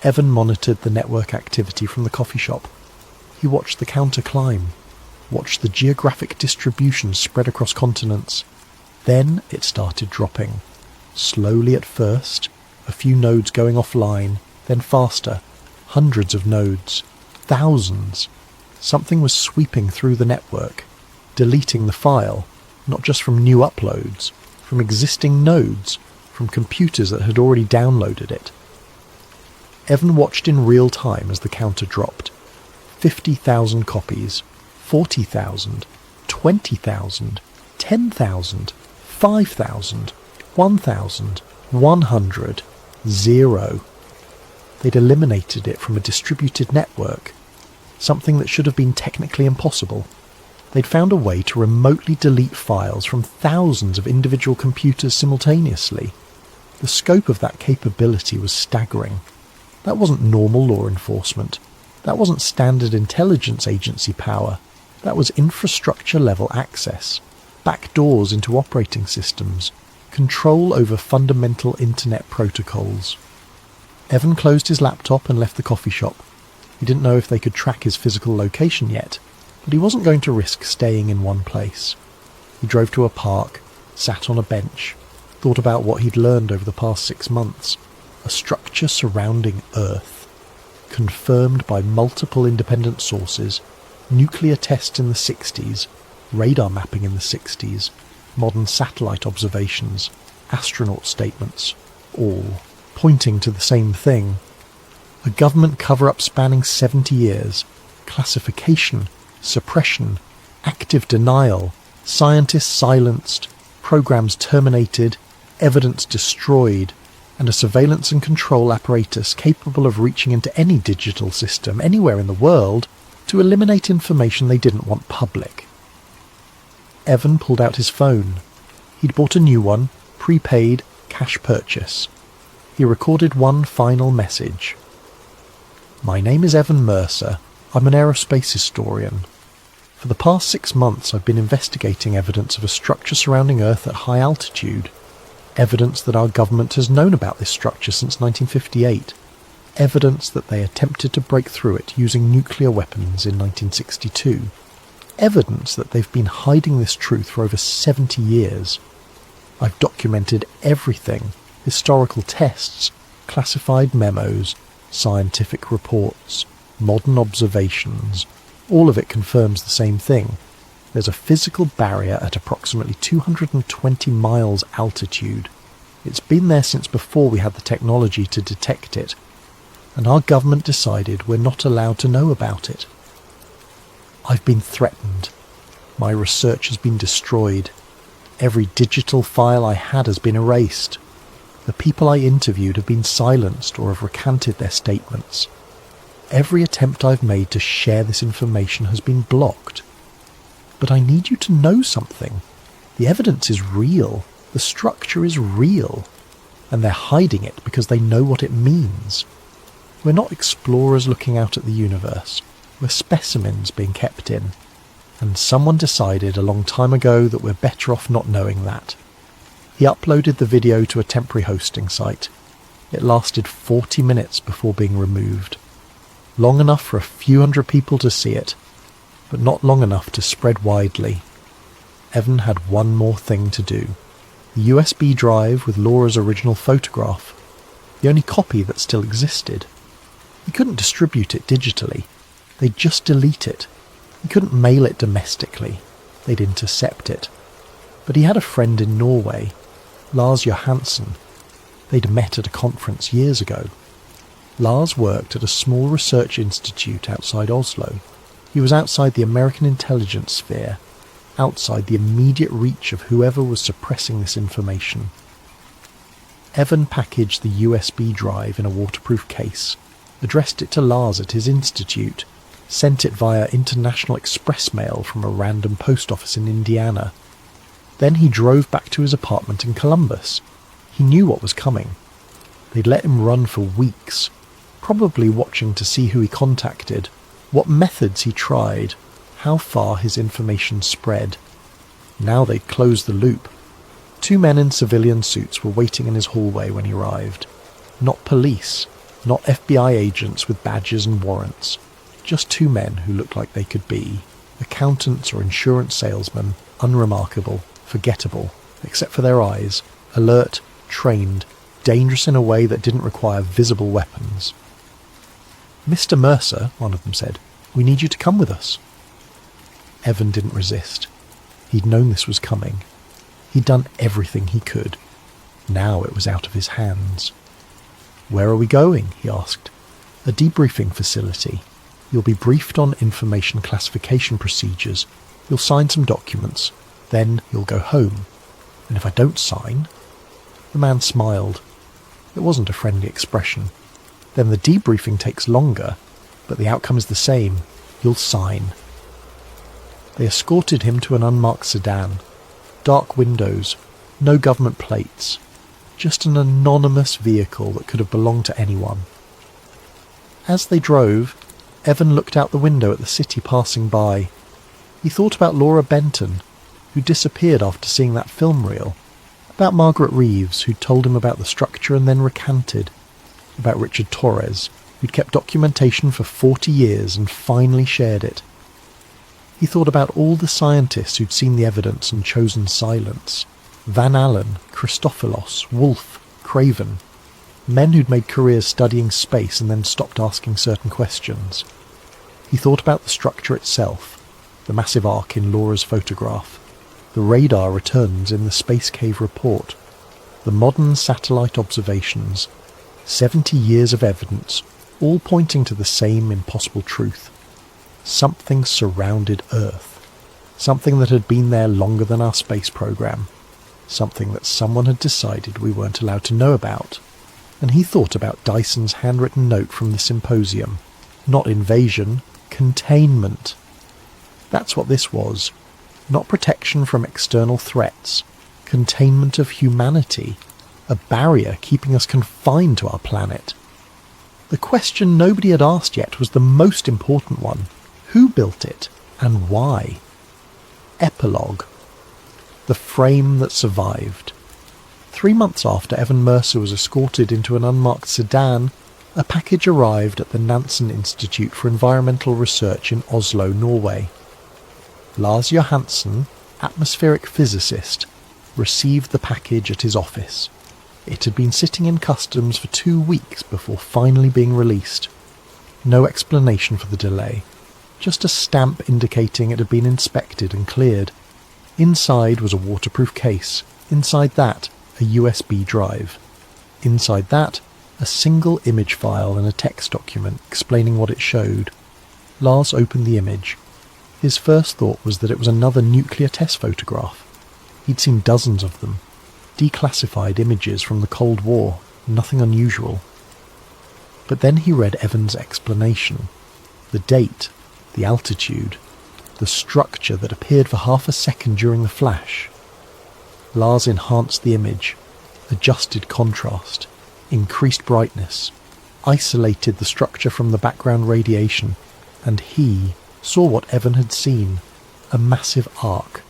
Evan monitored the network activity from the coffee shop. He watched the counter climb, watched the geographic distribution spread across continents. Then it started dropping. Slowly at first, a few nodes going offline, then faster, hundreds of nodes, thousands. Something was sweeping through the network, deleting the file, not just from new uploads, from existing nodes, from computers that had already downloaded it. Evan watched in real time as the counter dropped. 50,000 copies, 40,000, 20,000, 10,000, 5,000, 1,000, 100, 0. They'd eliminated it from a distributed network, something that should have been technically impossible. They'd found a way to remotely delete files from thousands of individual computers simultaneously. The scope of that capability was staggering. That wasn't normal law enforcement. That wasn't standard intelligence agency power. That was infrastructure-level access, backdoors into operating systems, control over fundamental internet protocols. Evan closed his laptop and left the coffee shop. He didn't know if they could track his physical location yet, but he wasn't going to risk staying in one place. He drove to a park, sat on a bench, thought about what he'd learned over the past 6 months. A structure surrounding Earth, confirmed by multiple independent sources, nuclear tests in the 60s, radar mapping in the 60s, modern satellite observations, astronaut statements, all pointing to the same thing. A government cover-up spanning 70 years, classification, suppression, active denial, scientists silenced, programs terminated, evidence destroyed, and a surveillance and control apparatus capable of reaching into any digital system anywhere in the world to eliminate information they didn't want public. Evan pulled out his phone. He'd bought a new one, prepaid, cash purchase. He recorded one final message. "My name is Evan Mercer. I'm an aerospace historian. For the past 6 months I've been investigating evidence of a structure surrounding Earth at high altitude. Evidence that our government has known about this structure since 1958. Evidence that they attempted to break through it using nuclear weapons in 1962. Evidence that they've been hiding this truth for over 70 years. I've documented everything: historical tests, classified memos, scientific reports, modern observations. All of it confirms the same thing. There's a physical barrier at approximately 220 miles altitude. It's been there since before we had the technology to detect it, and our government decided we're not allowed to know about it. I've been threatened. My research has been destroyed. Every digital file I had has been erased. The people I interviewed have been silenced or have recanted their statements. Every attempt I've made to share this information has been blocked. But I need you to know something. The evidence is real. The structure is real. And they're hiding it because they know what it means. We're not explorers looking out at the universe. We're specimens being kept in. And someone decided a long time ago that we're better off not knowing that." He uploaded the video to a temporary hosting site. It lasted 40 minutes before being removed. Long enough for a few hundred people to see it, but not long enough to spread widely. Evan had one more thing to do. The USB drive with Laura's original photograph, the only copy that still existed. He couldn't distribute it digitally. They'd just delete it. He couldn't mail it domestically. They'd intercept it. But he had a friend in Norway, Lars Johansson. They'd met at a conference years ago. Lars worked at a small research institute outside Oslo. He was outside the American intelligence sphere, outside the immediate reach of whoever was suppressing this information. Evan packaged the USB drive in a waterproof case, addressed it to Lars at his institute, sent it via international express mail from a random post office in Indiana. Then he drove back to his apartment in Columbus. He knew what was coming. They'd let him run for weeks, probably watching to see who he contacted, what methods he tried, how far his information spread. Now they'd closed the loop. 2 men in civilian suits were waiting in his hallway when he arrived. Not police, not FBI agents with badges and warrants. Just 2 men who looked like they could be accountants or insurance salesmen, unremarkable, forgettable, except for their eyes, alert, trained, dangerous in a way that didn't require visible weapons. "Mr. Mercer," one of them said, "we need you to come with us." Evan didn't resist. He'd known this was coming. He'd done everything he could. Now it was out of his hands. "Where are we going?" he asked. "A debriefing facility. You'll be briefed on information classification procedures. You'll sign some documents. Then you'll go home. And if I don't sign?" The man smiled. It wasn't a friendly expression. "Then the debriefing takes longer, but the outcome is the same. You'll sign." They escorted him to an unmarked sedan. Dark windows, no government plates. Just an anonymous vehicle that could have belonged to anyone. As they drove, Evan looked out the window at the city passing by. He thought about Laura Benton, who disappeared after seeing that film reel, about Margaret Reeves, who'd told him about the structure and then recanted, about Richard Torres, who'd kept documentation for 40 years and finally shared it. He thought about all the scientists who'd seen the evidence and chosen silence. Van Allen, Christofilos, Wolf, Craven. Men who'd made careers studying space and then stopped asking certain questions. He thought about the structure itself, the massive arc in Laura's photograph, the radar returns in the Space Cave report, the modern satellite observations, 70 years of evidence, all pointing to the same impossible truth. Something surrounded Earth. Something that had been there longer than our space program. Something that someone had decided we weren't allowed to know about. And he thought about Dyson's handwritten note from the symposium. Not invasion, containment. That's what this was. Not protection from external threats. Containment of humanity. A barrier keeping us confined to our planet. The question nobody had asked yet was the most important one. Who built it, and why? Epilogue. The frame that survived. 3 months after Evan Mercer was escorted into an unmarked sedan, a package arrived at the Nansen Institute for Environmental Research in Oslo, Norway. Lars Johansen, atmospheric physicist, received the package at his office. It had been sitting in customs for 2 weeks before finally being released. No explanation for the delay. Just a stamp indicating it had been inspected and cleared. Inside was a waterproof case. Inside that, a USB drive. Inside that, a single image file and a text document explaining what it showed. Lars opened the image. His first thought was that it was another nuclear test photograph. He'd seen dozens of them. Declassified images from the Cold War. Nothing unusual. But then he read Evan's explanation. The date, the altitude, the structure that appeared for half a second during the flash. Lars enhanced the image, adjusted contrast, increased brightness, isolated the structure from the background radiation, and he saw what Evan had seen, a massive arc,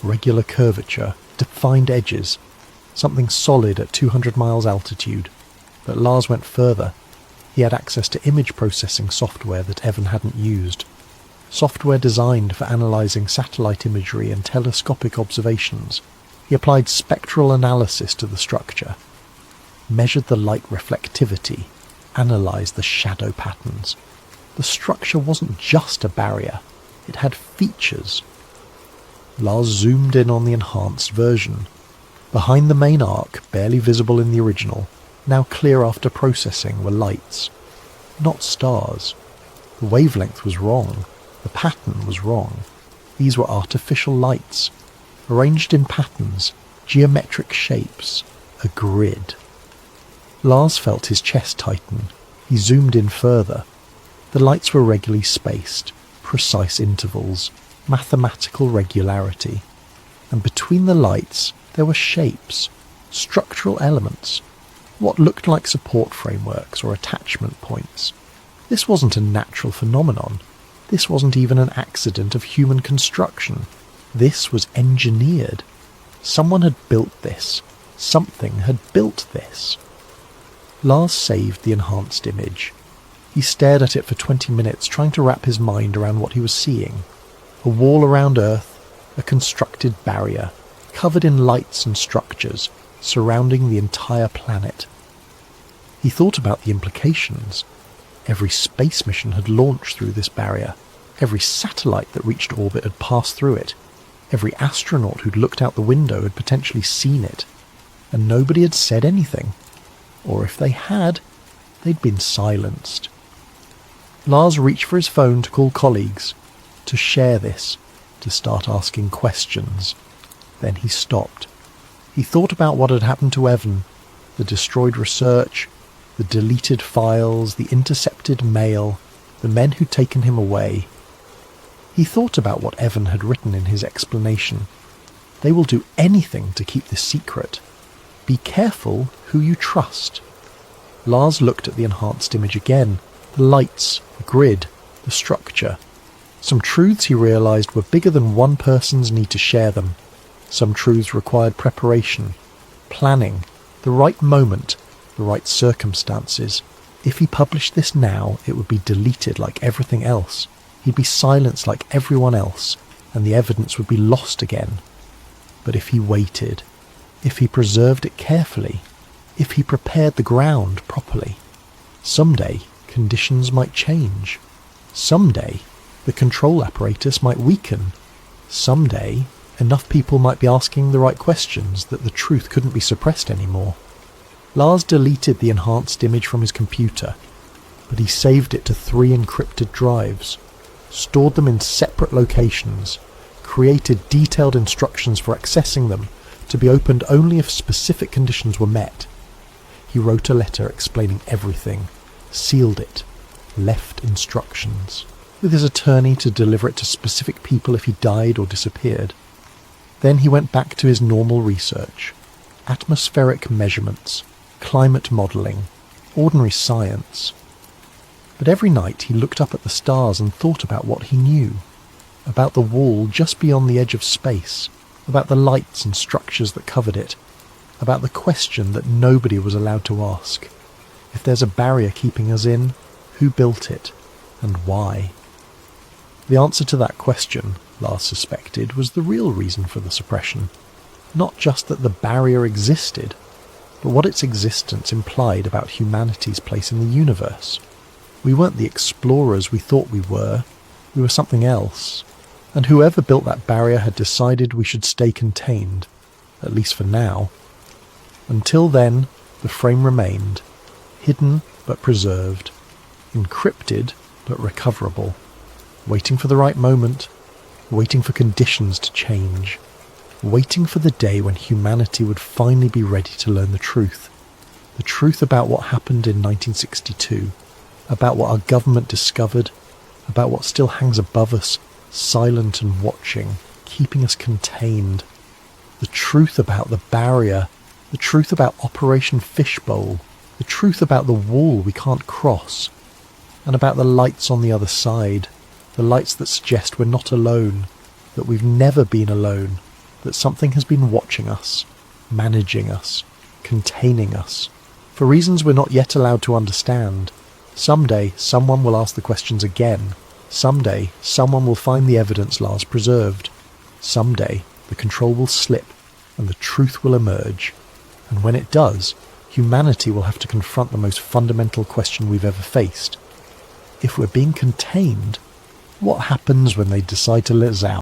regular curvature, defined edges, something solid at 200 miles altitude. But Lars went further. He had access to image processing software that Evan hadn't used. Software designed for analysing satellite imagery and telescopic observations. He applied spectral analysis to the structure, measured the light reflectivity, analysed the shadow patterns. The structure wasn't just a barrier, it had features. Lars zoomed in on the enhanced version. Behind the main arc, barely visible in the original, now clear after processing, were lights. Not stars. The wavelength was wrong. The pattern was wrong. These were artificial lights, arranged in patterns, geometric shapes, a grid. Lars felt his chest tighten. He zoomed in further. The lights were regularly spaced, precise intervals, mathematical regularity. And between the lights there were shapes, structural elements, what looked like support frameworks or attachment points. This wasn't a natural phenomenon. This wasn't even an accident of human construction. This was engineered. Someone had built this. Something had built this. Lars saved the enhanced image. He stared at it for 20 minutes, trying to wrap his mind around what he was seeing. A wall around Earth, a constructed barrier, covered in lights and structures, surrounding the entire planet. He thought about the implications. Every space mission had launched through this barrier. Every satellite that reached orbit had passed through it. Every astronaut who'd looked out the window had potentially seen it. And nobody had said anything. Or if they had, They'd been silenced. Lars reached for his phone to call colleagues, to share this, to start asking questions. Then he stopped. He thought about what had happened to Evan, the destroyed research, the deleted files, the intercepted mail, the men who'd taken him away. He thought about what Evan had written in his explanation. They will do anything to keep this secret. Be careful who you trust. Lars looked at the enhanced image again. The lights, the grid, the structure. Some truths he realised were bigger than one person's need to share them. Some truths required preparation, planning, the right moment, the right circumstances. If he published this now, it would be deleted like everything else. He'd be silenced like everyone else, and the evidence would be lost again. But if he waited, if he preserved it carefully, if he prepared the ground properly, someday conditions might change. Someday the control apparatus might weaken. Someday enough people might be asking the right questions that the truth couldn't be suppressed anymore. Lars deleted the enhanced image from his computer, but he saved it to 3 encrypted drives, stored them in separate locations, created detailed instructions for accessing them to be opened only if specific conditions were met. He wrote a letter explaining everything, sealed it, left instructions, with his attorney to deliver it to specific people if he died or disappeared. Then he went back to his normal research, atmospheric measurements, climate modelling, ordinary science. But every night he looked up at the stars and thought about what he knew, about the wall just beyond the edge of space, about the lights and structures that covered it, about the question that nobody was allowed to ask. If there's a barrier keeping us in, who built it, and why? The answer to that question, Lars suspected, was the real reason for the suppression. Not just that the barrier existed, but what its existence implied about humanity's place in the universe. We weren't the explorers we thought we were something else, and whoever built that barrier had decided we should stay contained, at least for now. Until then, the frame remained, hidden but preserved, encrypted but recoverable, waiting for the right moment, waiting for conditions to change, waiting for the day when humanity would finally be ready to learn the truth about what happened in 1962, about what our government discovered, about what still hangs above us, silent and watching, keeping us contained, the truth about the barrier, the truth about Operation Fishbowl, the truth about the wall we can't cross, and about the lights on the other side, the lights that suggest we're not alone, that we've never been alone, that something has been watching us, managing us, containing us, for reasons we're not yet allowed to understand. Someday someone will ask the questions again. Someday someone will find the evidence Lars preserved. Someday the control will slip and the truth will emerge. And when it does, humanity will have to confront the most fundamental question we've ever faced. If we're being contained, what happens when they decide to let us out?